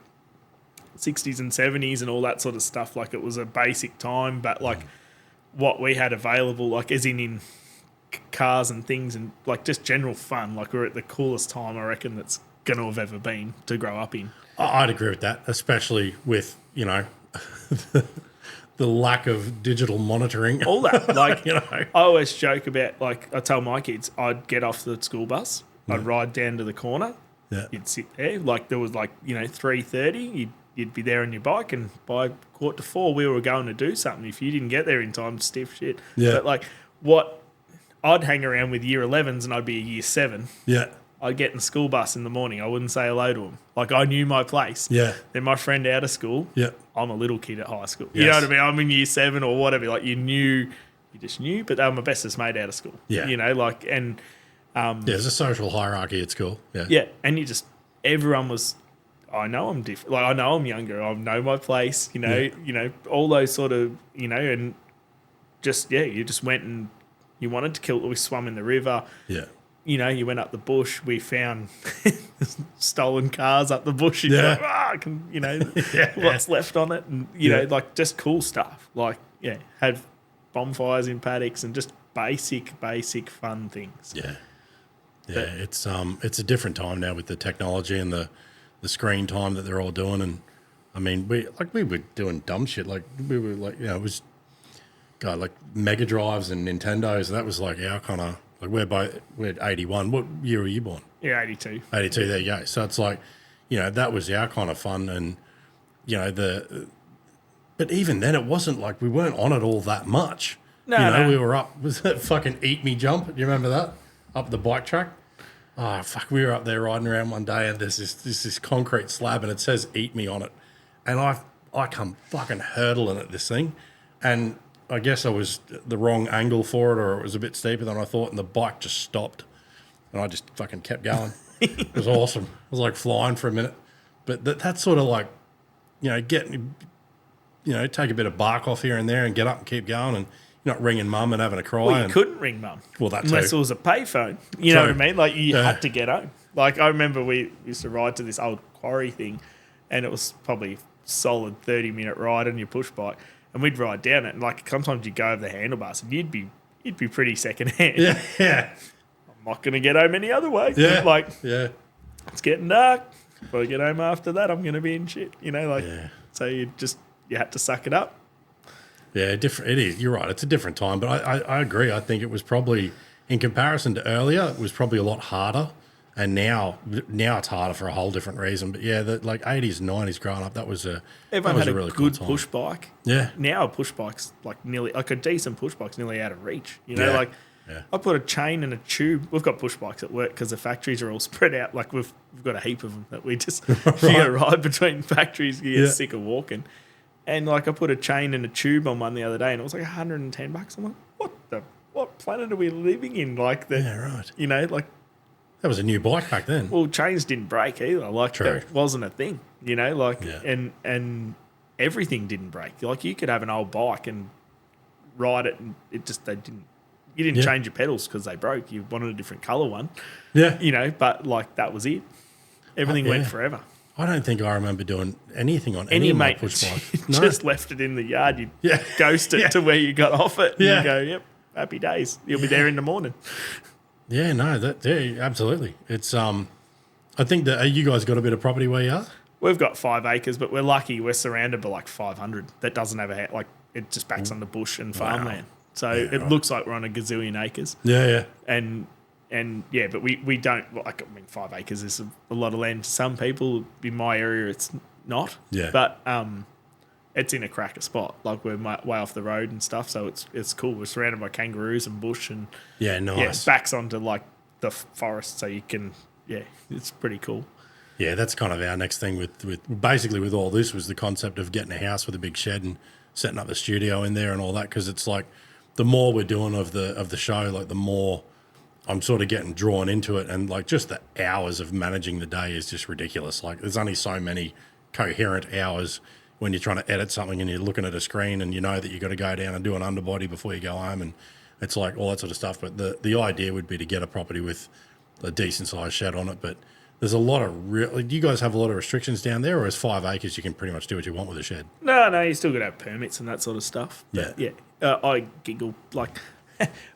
60s and 70s and all that sort of stuff, like it was a basic time, but like what we had available, like as in cars and things and like just general fun, like we're at the coolest time I reckon that's going to have ever been to grow up in. I'd agree with that, especially with, you know, the lack of digital monitoring. All that. Like, you know, I always joke about, like, I tell my kids, I'd get off the school bus, I'd ride down to the corner, you'd sit there, like there was like, you know, 3:30, you'd be there on your bike, and by 3:45 we were going to do something. If you didn't get there in time, stiff shit. But like, I'd hang around with year 11s and I'd be a year 7. I'd get in the school bus in the morning. I wouldn't say hello to them. Like, I knew my place. Yeah. Then my friend out of school. Yeah. I'm a little kid at high school. Yes. You know what I mean? I'm in year 7 or whatever. Like, you just knew, but they were my bestest mate out of school. Yeah. You know, like, and There's a social hierarchy at school. Yeah. yeah, and everyone was, I know I'm different. Like, I know I'm younger. I know my place. You know, all those sort of, and just you just went and you wanted to kill. We swam in the river. Yeah. You went up the bush. We found stolen cars up the bush. And you're like, what's left on it, and like just cool stuff. Like had bonfires in paddocks and just basic fun things. Yeah. Yeah, it's a different time now with the technology and the screen time that they're all doing, and I mean we were doing dumb shit, like we were like it was like Mega Drives and Nintendos, and that was like our kind of like we're 81. What year were you born? Yeah, 82. 82. There you go. So it's like that was our kind of fun, and but even then it wasn't like we weren't on it all that much. No. We were up. Was that fucking Eat Me Jump? Do you remember that? Up the bike track. Oh, fuck, we were up there riding around one day and there's this concrete slab and it says Eat Me on it. And I come fucking hurtling at this thing. And I guess I was the wrong angle for it, or it was a bit steeper than I thought, and the bike just stopped. And I just fucking kept going. It was awesome. It was like flying for a minute. But that's sort of like, getting, take a bit of bark off here and there and get up and keep going, and you're not ringing mum and having a cry. Well, you couldn't ring mum. Well, that unless too. it was a payphone. You know what I mean? Like, you had to get home. Like, I remember we used to ride to this old quarry thing, and it was probably solid 30-minute ride on your push bike, and we'd ride down it, and like sometimes you'd go over the handlebars, and you'd be pretty secondhand. Yeah. I'm not going to get home any other way. Yeah. Like, it's getting dark. If I get home after that, I'm going to be in shit. So you had to suck it up. Yeah, different. It is. You're right. It's a different time, but I agree. I think it was probably, in comparison to earlier, it was probably a lot harder. And now it's harder for a whole different reason. But yeah, the like 80s and 90s growing up, everyone had a really good cool push bike. Yeah. Now a push bike's like nearly, like a decent push bike's nearly out of reach. Yeah. I put a chain and a tube. We've got push bikes at work because the factories are all spread out. Like we've got a heap of them that we just you got to ride between factories. You get sick of walking. And like I put a chain and a tube on one the other day, and it was like $110. I'm like, what planet are we living in? Like right. That was a new bike back then. Well, chains didn't break either. Like that wasn't a thing. And everything didn't break. Like you could have an old bike and ride it, and you didn't change your pedals because they broke. You wanted a different colour one. Yeah. But like that was it. Everything went forever. I don't think I remember doing anything on any of my push bikes. No. Just left it in the yard. You ghost it to where you got off it. And you go, yep, happy days. You'll be there in the morning. Yeah, no, absolutely. It's I think that you guys got a bit of property where you are? We've got 5 acres, but we're lucky. We're surrounded by like 500. That doesn't have it just backs on the bush and farmland. So it looks like we're on a gazillion acres. Yeah. But we don't, 5 acres is a lot of land to some people. In my area, it's not. Yeah. But it's in a cracker spot. Like we're way off the road and stuff. So it's cool. We're surrounded by kangaroos and bush and nice. It backs onto like the forest. So you can, it's pretty cool. Yeah, that's kind of our next thing with basically with all this was the concept of getting a house with a big shed and setting up the studio in there and all that, because it's like the more we're doing of the show, like the more I'm sort of getting drawn into it, and like just the hours of managing the day is just ridiculous. Like there's only so many coherent hours when you're trying to edit something and you're looking at a screen and you know that you've got to go down and do an underbody before you go home, and it's like all that sort of stuff. But the idea would be to get a property with a decent sized shed on it, but there's a lot of do you guys have a lot of restrictions down there, or is 5 acres you can pretty much do what you want with a shed? No, you still got to have permits and that sort of stuff. But I giggle like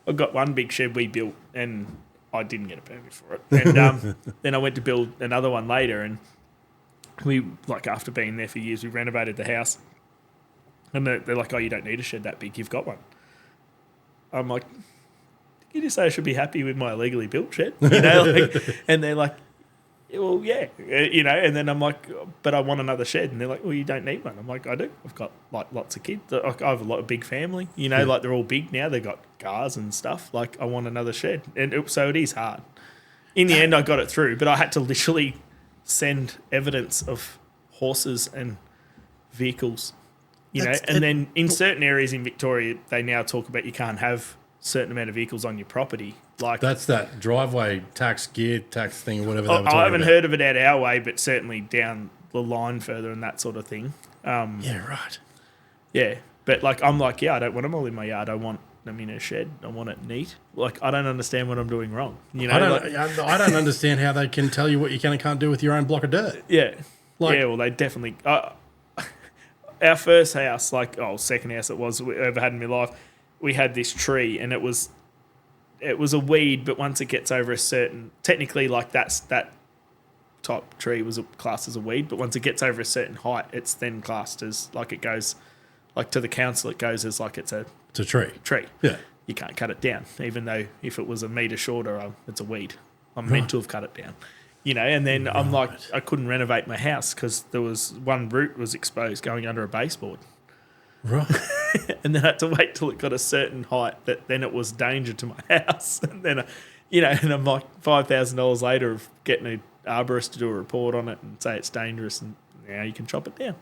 I've got one big shed we built and I didn't get a permit for it, and then I went to build another one later, and we after being there for years, we renovated the house, and they're like, "Oh, you don't need a shed that big. You've got one." I'm like, "You just say I should be happy with my illegally built shed," and they're like, well, yeah, and then I'm like, but I want another shed, and they're like, well, you don't need one. I'm like, I do. I've got like lots of kids. I have a big family, like they're all big now. They've got cars and stuff. Like I want another shed, and so it is hard. in the end, I got it through, but I had to literally send evidence of horses and vehicles, and then in certain areas in Victoria, they now talk about you can't have certain amount of vehicles on your property. Like That's that driveway tax, gear tax thing, or whatever they were talking I haven't about. heard of it out our way, but certainly down the line further and that sort of thing. Yeah, right. Yeah, but like I'm like, I don't want them all in my yard. I want them in a shed. I want it neat. Like I don't understand what I'm doing wrong. I don't understand how they can tell you what you can and can't do with your own block of dirt. Yeah. Like- Well, they definitely. Our first house, second house it was we ever had in my life, we had this tree and it was a weed, but once it gets over a certain, technically, like that top tree was classed as a weed, but once it gets over a certain height, it's then classed as like it goes, like to the council, it goes as like it's a tree. Yeah. You can't cut it down, even though if it was a metre shorter, it's a weed. I'm meant to have cut it down, and then I'm like, I couldn't renovate my house because there was one root was exposed going under a baseboard. Right. And then I had to wait till it got a certain height that then it was danger to my house. And then, and I'm like $5,000 later of getting an arborist to do a report on it and say it's dangerous and now you can chop it down.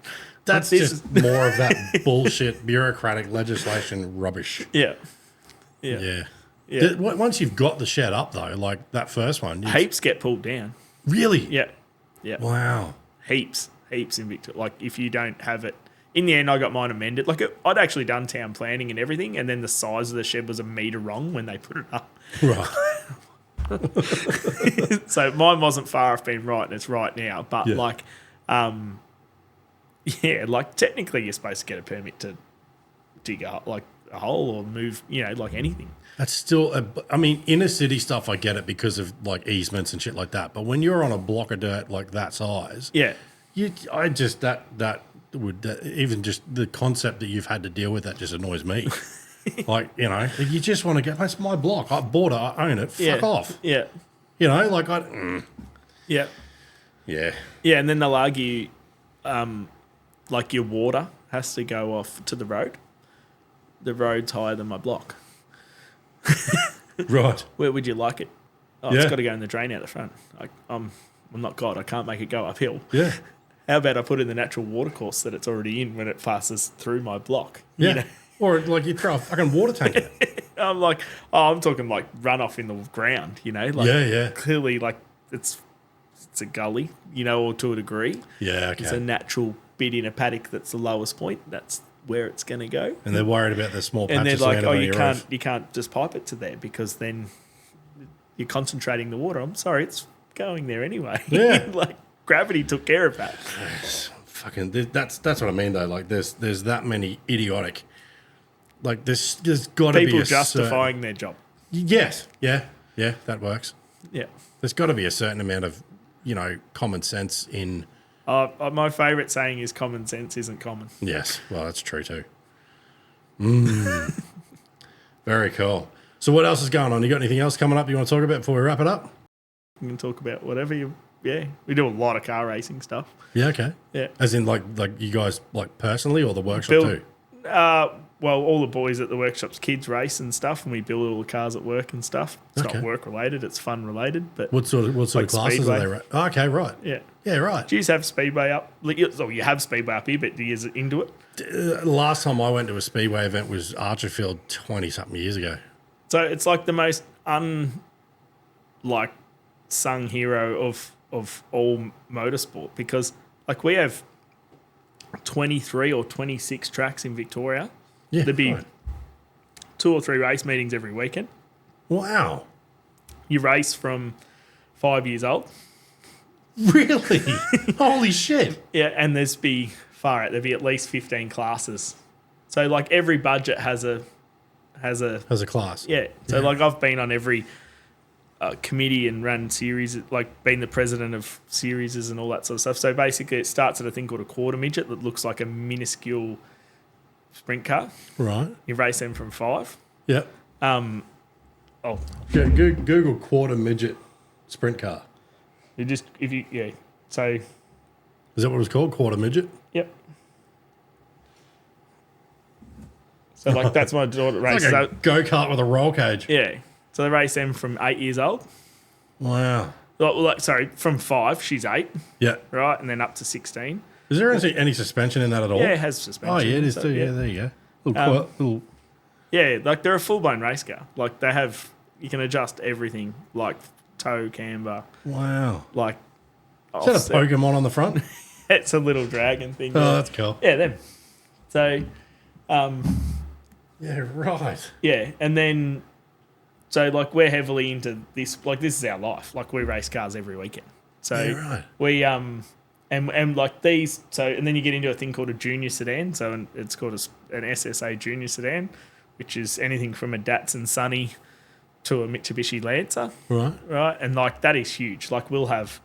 That's just more of that bullshit bureaucratic legislation rubbish. Yeah. Once you've got the shed up, though, like that first one. Heaps get pulled down. Really? Yeah. Wow. Heaps in Victoria. Like if you don't have it. In the end, I got mine amended. Like I'd actually done town planning and everything, and then the size of the shed was a metre wrong when they put it up. Right. So mine wasn't far off being right, and it's right now. But like technically you're supposed to get a permit to dig a hole or move, like anything. That's still, inner city stuff, I get it because of like easements and shit like that. But when you're on a block of dirt like that size, even just the concept that you've had to deal with that just annoys me. Like, you just want to go, that's my block. I bought it, I own it. Fuck off. Yeah. Yeah. Yeah. Yeah. Yeah, and then they'll argue, like your water has to go off to the road. The road's higher than my block. Right. Where would you like it? Oh, it's got to go in the drain out the front. I'm not God. I can't make it go uphill. Yeah. How about I put in the natural water course that it's already in when it passes through my block? Yeah. Or like you throw a fucking water tank in it. I'm like, I'm talking like runoff in the ground, Like, clearly, like it's a gully, or to a degree. Yeah, okay. It's a natural bit in a paddock that's the lowest point. That's where it's going to go. And they're worried about the small patches. And they're like, roof. you can't just pipe it to there because then you're concentrating the water. I'm sorry, it's going there anyway. Yeah. Like gravity took care of that. Fucking, that's what I mean though. Like there's that many idiotic. Like there's got to be people justifying their job. Yes. Yeah. Yeah. That works. Yeah. There's got to be a certain amount of common sense in. My favourite saying is common sense isn't common. Yes. Well, that's true too. Very cool. So what else is going on? You got anything else coming up you want to talk about before we wrap it up? We can talk about whatever you. Yeah, we do a lot of car racing stuff. Yeah. Okay. Yeah. As in like you guys like personally or the workshop too? Well, all the boys at the workshop's kids race and stuff, and we build all the cars at work and stuff. It's not work related; it's fun related. But what sort of classes speedway. are they? Oh, okay, right. Yeah, right. Do you have speedway up? You have speedway up here, but do you into it? Last time I went to a speedway event was Archerfield 20-something years ago. So it's like the most sung hero of all motorsport because like we have 23 or 26 tracks in Victoria. Yeah, there'd be 2 or 3 race meetings every weekend. Wow. You race from 5 years old. Really? Holy shit. Yeah, and there'd be at least 15 classes. So like every budget has a class. Yeah. So like I've been on every committee and run series, like been the president of series and all that sort of stuff. So basically it starts at a thing called a quarter midget that looks like a minuscule sprint car. Right. You race them from 5. Yep. Google quarter midget sprint car. So is that what it was called? Quarter midget? Yep. So like that's my daughter races. Like a go-kart with a roll cage. Yeah. So they race them from 8 years old. Wow. Sorry, from 5, she's 8, Yeah. right, and then up to 16. Is there any suspension in that at all? Yeah, it has suspension. Oh, yeah, it is so, too. Yeah, there you go. Little Yeah, like they're a full-blown race car. Like they have, you can adjust everything, like toe, camber, wow. like. Is that a Pokemon on the front? It's a little dragon thing. Oh, that's cool. Yeah, them. So, yeah, right. yeah, and then, so like we're heavily into this. Like this is our life. Like we race cars every weekend. So Yeah, right. we and like these. So and then you get into a thing called a junior sedan. So it's called an SSA junior sedan, which is anything from a Datsun Sunny to a Mitsubishi Lancer. Right. Right, and like that is huge. Like we'll have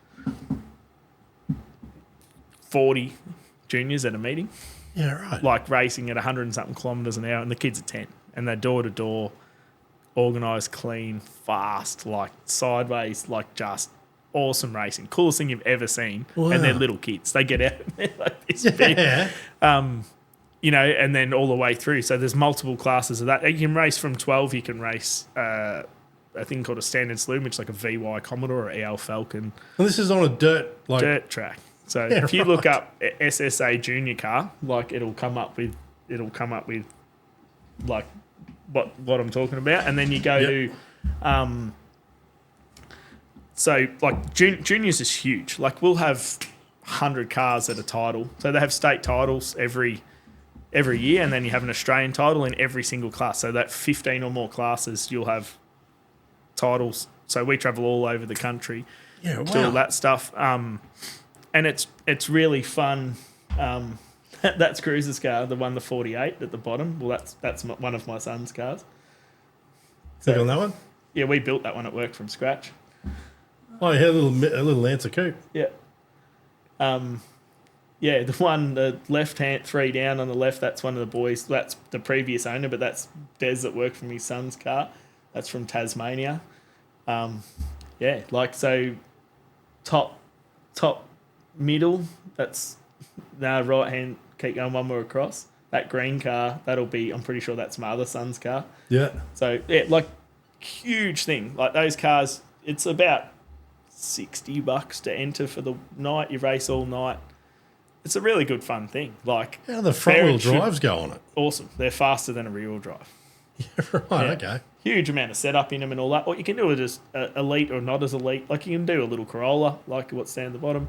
40 juniors at a meeting, Yeah, right. like racing at 100 and something kilometres an hour, and the kids are 10, and they're door to door, organised, clean, fast, like sideways, like just awesome racing. Coolest thing you've ever seen. Wow. And they're little kids. They get out and they're like this big. You know, and then all the way through. So there's multiple classes of that. You can race from 12. You can race a thing called a standard saloon, which is like a VY Commodore or EL Falcon. And this is on a dirt Track. So Yeah, if you look up SSA junior car, like it'll come up with like what I'm talking about, and then you go to so like juniors is huge. Like we'll have 100 cars at a title. So they have state titles every year, and then you have an Australian title in every single class. So that 15 or more classes, you'll have titles. So we travel all over the country Yeah, do all wow. that stuff. And it's really fun. That's Cruiser's car, the 48 at the bottom. Well, that's one of my son's cars. Click on that one? Yeah, we built that one at work from scratch. Oh, yeah, a little Lancer coupe. Yeah. Yeah, the left hand 3 down on the left, that's one of the boys. That's the previous owner, but that's Des that worked from his son's car. That's from Tasmania. Yeah, like so top middle, that's right hand, keep going one more across. That green car, that'll be, I'm pretty sure that's my other son's car. Yeah. So, yeah, like, huge thing. Like, those cars, it's about $60 to enter for the night. You race all night. It's a really good fun thing. Like, How do the front-wheel parents should- drives go on it? Awesome. They're faster than a rear-wheel drive. Right, okay. Huge amount of setup in them and all that. What you can do is just elite or not as elite. Like, you can do a little Corolla, like what's down the bottom.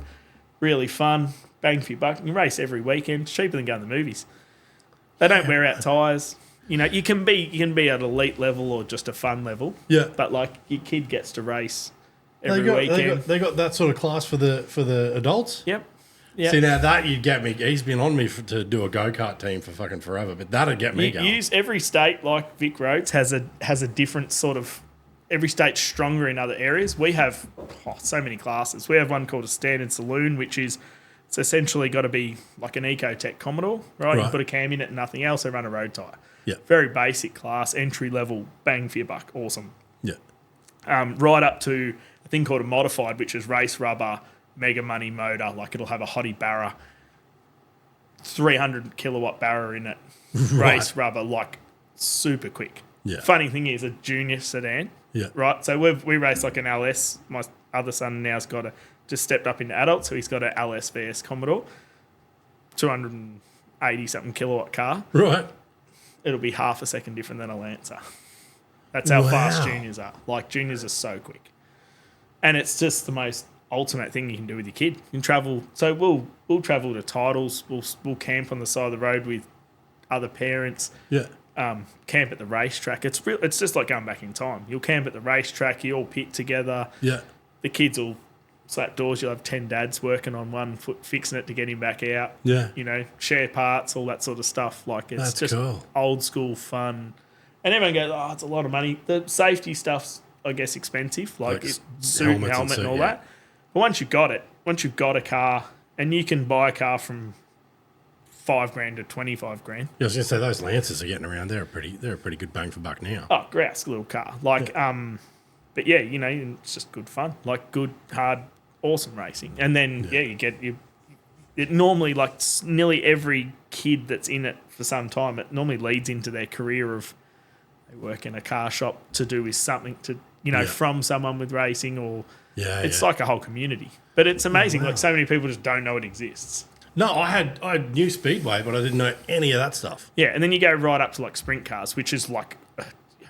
Really fun. Bang for your buck. You can race every weekend. It's cheaper than going to the movies. They don't wear out tyres. You know, you can be at elite level or just a fun level. Yeah. But like your kid gets to race every weekend. They got that sort of class for the adults? Yep. Yeah. See, now that you'd get me. He's been on me to do a go-kart team for fucking forever, but that'd get me going. Use every state, like Vic Roads, has a different sort of. Every state's stronger in other areas. We have so many classes. We have one called a standard saloon, which is it's essentially got to be like an Ecotec Commodore, right? You put a cam in it and nothing else. They run a road tyre. Yeah. Very basic class, entry level, bang for your buck, awesome. Yeah. Right up to a thing called a modified, which is race rubber, mega money motor. Like it'll have a hottie barra, 300 kilowatt barra in it, race rubber, like super quick. Yeah. Funny thing is a junior sedan. Yeah. Right. So we race like an LS. My other son now's just stepped up into adult, so he's got an LS VS Commodore, 280 something kilowatt car. Right. It'll be half a second different than a Lancer. That's how fast juniors are. Like juniors are so quick, and it's just the most ultimate thing you can do with your kid. You can travel. So we'll travel to titles. We'll camp on the side of the road with other parents. Yeah. Camp at the racetrack. It's just like going back in time. You'll camp at the racetrack. You all pit together. Yeah. The kids will slap doors. You'll have 10 dads working on one foot, fixing it to get him back out. Yeah. You know, share parts, all that sort of stuff. Like it's That's just cool. old school fun. And everyone goes, oh, it's a lot of money. The safety stuff's, I guess, expensive. Like suit, helmet, and all that. But once you've got it, once you've got a car, and you can buy a car from $5,000 to $25,000. Yeah, I was gonna say those Lancers are getting around. They're a pretty good bang for buck now. Oh, grouse little car. Like, but yeah, you know, it's just good fun. Like good, hard, awesome racing. And then it normally, like nearly every kid that's in it for some time, it normally leads into their career of they work in a car shop to do with something to you know, Yeah. from someone with racing, or it's yeah. like a whole community. But it's amazing. wow. Like, so many people just don't know it exists. No, I knew Speedway, but I didn't know any of that stuff. Yeah, and then you go right up to like sprint cars, which is like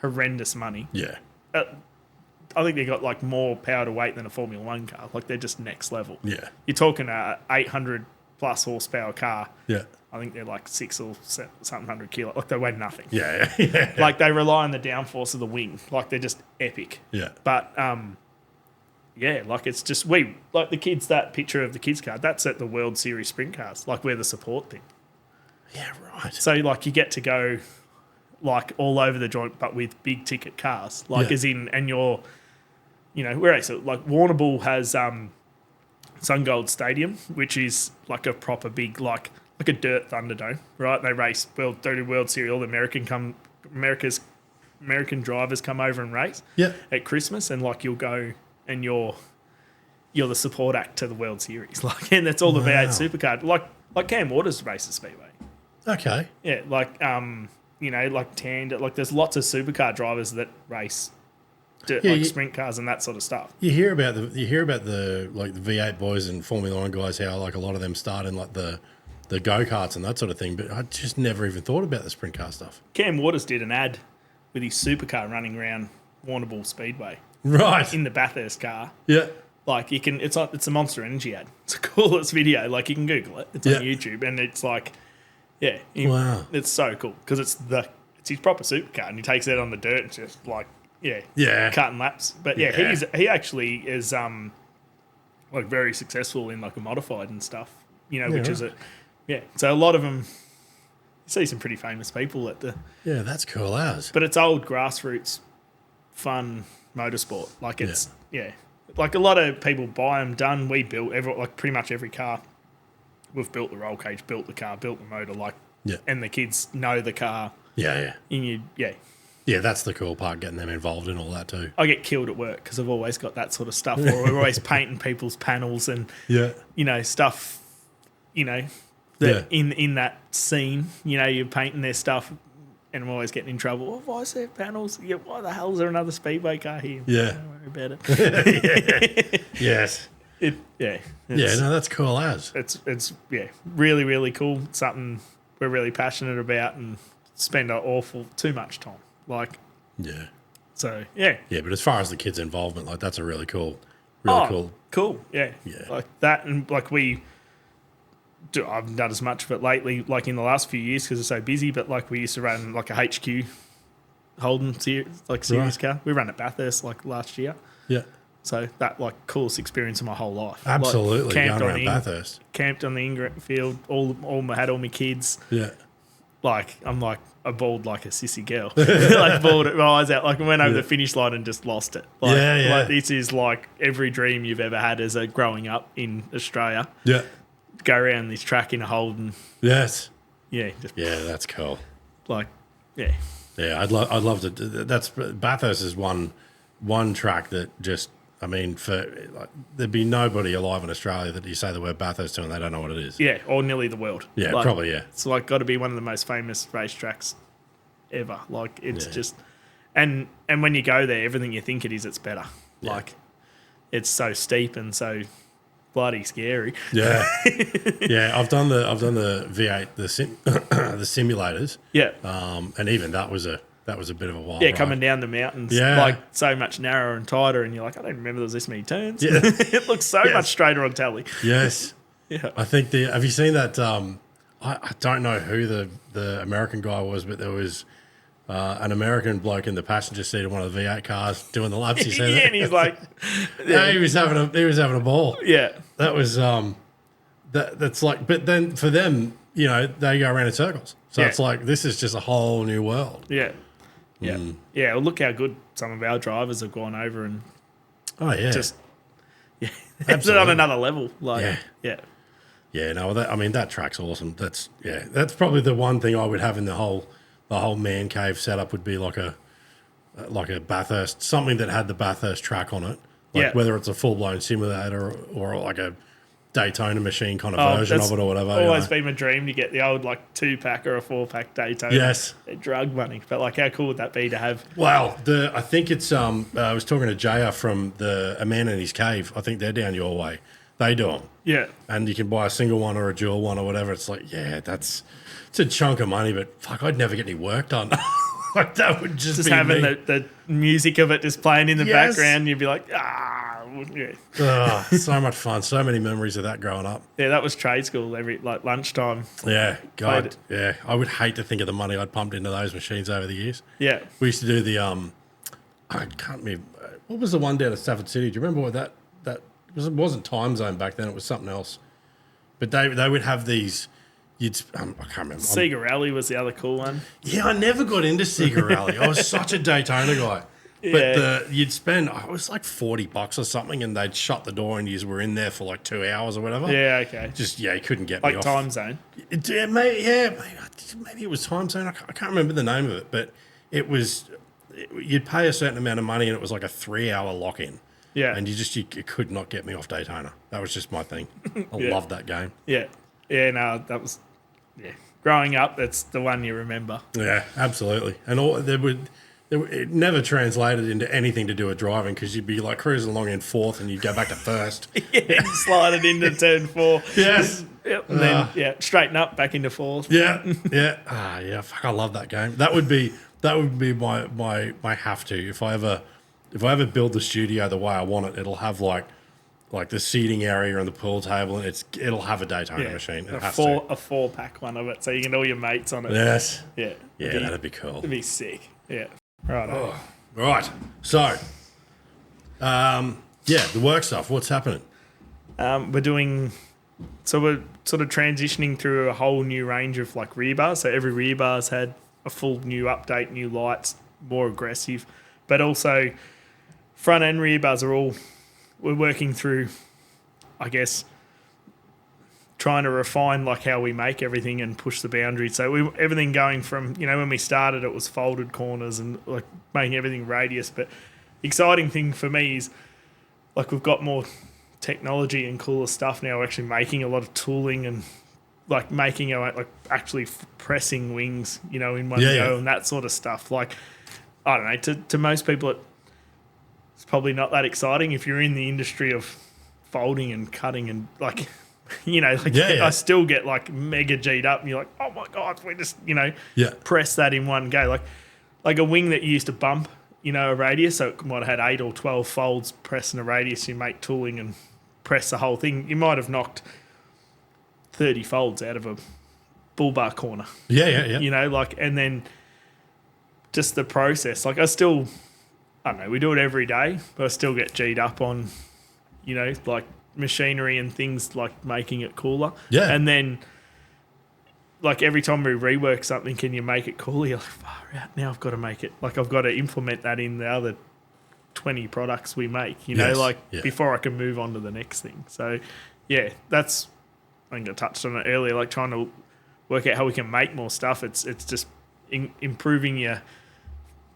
horrendous money. Yeah. I think they got like more power to weight than a Formula One car. Like, they're just next level. Yeah. You're talking a 800 plus horsepower car. Yeah. I think they're like 6 or something hundred kilo. Like, they weigh nothing. Yeah. Yeah. Like, they rely on the downforce of the wing. Like, they're just epic. Yeah. But yeah, like, it's just like the kids. That picture of the kids car, that's at the World Series sprint cars. Like, we're the support thing. Yeah, right. So like, you get to go like all over the joint, but with big ticket cars. Like, Yeah. as in, and you're, you know, where else? Like, Warrnambool has SunGold Stadium, which is like a proper big, like a dirt Thunderdome, right? They race World Series. All the American drivers come over and race Yeah. at Christmas, and like, you'll go and you're the support act to the World Series. Like, and that's all the V8 supercar. Like Cam Waters races Speedway. Okay. Yeah, like you know, like Tand, like there's lots of supercar drivers that race sprint cars and that sort of stuff. You hear about the like the V8 boys and Formula One guys, how like a lot of them start in like the go-karts and that sort of thing, but I just never even thought about the sprint car stuff. Cam Waters did an ad with his supercar running around Warrnambool Speedway Right. in the Bathurst car. Yeah. Like, you can, it's a Monster Energy ad. It's the coolest video. Like, you can Google it. It's on YouTube, and it's like, yeah, Wow. it's so cool because it's his proper supercar, and he takes it on the dirt and just like, Yeah. cutting laps. But Yeah. he actually is like very successful in like a modified and stuff, you know, which is so a lot of them, you see some pretty famous people at the, Yeah, that's cool as. but it's old grassroots fun motorsport. Like, it's like a lot of people buy them done. We built like pretty much every car. We've built the roll cage, built the car, built the motor, like, and the kids know the car. Yeah. Yeah, that's the cool part, getting them involved in all that too. I get killed at work because I've always got that sort of stuff, or we're always painting people's panels and you know, stuff, you know, that in that scene, you know, you're painting their stuff, and I'm always getting in trouble. Oh, why is there panels? Yeah, why the hell is there another Speedway car here? Yeah. Don't worry about it. Yes. No, that's cool as. It's really, really cool. Something we're really passionate about and spend too much time. Like, so yeah. Yeah, but as far as the kids' involvement, like, that's a really cool. Cool. Yeah. Yeah. Like that, and like I haven't done as much of it lately, like in the last few years because it's so busy. But like, we used to run like a HQ Holden series car. We ran at Bathurst like last year. Yeah. So that, like, coolest experience of my whole life. Absolutely. Like, Going around Bathurst. Camped on the Ingram field. Had all my kids. Yeah. Like, I'm like, I bawled like a sissy girl. Like, bawled my eyes out. Like, I went over the finish line and just lost it. Like, like, this is like every dream you've ever had as a growing up in Australia. Yeah. Go around this track in a Holden. Yes. Yeah. That's cool. Like, yeah. Yeah, I'd love to. That's Bathurst is one track that just, I mean, there'd be nobody alive in Australia that you say the word Bathurst to and they don't know what it is. Yeah, or nearly the world. Yeah, like, probably, yeah. It's like got to be one of the most famous racetracks ever. Like, it's just, and when you go there, everything you think it is, it's better. Yeah. Like, it's so steep and so bloody scary. Yeah, yeah. I've done the V8 the simulators. Yeah. And even that was a bit of a wild. Yeah, ride. coming down the mountains, Yeah. like so much narrower and tighter, and you're like, I don't remember there was this many turns. Yeah. It looks so much straighter on telly. Yes. Yeah. I think have you seen that? I don't know who the American guy was, but there was an American bloke in the passenger seat of one of the V8 cars doing the laps. He said, And he's like, yeah, he was having a ball. yeah, That was that's like, but then for them, you know, they go around in circles. So it's like, this is just a whole new world. yeah, yeah, yeah. Well, look how good some of our drivers have gone over and just it's on another level. Like, yeah. No, that track's awesome. That's probably the one thing I would have in the whole man cave setup would be like a Bathurst, something that had the Bathurst track on it. Like whether it's a full blown simulator or like a Daytona machine kind of version of it or whatever. Always been my dream to get the old like 2-pack or a 4-pack Daytona. Yes. They're drug money, but like how cool would that be to have? Well, I think it's I was talking to JR from A Man in His Cave. I think they're down your way. They do them. Yeah. And you can buy a single one or a dual one or whatever. It's like, it's a chunk of money, but fuck, I'd never get any work done. Like that would just be having me. the music of it just playing in the Yes. background. You'd be like, yeah. So much fun. So many memories of that growing up. Yeah, that was trade school every like lunchtime. Yeah, God, Played yeah. I would hate to think of the money I'd pumped into those machines over the years. Yeah. We used to do the I can't remember what was the one down at Stafford City. Do you remember what that was? It wasn't Time Zone back then. It was something else. But they would have these. I can't remember. Sega Rally was the other cool one. Yeah, I never got into Sega Rally. I was such a Daytona guy. But you'd spend, it was like $40 or something, and they'd shut the door and you were in there for like 2 hours or whatever. Yeah, okay. Just, you couldn't get me Like off. Time Zone. Maybe it was Time Zone. I can't remember the name of it, but you'd pay a certain amount of money and it was like a 3-hour lock-in. Yeah. And you could not get me off Daytona. That was just my thing. I loved that game. Yeah. Yeah, no, that was, growing up, that's the one you remember. Yeah, absolutely. And it never translated into anything to do with driving because you'd be like cruising along in fourth and you'd go back to first. Slide it into turn 4. Yes. Yep. And then, straighten up back into fourth. Yeah. Yeah. Fuck, I love that game. That would be my have to. If I ever build the studio the way I want it, it'll have like the seating area and the pool table, and it'll have a Daytona machine. It has to. A 4-pack one of it, so you can all your mates on it. Yes. Yeah. That'd be cool. It'd be sick. Yeah. Right. Right. So, the work stuff. What's happening? We're sort of transitioning through a whole new range of like rear bars. So every rear bar's had a full new update, new lights, more aggressive, but also front and rear bars we're working through, I guess, trying to refine like how we make everything and push the boundaries. So everything going from, when we started, it was folded corners and like making everything radius. But the exciting thing for me is like we've got more technology and cooler stuff now. We're actually making a lot of tooling and like making our like actually pressing wings, in one go and that sort of stuff. Like, I don't know, to most people it's probably not that exciting if you're in the industry of folding and cutting and like, I still get like mega G'd up and you're like, oh my God, we just, press that in one go. Like a wing that you used to bump, a radius, so it might have had 8 or 12 folds pressing a radius, you make tooling and press the whole thing. You might have knocked 30 folds out of a bull bar corner. Yeah. And then just the process. Like I don't know, we do it every day, but I still get G'd up on, like machinery and things like making it cooler. Yeah. And then like every time we rework something, can you make it cooler? You're like, far out, now I've got to make it. Like I've got to implement that in the other 20 products we make, before I can move on to the next thing. So I think I touched on it earlier, like trying to work out how we can make more stuff. It's just improving your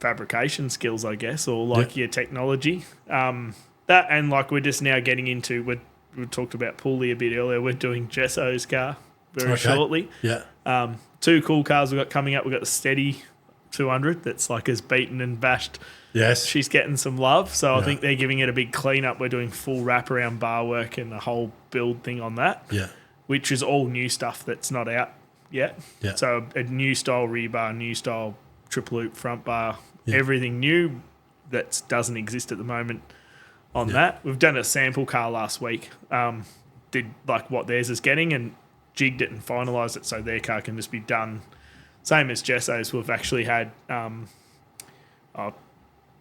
fabrication skills, I guess, or like your technology. That and like we're just now getting into, we talked about Pulley a bit earlier, we're doing Jesso's car very shortly. Yeah. 2 cool cars we've got coming up. We've got the Steady 200 that's like as beaten and bashed. Yes. She's getting some love. So I think they're giving it a big cleanup. We're doing full wraparound bar work and the whole build thing on that. Yeah. Which is all new stuff that's not out yet. Yeah. So a new style rebar, new style triple loop front bar, everything new that doesn't exist at the moment on that. We've done a sample car last week. Did like what theirs is getting and jigged it and finalised it so their car can just be done. Same as Jesso's. We've actually had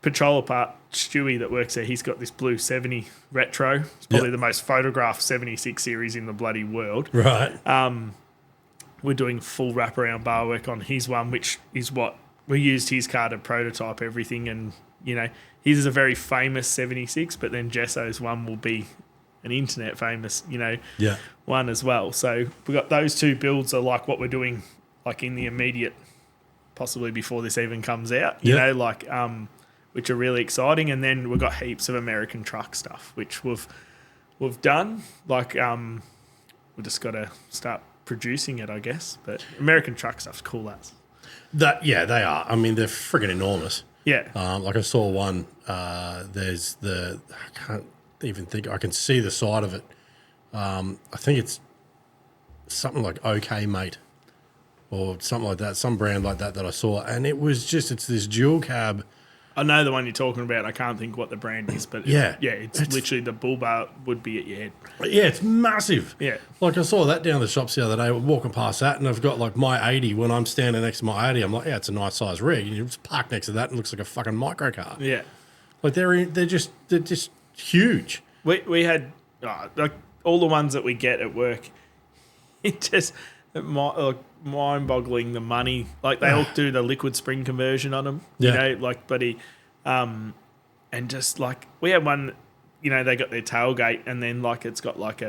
patroller part Stewie that works there. He's got this blue 70 retro. It's probably the most photographed 76 series in the bloody world. Right. We're doing full wraparound bar work on his one, which is what we used his car to prototype everything. And, his is a very famous 76, but then Jesso's one will be an internet famous, one as well. So we got those 2 builds are like what we're doing like in the immediate, possibly before this even comes out, which are really exciting. And then we've got heaps of American truck stuff, which we've we've done. Like, we just got to start producing it, I guess. But American truck stuff's cool as. Yeah, they are. I mean, they're friggin' enormous. Yeah. Like I saw one. There's I can't even think. I can see the side of it. I think it's something like OK Mate or something like that, some brand like that I saw, and it's this dual cab. I know the one you're talking about. I can't think what the brand is, but it's literally the bull bar would be at your head. Yeah, it's massive. Yeah. Like I saw that down the shops the other day, walking past that, and I've got like my 80. When I'm standing next to my 80, I'm like, yeah, it's a nice size rig. And you just park next to that and it looks like a fucking micro car. Yeah. Like they're just huge. We had like all the ones that we get at work. Mind-boggling the money. Like they all do the liquid spring conversion on them. Yeah. You know, like buddy, and just like we had one. You know, they got their tailgate, and then like it's got like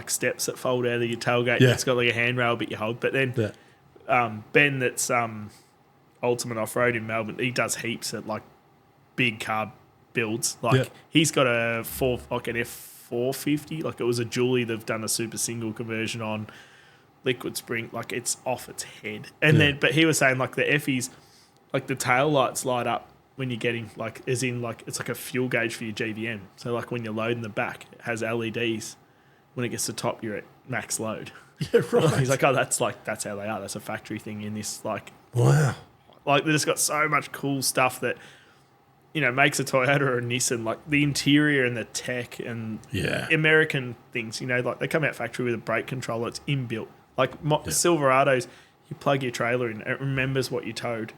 steps that fold out of your tailgate. Yeah. And it's got like a handrail, but you hold. But then Ben, that's Ultimate Off Road in Melbourne. He does heaps at like big car builds. Like he's got an F450. Like it was a Julie. They've done a super single conversion on liquid spring. Like it's off its head. And then, but he was saying like the Effies, like the tail lights light up when you're getting like, as in like it's like a fuel gauge for your GVM. So like when you're loading the back, it has LEDs. When it gets to top, you're at max load. Yeah, right. He's like, oh, that's how they are. That's a factory thing in this. Like, Wow. Like they just got so much cool stuff that, you know, makes a Toyota or a Nissan, like the interior and the tech and American things, you know, like they come out factory with a brake controller. It's inbuilt. Like Silverados, you plug your trailer in, it remembers what you towed.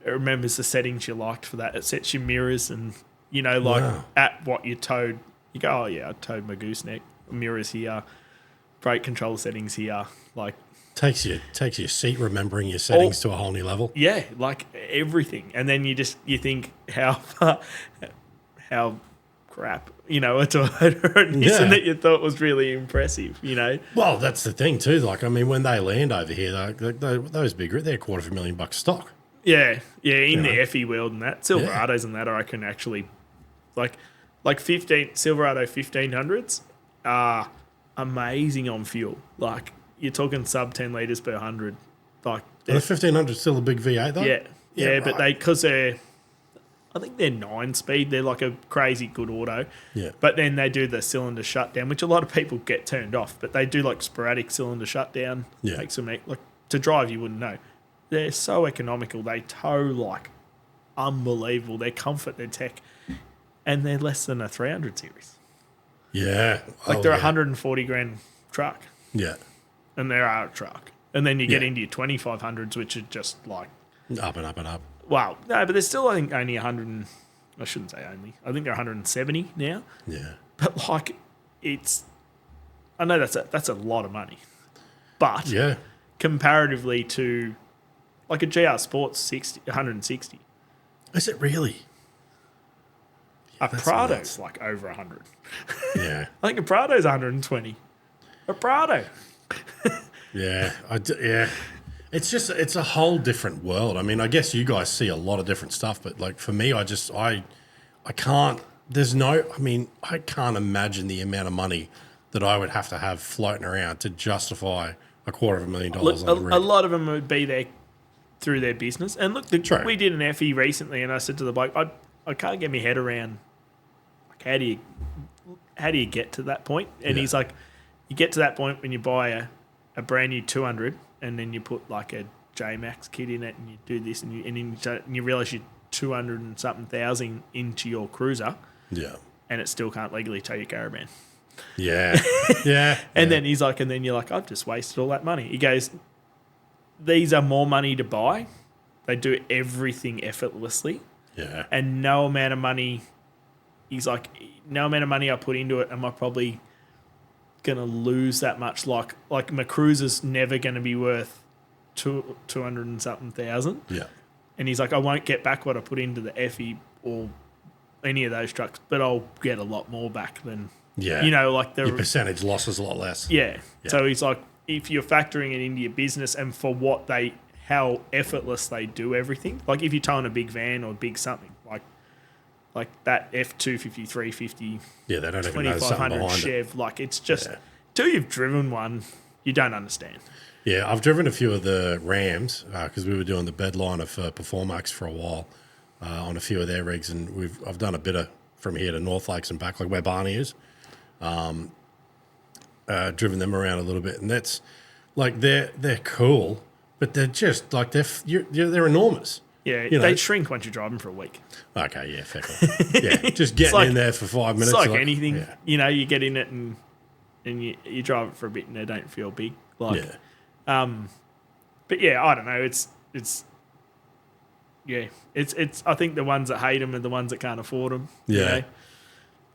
It remembers the settings you liked for that. It sets your mirrors and, you know, like at what you towed. You go, oh, yeah, I towed my gooseneck. Mirrors here, brake control settings here. Like takes your seat remembering your settings to a whole new level. Yeah, like everything. And then you think how crap, you know, a Toyota or a Nissan that you thought was really impressive, you know. Well, that's the thing too. Like, I mean, when they land over here, those big, they're $250,000 stock. Yeah, in the Effie world and that. Silverados and that, I reckon, actually, like Silverado 1500s are amazing on fuel. Like, you're talking sub 10 litres per 100. Like, the 1500 is still a big V8 though? Yeah, right. But because I think they're 9-speed. They're like a crazy good auto. Yeah. But then they do the cylinder shutdown, which a lot of people get turned off. But they do like sporadic cylinder shutdown. Yeah. Makes them like to drive, you wouldn't know. They're so economical. They tow like unbelievable. Their comfort, their tech, and they're less than a 300 series. Yeah. Like they're $140,000 truck. Yeah. And they're a truck. And then you get into your 2500s, which are just like up and up and up. Wow. No, but they're still, I think, only 100. I shouldn't say only. I think they're 170 now. Yeah. But like, I know that's a lot of money. But comparatively to like a GR Sports 160. Is it really? A Prado's like over 100. Yeah. I think a Prado's 120. A Prado. Yeah. It's a whole different world. I mean, I guess you guys see a lot of different stuff, but like for me, I can't, I can't imagine the amount of money that I would have to have floating around to justify $250,000 look, on the rig. A lot of them would be there through their business. And look, we did an FE recently, and I said to the bloke, I can't get my head around like how do you get to that point? And he's like, you get to that point when you buy a brand new 200 and then you put like a J-Max kit in it and you do this and you realise you're 200 and something thousand into your cruiser. Yeah. And it still can't legally tow your caravan. Yeah. And then he's like, and then you're like, I've just wasted all that money. He goes, these are more money to buy. They do everything effortlessly. Yeah. And no amount of money, he's like, no amount of money I put into it, am I probably going to lose that much? Like my cruiser's never going to be worth 200 and something thousand. Yeah. And he's like, I won't get back what I put into the FE or any of those trucks, but I'll get a lot more back than, you know, like your percentage loss is a lot less. Yeah. So he's like, if you're factoring it into your business and for how effortless they do everything, like if you're towing a big van or big something, like Like that F250, 350, Yeah, they don't even know something 2500 behind it. Chev. Like it's just till you've driven one, you don't understand. Yeah, I've driven a few of the Rams because we were doing the bedliner for Performax for a while on a few of their rigs, and I've done a bit of from here to North Lakes and back, like where Barney is. Driven them around a little bit, and that's like they're cool, but they're just like they're enormous. Yeah, You know. they shrink once you drive them for a week. Okay, yeah, fair call. Yeah, just getting like- in there for 5 minutes. It's like anything, Yeah, you know, you get in it and you drive it for a bit and they don't feel big. Like, yeah, but yeah, I don't know. It's I think the ones that hate them are the ones that can't afford them. Yeah.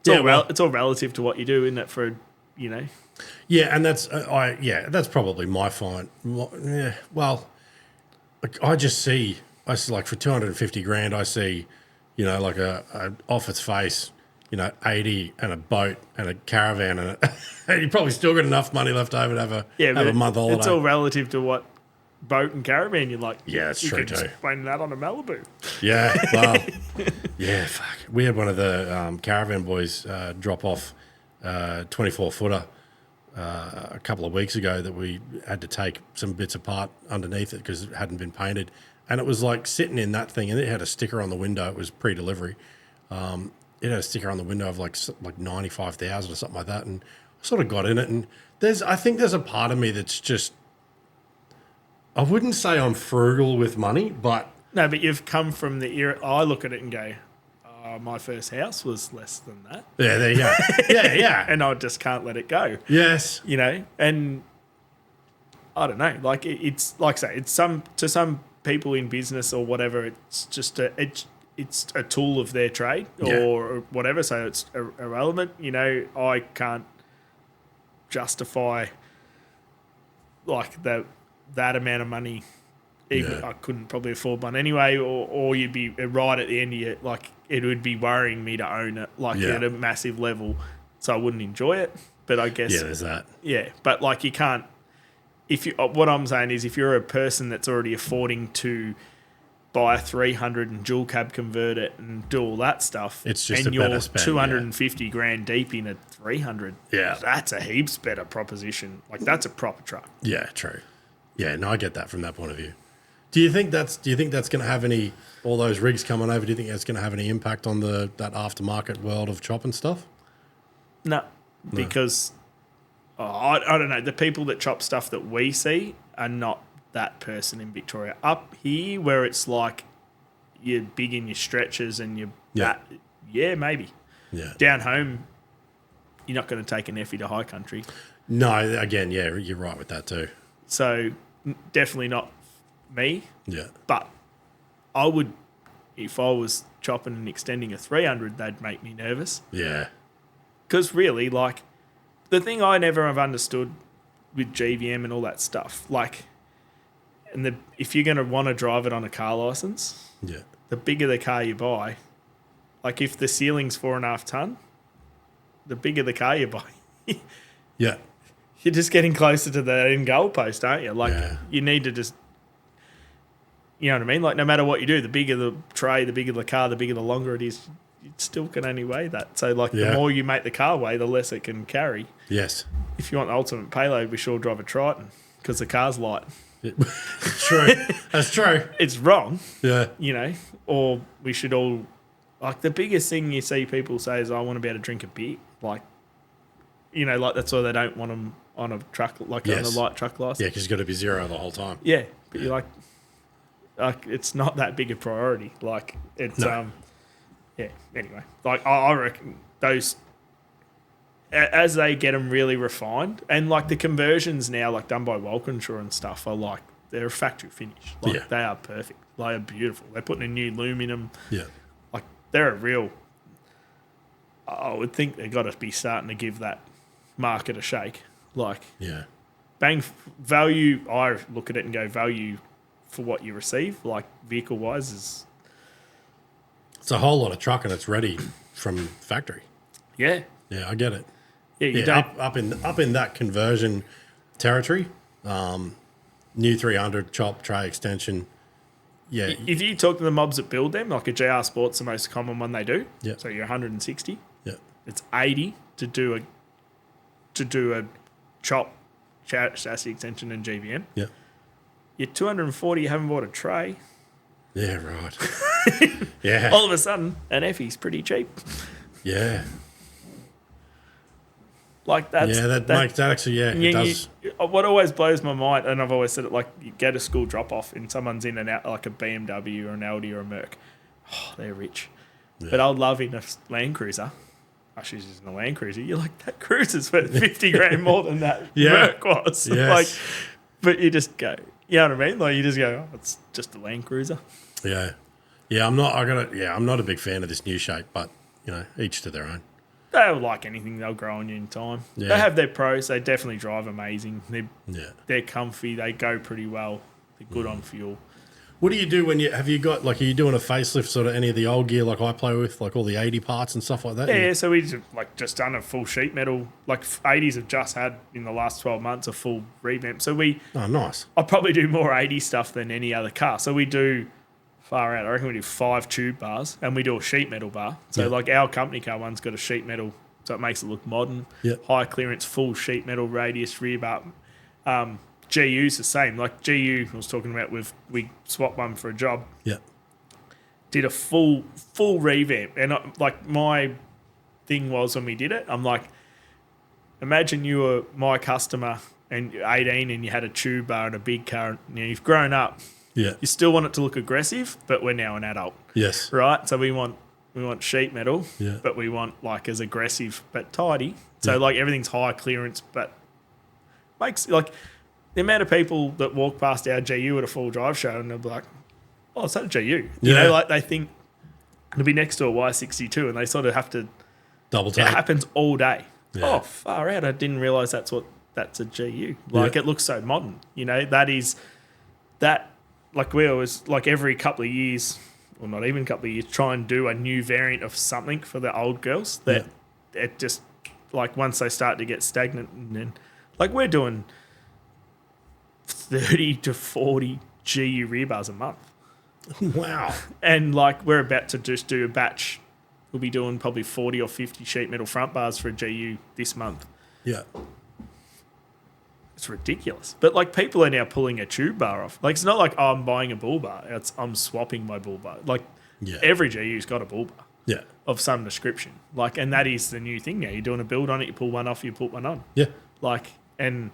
You know? It's all relative to what you do, isn't it? For you know. yeah, and that's that's probably my fine. Yeah, well, like, I see like for 250 grand, I see, you know, like a off its face, you know, 80 and a boat and a caravan and and you probably still got enough money left over to have a month holiday. It's all relative to what boat and caravan you like. Yeah, that's true too. Explain that on a Malibu. Yeah, well, yeah, fuck. We had one of the caravan boys drop off 24-footer a couple of weeks ago that we had to take some bits apart underneath it because it hadn't been painted. And it was like sitting in that thing, and it had a sticker on the window. It was pre-delivery. It had a sticker on the window of like 95,000 or something like that. And I sort of got in it, and I think there's a part of me that's just, I wouldn't say I'm frugal with money, but No, but you've come from the era. I look at it and go, my first house was less than that. yeah, there you go. Yeah. And I just can't let it go. Yes. You know, and I don't know. Like it's like I say, it's to some people in business or whatever. It's just it's a tool of their trade or whatever. So it's irrelevant. You know, I can't justify like that amount of money. Even I couldn't probably afford one anyway, or you'd be right at the end of it. Like it would be worrying me to own it, like at a massive level, so I wouldn't enjoy it. But I guess there's that. Yeah, but like you can't. If you, what I'm saying is, if you're a person that's already affording to buy a 300 and dual cab convert it and do all that stuff, It's just and a better you're spend, 250 grand deep in a 300. Yeah. That's a heaps better proposition. Like that's a proper truck. Yeah, true. Yeah, no, I get that from that point of view. Do you think that's going to have any, all those rigs coming over? Do you think that's going to have any impact on that aftermarket world of chopping stuff? No, because I don't know. The people that chop stuff that we see are not that person in Victoria. Up here, where it's like you're big in your stretches and you're maybe. Yeah. Down home, you're not going to take an Effie to high country. No, again, yeah, you're right with that too. So definitely not me. Yeah. But I would, if I was chopping and extending a 300, they'd make me nervous. Yeah. Because really, like, the thing I never have understood with GVM and all that stuff, like, if you're going to want to drive it on a car license, the bigger the car you buy, like if the ceiling's 4.5 ton, the bigger the car you buy. Yeah. You're just getting closer to the end goalpost, aren't you? Like, you need to just, you know what I mean? Like, no matter what you do, the bigger the tray, the bigger the car, the bigger the longer it is, it still can only weigh that. So, like, the more you make the car weigh, the less it can carry. Yes. If you want the ultimate payload, we sure drive a Triton because the car's light. True. That's true. It's wrong. Yeah. You know, or we should all, like, the biggest thing you see people say is, I want to be able to drink a beer. Like, you know, like, that's why they don't want them on a truck, like on a light truck license. Yeah, because you've got to be zero the whole time. Yeah, but you're like, it's not that big a priority. Like, it's, anyway. Like, I reckon those, as they get them really refined, and, like, the conversions now, like, done by Walkinshaw and stuff, are, like, they're a factory finish. Like, they are perfect. They are beautiful. They're putting a new loom in them. Yeah. Like, they're a real, I would think they've got to be starting to give that market a shake. Like, bang value, I look at it and go, value for what you receive, like vehicle-wise, is... It's a whole lot of truck and it's ready from factory. Yeah. Yeah, I get it. Yeah, you don't... Up in that conversion territory, new 300 chop tray extension, yeah, If you talk to the mobs that build them, like a GR Sport's the most common one they do. Yeah. So you're 160. yeah, It's 80 to do a chop, chassis extension and GVM. yeah, You're 240. You haven't bought a tray. yeah, right. Yeah, All of a sudden, an Effie's pretty cheap. yeah, Like that's yeah. That makes that actually, yeah, it does. What always blows my mind, and I've always said it, like you get a school drop off and someone's in and out like a BMW or an Audi or a Merc. Oh, they're rich. Yeah. But I'd love in a Land Cruiser. Oh, she's using a Land Cruiser. You're like, that Cruiser's worth 50 grand more than that Yeah. Merc was. Yes. Like, but you just go, you know what I mean? Like you just go, oh, it's just a Land Cruiser. Yeah, yeah. I'm not a big fan of this new shape, but you know, each to their own. They'll like anything, they'll grow on you in time. Yeah. They have their pros. They definitely drive amazing. Yeah. They're comfy. They go pretty well. They're good on fuel. What do you do when are you doing a facelift sort of any of the old gear like I play with, like all the 80 parts and stuff like that? Yeah, so we just done a full sheet metal. Like 80s have just had in the last 12 months a full revamp. So Oh, nice. I probably do more 80 stuff than any other car. So we do far out. I reckon we do 5 tube bars and we do a sheet metal bar. So Yeah. like our company car one's got a sheet metal, so it makes it look modern. Yeah. High clearance, full sheet metal radius rear bar. GU's the same. Like GU I was talking about we swapped one for a job. Yeah. Did a full revamp, and my thing was when we did it, I'm like, imagine you were my customer and you're 18 and you had a tube bar and a big car, and you've grown up. Yeah. You still want it to look aggressive, but we're now an adult, Yes. right? So we want sheet metal, Yeah. but we want like as aggressive but tidy. So Yeah. like everything's high clearance, but makes like the amount of people that walk past our GU at a full drive show and they'll be like, oh, is that a GU? You Yeah. know, like they think it'll be next to a Y62 and they sort of have to, Double it take. happens all day. Yeah. Oh, far out. I didn't realise that's a GU. Like Yeah. it looks so modern. You know, like we always, like every couple of years, or not even a couple of years, try and do a new variant of something for the old girls that it just, like once they start to get stagnant, and then, like we're doing 30 to 40 GU rear bars a month. Wow. And like we're about to just do a batch. We'll be doing probably 40 or 50 sheet metal front bars for a GU this month. Yeah. It's ridiculous. But like people are now pulling a tube bar off. Like it's not like, oh, I'm buying a bull bar. It's I'm swapping my bull bar. Like Yeah. every GU's got a bull bar Yeah. of some description. Like, and that is the new thing now. You're doing a build on it, you pull one off, you put one on. Yeah. Like, and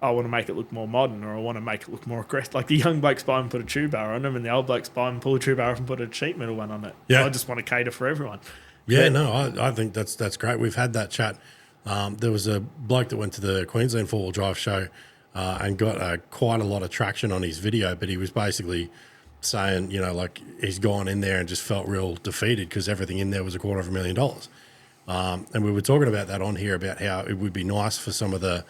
I want to make it look more modern, or I want to make it look more aggressive. Like the young blokes buy and put a tube bar on them, and the old blokes buy and pull a tube bar off and put a sheet metal one on it. Yeah. I just want to cater for everyone. Yeah, no, I think that's great. We've had that chat. There was a bloke that went to the Queensland four-wheel drive show and got quite a lot of traction on his video, but he was basically saying, you know, like he's gone in there and just felt real defeated because everything in there was $250,000. And we were talking about that on here about how it would be nice for some of the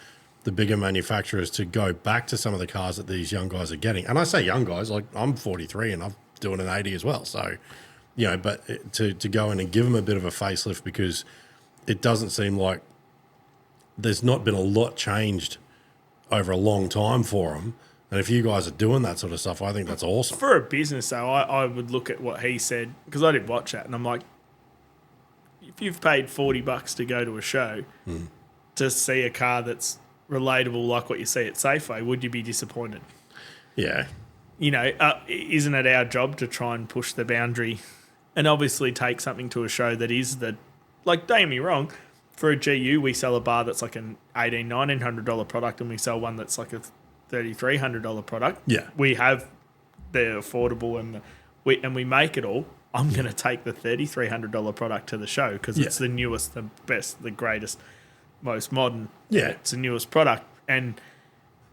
bigger manufacturers to go back to some of the cars that these young guys are getting. And I say young guys, like I'm 43 and I'm doing an 80 as well. So, you know, but to go in and give them a bit of a facelift, because it doesn't seem like there's not been a lot changed over a long time for them. And if you guys are doing that sort of stuff, I think that's awesome. For a business, though, I would look at what he said, because I did watch that, and I'm like, if you've paid $40 to go to a show to see a car that's relatable like what you see at Safeway, would you be disappointed? Yeah. You know, isn't it our job to try and push the boundary and obviously take something to a show that is like, don't get me wrong, for a GU, we sell a bar that's like an $1,800, $1,900 product, and we sell one that's like a $3,300 product. Yeah. We have the affordable and we make it all. I'm going to take the $3,300 product to the show because it's the newest, the best, the greatest, most modern. Yeah. It's the newest product. And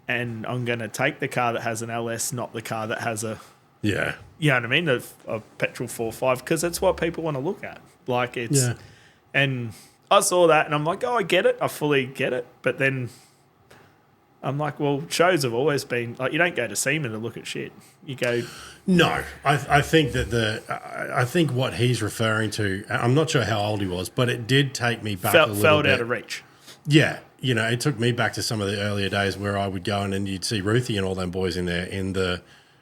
I'm going to take the car that has an LS, not the car that has a, Yeah. you know what I mean, a petrol 4.5, because that's what people want to look at. Like it's, and I saw that and I'm like, oh, I get it. I fully get it. But then I'm like, well, shows have always been like, you don't go to SEMA to look at shit. You go. No, I think that I think what he's referring to, I'm not sure how old he was, but it did take me back a little felt bit. out of reach. Yeah, you know, it took me back to some of the earlier days where I would go in and you'd see Ruthie and all them boys in there in the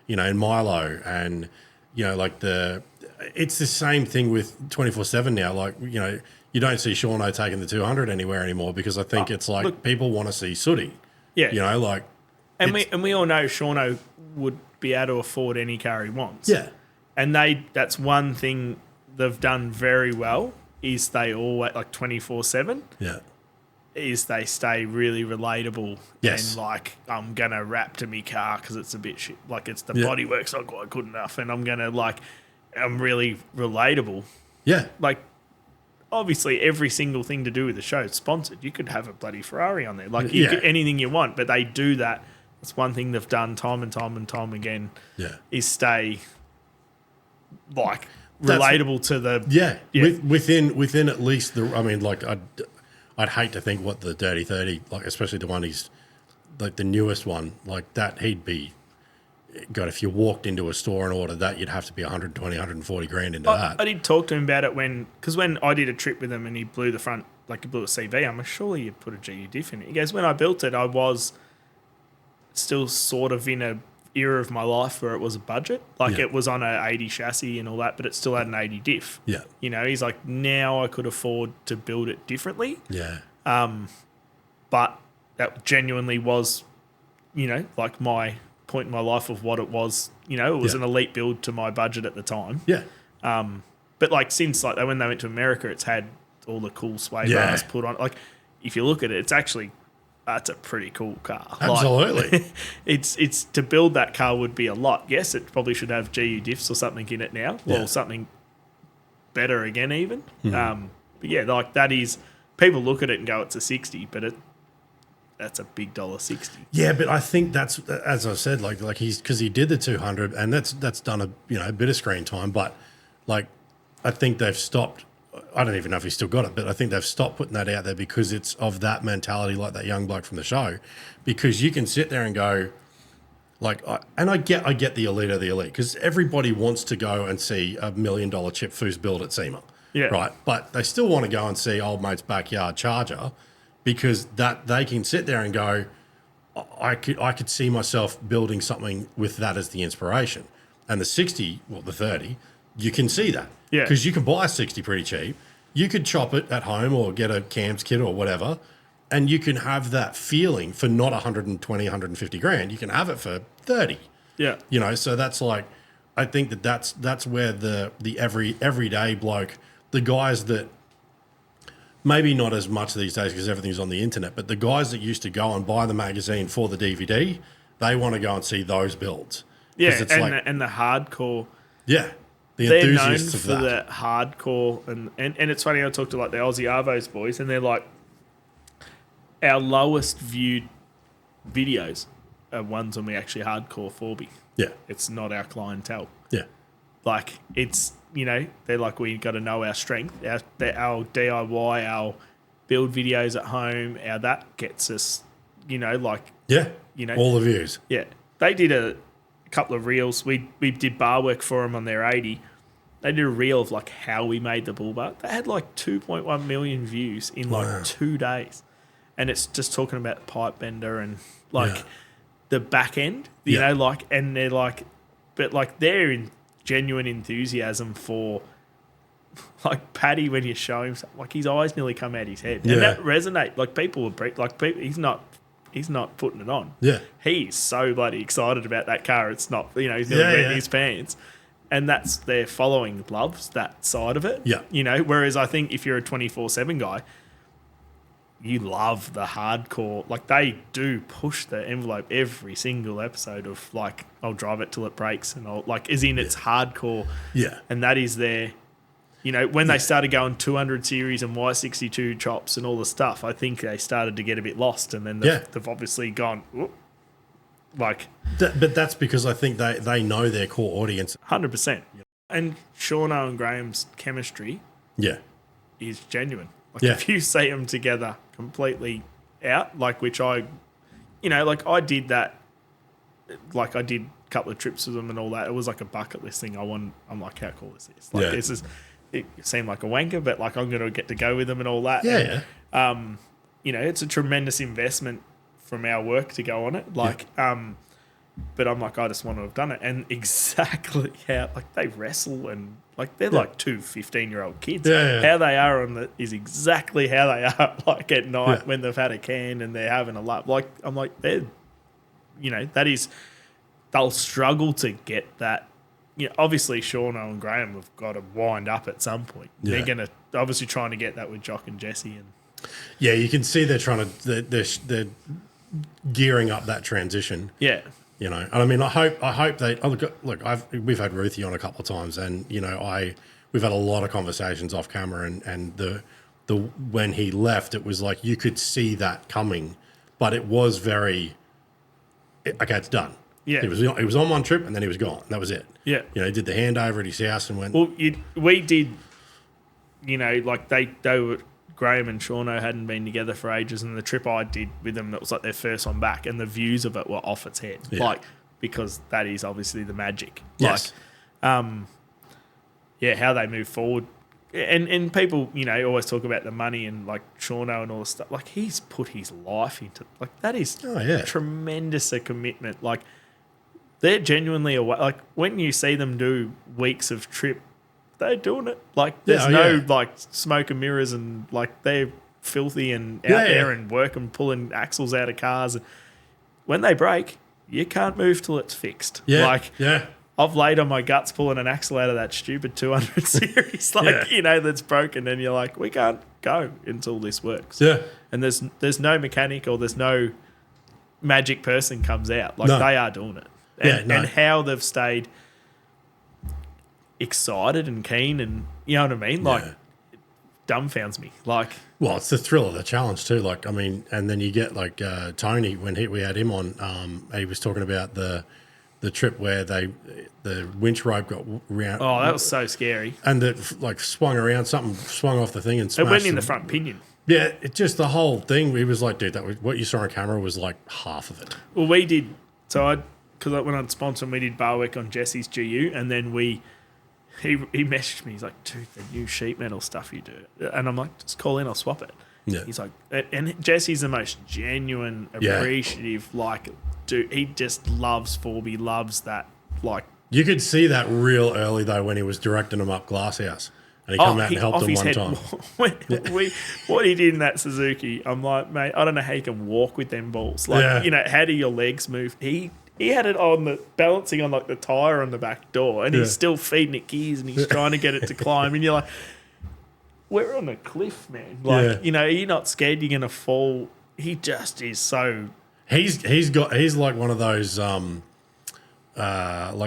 in Milo, and like it's the same thing with 24/7 now. Like you don't see Shauno taking the 200 anywhere anymore because I think it's like look, people want to see Sooty. Yeah, like and we all know Shauno would be able to afford any car he wants. Yeah, and that's one thing they've done very well is they always like 24/7. Yeah. Is they stay really relatable. Yes. And like, I'm going to wrap to me car because it's a bit shit. Like, it's the bodywork's not quite good enough. And I'm going to I'm really relatable. Yeah. Like, obviously, every single thing to do with the show is sponsored. You could have a bloody Ferrari on there. Like, you could, anything you want. But they do that. That's one thing they've done time and time and time again. Yeah. Is stay, relatable to the... Yeah. Within at least the... I mean, I'd hate to think what the Dirty 30, especially the one he's, the newest one, that he'd be, God, if you walked into a store and ordered that, you'd have to be 120, 140 grand into that. I did talk to him about it because when I did a trip with him and he blew the front, he blew a CV, I'm like, surely you'd put a GU diff in it. He goes, when I built it, I was still sort of in a era of my life where it was a budget. It was on a 80 chassis and all that, but it still had an 80 diff. Yeah. He's like, now I could afford to build it differently. Yeah. But that genuinely was, my point in my life of what it was. It was an elite build to my budget at the time. Yeah. But since when they went to America, it's had all the cool sway bars put on. If you look at it, it's actually... That's a pretty cool car. Absolutely. It's to build that car would be a lot. Yes, it probably should have GU diffs or something in it now. Yeah. Or something better again even. But yeah, that is... People look at it and go, it's a 60, but that's a big $60. Yeah, but I think that's, as I said, because he did the 200 and that's done a bit of screen time, but I think they've stopped... I don't even know if he's still got it, but I think they've stopped putting that out there because it's of that mentality, like that young bloke from the show. Because you can sit there and go, I get the elite of the elite because everybody wants to go and see $1 million chip foos build at SEMA, right? But they still want to go and see old mate's backyard charger because that they can sit there and go, I could see myself building something with that as the inspiration. And the 60, the 30, you can see that. Yeah. Because you can buy a 60 pretty cheap. You could chop it at home or get a CAMS kit or whatever, and you can have that feeling for not 120, 150 grand. You can have it for 30. Yeah. So that's I think that's where the everyday bloke, the guys that maybe not as much these days because everything's on the internet, but the guys that used to go and buy the magazine for the DVD, they want to go and see those builds. Yeah, and the hardcore. Yeah. They're known for the hardcore, and it's funny. I talked to the Aussie Arvos boys, and they're like, our lowest viewed videos are ones when we actually hardcore 4B. Yeah, it's not our clientele. Yeah, it's they're like, we got to know our strength, our DIY, our build videos at home. Our that gets us, all the views. Yeah, they did a couple of reels. We did bar work for them on their 80. They did a reel of how we made the bull bar. They had 2.1 million views in 2 days, and it's just talking about pipe bender and the back end, and they're but they're in genuine enthusiasm for Paddy when you show him something, his eyes nearly come out his head, and that resonate. People would people. He's not putting it on. Yeah. He's so bloody excited about that car. It's not, he's nearly wetting his pants. And that's their following loves that side of it. Yeah. Whereas I think if you're a 24/7 guy, you love the hardcore. They do push the envelope every single episode of I'll drive it till it breaks and I'll it's hardcore. Yeah. And that is their... when they started going 200 series and Y62 chops and all the stuff, I think they started to get a bit lost, and then they've obviously gone, whoop, but that's because I think they know their core audience. 100%. And Shauno and Graham's chemistry is genuine. If you see them together completely out, which I did that, I did a couple of trips with them and all that. It was a bucket list thing. I'm like, how cool is this? This is... It seemed like a wanker, but I'm going to get to go with them and all that. Yeah. And, it's a tremendous investment from our work to go on it. But I'm like, I just want to have done it. And exactly how, like, they wrestle and, like, they're like two 15-year-old kids. Yeah. How they are is exactly how they are, like, at night when they've had a can and they're having a lap. Like, I'm like, they're, that is, they'll struggle to get that. Obviously, Shauno and Graham have got to wind up at some point. Yeah. They're going to, obviously trying to get that with Jock and Jesse. And Yeah, you can see they're trying to, they're gearing up that transition. Yeah. And I mean, I hope they look. We've had Ruthie on a couple of times, and we've had a lot of conversations off camera, and the when he left, it was like you could see that coming, but it was very okay. It's done. Yeah, he was on one trip, and then he was gone. That was it. Yeah, he did the handover at his house and went. Well, we did. Like they were. Graham and Shauno hadn't been together for ages, and the trip I did with them, that was like their first one back, and the views of it were off its head, because that is obviously the magic. Yes. How they move forward, and people, always talk about the money and like Shauno and all this stuff. Like he's put his life into, like that is tremendous a commitment. Like they're genuinely away. Like when you see them do weeks of trip. They're doing it. Like, there's like, smoke and mirrors and, like, they're filthy and out there and working, pulling axles out of cars. And when they break, you can't move till it's fixed. Yeah. I've laid on my guts pulling an axle out of that stupid 200 series, that's broken. And you're like, we can't go until this works. Yeah. And there's no mechanic or there's no magic person comes out. Like, they are doing it. And how they've stayed excited and keen, and you know what I mean, like it dumbfounds me. Like, well, it's the thrill of the challenge too. Like, I mean, and then you get like Tony when we had him on. He was talking about the trip where the winch rope got round. Oh, that was so scary. And it like swung around. Something swung off the thing and smashed. It went in the front pinion. Yeah, it just the whole thing. He was like, dude, that was what you saw on camera was like half of it. Well, we did. So because I went on sponsor, and we did bar work on Jesse's GU, and then He messaged me. He's like, dude, the new sheet metal stuff you do. And I'm like, just call in, I'll swap it. Yeah. He's like, and Jesse's the most genuine, appreciative, dude, he just loves Forby, loves that, like. You could see that real early, though, when he was directing them up Glasshouse. And he come out and helped them one time. What he did in that Suzuki, I'm like, mate, I don't know how you can walk with them balls. Like, how do your legs move? He had it on balancing on like the tyre on the back door, and he's still feeding it gears, and he's trying to get it to climb. And you're like, we're on a cliff, man. Like, you're not scared you're gonna fall. He just is so. He's like one of those like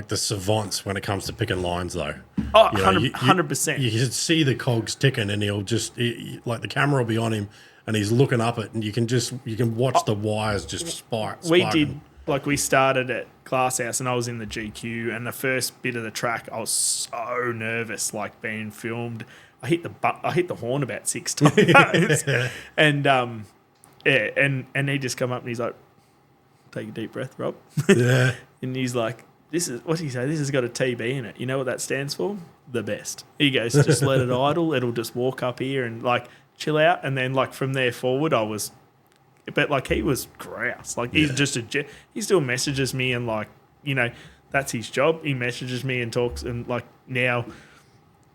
the savants when it comes to picking lines, though. Oh, 100%. You can see the cogs ticking, and he'll just like the camera will be on him, and he's looking up it, and you can watch the wires just spark. We did. Like, we started at Glasshouse, and I was in the GQ, and the first bit of the track, I was so nervous, like, being filmed. I hit the horn about 6 times. And, and he just come up, and he's like, take a deep breath, Rob. Yeah. And he's like, what did he say? This has got a TB in it. You know what that stands for? The best. He goes, just let it idle. It'll just walk up here and, like, chill out. And then, like, from there forward, but like he was grouse. Like he's just he still messages me and like, that's his job. He messages me and talks and like now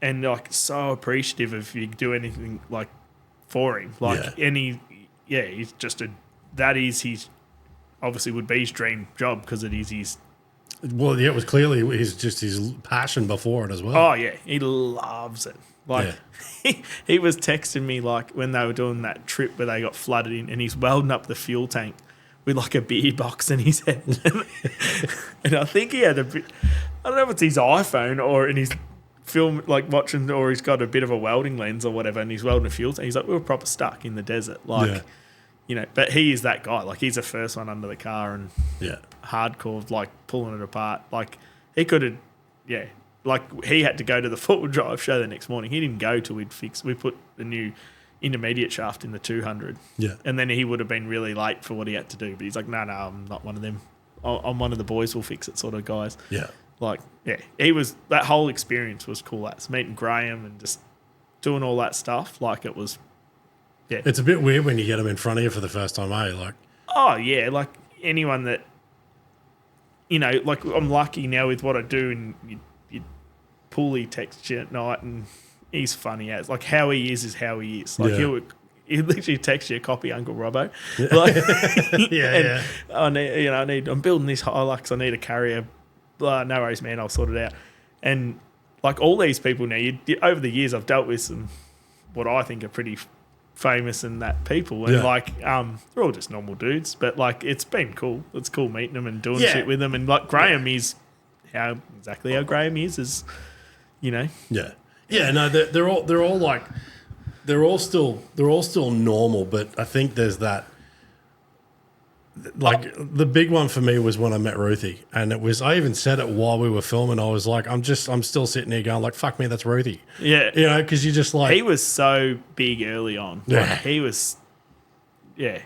and like so appreciative if you do anything like for him. Like he's just that is his obviously would be his dream job because it is his. Well, yeah, it was clearly his passion before it as well. Oh yeah, he loves it. Like he was texting me like when they were doing that trip where they got flooded in, and he's welding up the fuel tank with like a beer box in his head, and I think he had I don't know if it's his iPhone or in his film like watching, or he's got a bit of a welding lens or whatever, and he's welding a fuel tank. He's like, we were proper stuck in the desert, like but he is that guy. Like he's the first one under the car and hardcore, like pulling it apart. Like he could have, like he had to go to the four-wheel drive show the next morning. He didn't go till we put the new intermediate shaft in the 200. Yeah. And then he would have been really late for what he had to do. But he's like, no, I'm not one of them. I'm one of the boys will fix it sort of guys. Yeah. Like, he was, that whole experience was cool. That's meeting Graham and just doing all that stuff. Like it was, It's a bit weird when you get him in front of you for the first time, eh? Like, oh, yeah. Like anyone that, you know, like I'm lucky now with what I do, and you Paulie texts you at night, and he's funny as like how he is how he is. Like he literally texts you a copy Uncle Robbo. Like, I'm building this Hilux. I need a carrier. Blah, no worries, man. I'll sort it out. And like all these people now, over the years, I've dealt with some what I think are pretty famous and that people, and like they're all just normal dudes. But like it's been cool. It's cool meeting them and doing shit with them. And like Graham is how Graham is, you know. Yeah. No, they're all like. They're all still normal, but I think there's that. Like the big one for me was when I met Ruthie, and I even said it while we were filming. I was like, I'm still sitting here going like, fuck me, that's Ruthie. Yeah, you know, because you just like he was so big early on. Yeah, like, he was. Yeah,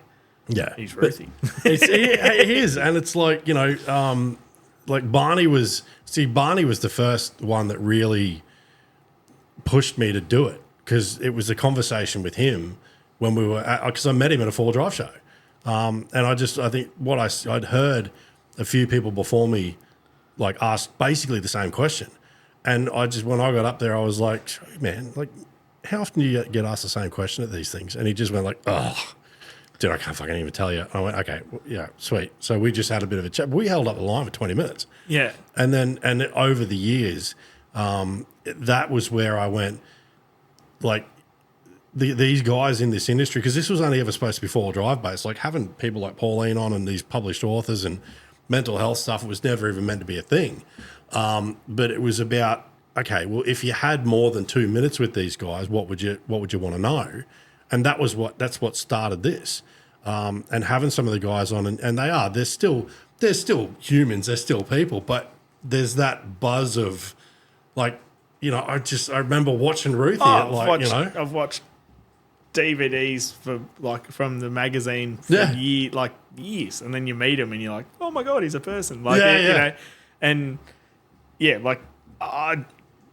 he's Ruthie. He is, and it's like you know, like Barney was the first one that really pushed me to do it. Because it was a conversation with him when we were because I met him at a 4-drive show, and I think what I'd heard a few people before me like ask basically the same question, and when I got up there I was like, man, like how often do you get asked the same question at these things? And he just went like, oh, dude, I can't fucking even tell you. I went, okay, well, yeah, sweet. So we just had a bit of a chat. We held up the line for 20 minutes. Yeah, and over the years, that was where I went. Like these guys in this industry, because this was only ever supposed to be 4-drive based, like having people like Pauline on and these published authors and mental health stuff, it was never even meant to be a thing. But it was about, okay, well, if you had more than 2 minutes with these guys, what would you want to know? And that's what started this. And having some of the guys on, and they're still humans, they're still people, but there's that buzz of like, you know, I remember watching Ruthie. I've watched DVDs from the magazine for years, and then you meet him and you're like, oh my god, he's a person. Like, you know, and like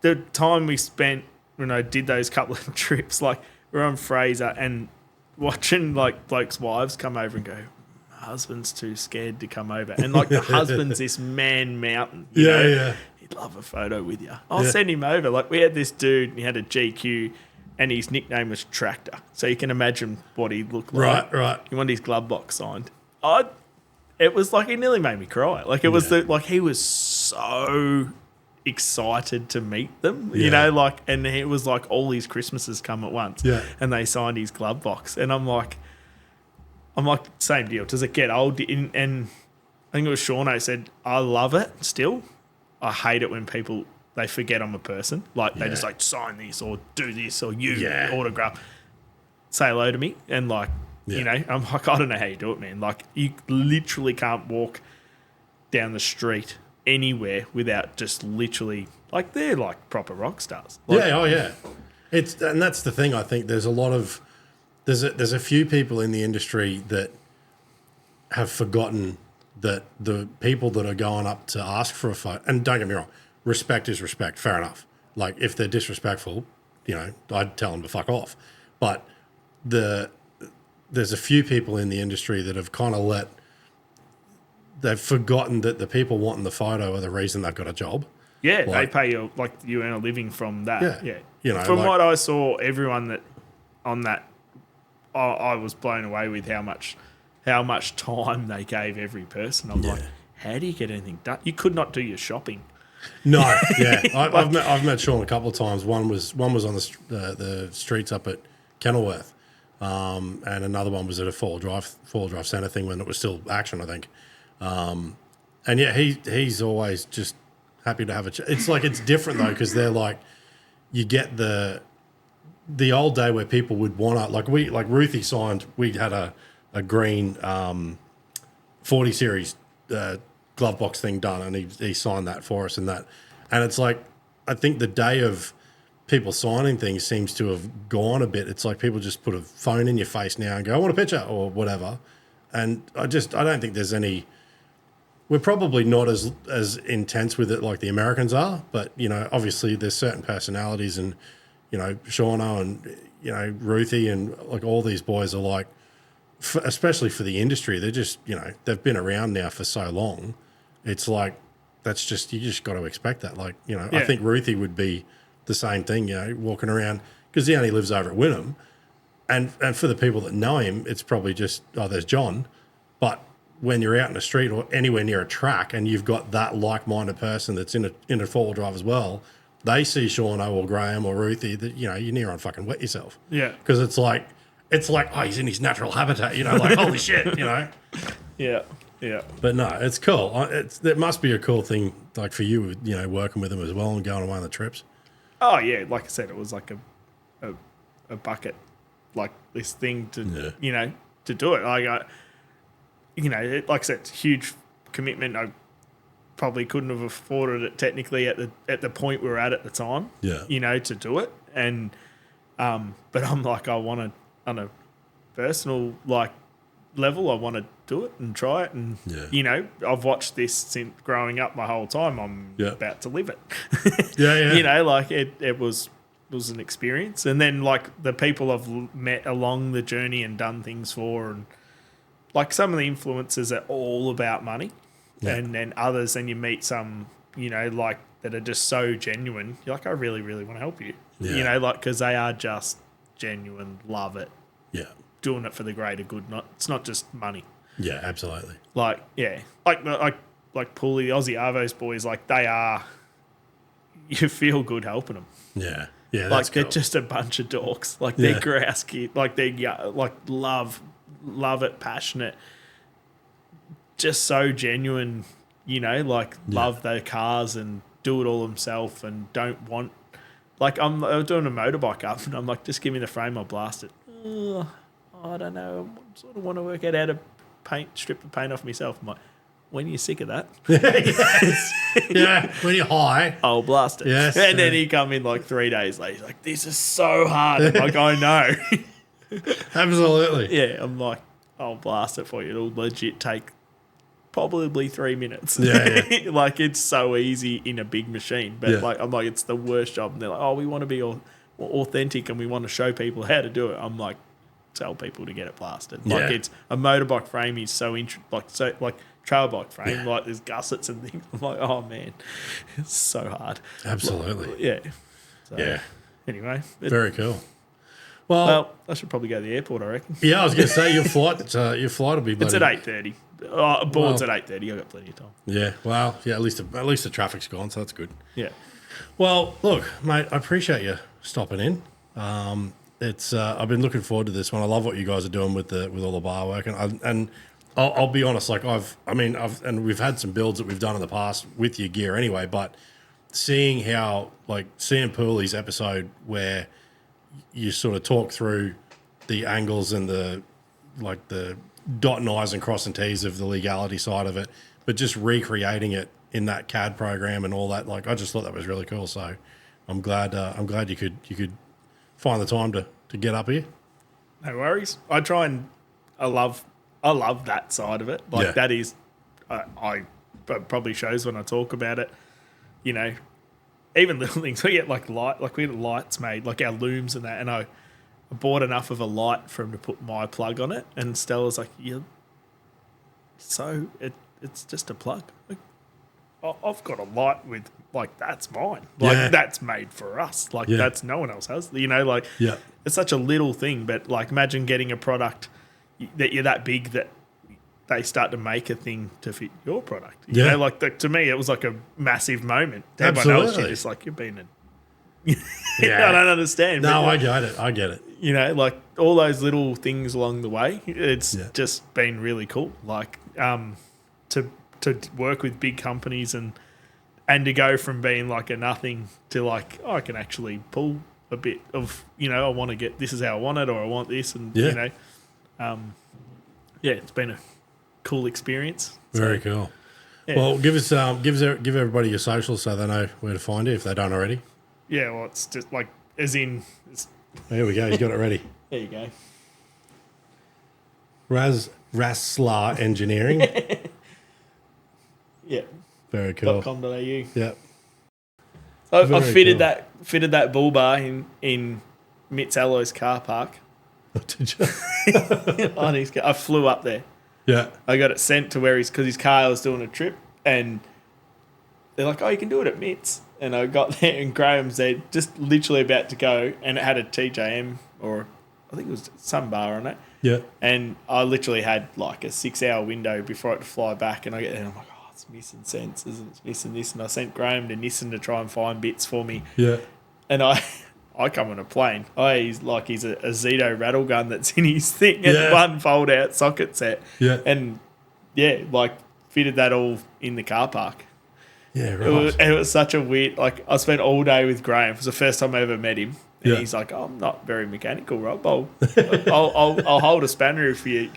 the time we spent when I did those couple of trips, like we're on Fraser and watching like blokes' wives come over and go, husband's too scared to come over, and like the husband's this man mountain. You know? He'd love a photo with you. I'll send him over. Like we had this dude, and he had a GQ, and his nickname was Tractor. So you can imagine what he looked like. Right. He wanted his glove box signed. It was like, it nearly made me cry. Like it was he was so excited to meet them, you know, like, and it was like all his Christmases come at once. Yeah. And they signed his glove box, and I'm like, same deal. Does it get old? And I think it was Shauno said, I love it still. I hate it when people, they forget I'm a person. Like they just like sign this or do this or autograph. Say hello to me. And like, you know, I'm like, I don't know how you do it, man. Like you literally can't walk down the street anywhere without just literally, like they're like proper rock stars. Like, and that's the thing. I think there's a lot of, there's a few people in the industry that have forgotten that the people that are going up to ask for a photo, and don't get me wrong, respect is respect, fair enough. Like if they're disrespectful, you know, I'd tell them to fuck off. But there's a few people in the industry that have kind of they've forgotten that the people wanting the photo are the reason they've got a job. Yeah, like, they pay you, like you earn a living from that. Yeah. You know, from what I saw, everyone that on that, I was blown away with how much time they gave every person. I'm like, how do you get anything done? You could not do your shopping. No, I've met Sean a couple of times. One was on the streets up at Kenilworth, and another one was at a four drive centre thing when it was still action, I think. And he's always just happy to have a chat. It's like it's different though because they're like you get the old day where people would want to like Ruthie signed. We had a green 40 series glove box thing done, and he signed that for us and it's like I think the day of people signing things seems to have gone a bit. It's like people just put a phone in your face now and go, I want a picture or whatever. And I don't think there's any. We're probably not as intense with it like the Americans are, but you know, obviously there's certain personalities, and you know, Shauno and you know Ruthie and like all these boys are like, especially for the industry, they're just they've been around now for so long. it's like that's just you just got to expect that. Like I Yeah. think Ruthie would be the same thing. Walking around because he only lives over at Wynnum, and for the people that know him, it's probably just there's John, but when you're out in the street or anywhere near a track and you've got that like-minded person that's in a four-wheel drive as well, they see Shauno or Graham or Ruthie that you're near on fucking wet yourself. Yeah. Because it's like he's in his natural habitat. Like holy shit. Yeah. Yeah. But no, it's cool. It must be a cool thing, like for you, working with them as well and going away on the trips. Oh yeah, like I said, it was like a bucket, like this thing to to do it. Like like I said, it's a huge commitment. I probably couldn't have afforded it technically at the point we were at the time. Yeah. To do it, and but I'm like, I want to on a personal level, I want to do it and try it, and I've watched this since growing up my whole time. I'm about to live it. It was an experience, and then like the people I've met along the journey and done things for, and like some of the influencers are all about money, and then others, and you meet some like that are just so genuine. You're like, I really, really want to help you. Because they are just genuine, love it. Yeah. Doing it for the greater good. It's not just money. Yeah, absolutely. Like Pooley, the Aussie Arvos boys, like they are. You feel good helping them. Yeah, yeah. Like they're just a bunch of dorks. Like they're grouse kids. Like they're like love it, passionate, just so genuine. Love their cars and do it all themselves and don't want. Like I was doing a motorbike up and I'm like, just give me the frame, I'll blast it. I don't know. I sort of want to work out how to strip the paint off myself. I'm like, when you're sick of that, yeah, when you're high, I'll blast it. Yes, and then he come in like 3 days later. He's like, this is so hard. I'm like, I know. Absolutely. Yeah, I'm like, I'll blast it for you. It'll legit take probably 3 minutes. Yeah. Like it's so easy in a big machine, but I'm like, it's the worst job. And they're like, oh, we want to be authentic and we want to show people how to do it. I'm like, tell people to get it blasted. Like it's a motorbike frame is so like trail bike frame. Like there's gussets and things. I'm like, oh man, it's so hard. Absolutely. So, anyway, very cool. Well, I should probably go to the airport, I reckon. Yeah, I was going to say your flight will be. It's at 8:30. Board's at 8:30. I got plenty of time. Yeah. Well, yeah. At least the traffic's gone, so that's good. Yeah. Well, look, mate. I appreciate you stopping in. It's I've been looking forward to this one. I love what you guys are doing with all the bar work, and I'll be honest. Like we've had some builds that we've done in the past with your gear anyway, but seeing Pooley's episode where you sort of talk through the angles and the dotting I's and crossing T's of the legality side of it, but just recreating it in that CAD program and all that. Like I just thought that was really cool. So I'm glad you could find the time to get up here. No worries. I love that side of it. Like that is, I probably shows when I talk about it. Even little things. We get we had lights made, like our looms and that. And I bought enough of a light for him to put my plug on it. And Stella's like, it's just a plug. Like, I've got a light with that's mine. That's made for us. That's no one else has. It's such a little thing, but imagine getting a product that you're that big that they start to make a thing to fit your product. You know, to me, it was like a massive moment. Everyone else, you're just like, you're being I don't understand. No, I get it. All those little things along the way, it's just been really cool. To work with big companies and to go from being a nothing to I can actually pull a bit of, I want to get, this is how I want it, or I want this. And, it's been a cool experience. Very cool. Yeah. Well, give everybody your socials so they know where to find you if they don't already. Yeah, well, it's just as in. There we go. You got it ready. There you go. RASLAR Engineering. Yeah. Very cool. .com.au. Yep. I fitted that bull bar in Mitz Alloy's car park. Did you? I flew up there. Yeah. I got it sent to where because his car was doing a trip, And they're like, oh, you can do it at Mitts. And I got there and Graham's there just literally about to go and it had a TJM or I think it was some bar on it. Yeah. And I literally had like a 6-hour window before I had to fly back. And I get there and I'm like, oh, it's missing sensors and it's missing this. And I sent Graham to Nissan to try and find bits for me. Yeah. And I come on a plane. He's a Zito rattle gun that's in his thing and one fold out socket set. Yeah. And yeah, like fitted that all in the car park. Yeah, right. It was such a weird, like I spent all day with Graham. It was the first time I ever met him. And he's like, oh, I'm not very mechanical, Rob. I'll hold a spanner if you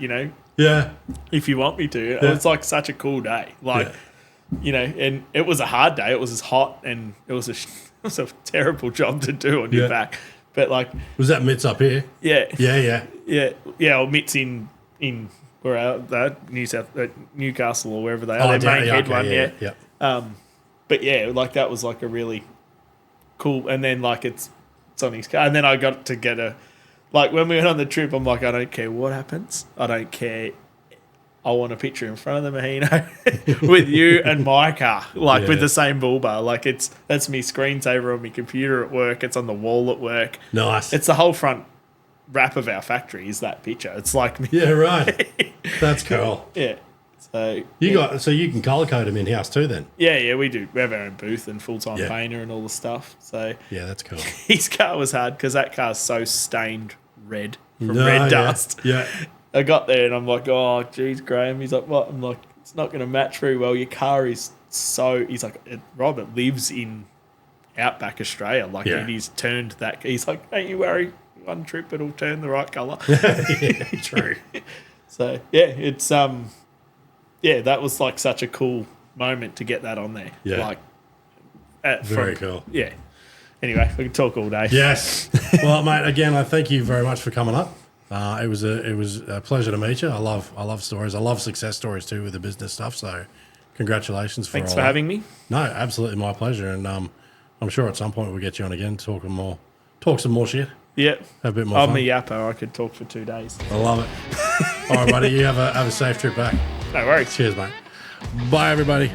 if you want me to. It was like such a cool day. Like, you know, and it was a hard day. It was as hot and it was a terrible job to do on your back. But like, was that Mitts up here? Yeah. Yeah. Or Mitts in where Newcastle or wherever they are. Their main head one. Yeah. But yeah, like that was like a really cool. And then like it's on his car. And then I got to get like when we went on the trip, I'm like, I don't care what happens. I don't care. I want a picture in front of the Mahino with you and my car, like with the same bull bar. Like that's me screensaver on my computer at work. It's on the wall at work. Nice. It's the whole front wrap of our factory is that picture. It's like me. Yeah, right. That's cool. Yeah. So you can colour code them in house too then. Yeah, we do. We have our own booth and full time painter and all the stuff. So yeah, that's cool. His car was hard because that car's so stained red from red dust. Yeah. I got there and I'm like, oh, geez, Graham. He's like, what? I'm like, it's not going to match very well. Your car is so. He's like, Robert lives in outback Australia. Like, and he's turned that. He's like, don't you worry. One trip, it'll turn the right colour. Yeah, true. So yeah, it's that was like such a cool moment to get that on there. Yeah. Like, very cool. Yeah. Anyway, we can talk all day. Yes. Well, mate, again, I thank you very much for coming up. It was a pleasure to meet you. I love stories. I love success stories too with the business stuff. So, congratulations Thanks for having me. No, absolutely my pleasure. And I'm sure at some point we'll get you on again, talk some more shit. Yeah. Have a bit more I'm fun. a yapper. I could talk for 2 days. I love it. All right, buddy. You have a safe trip back. No worries. Cheers, mate. Bye, everybody.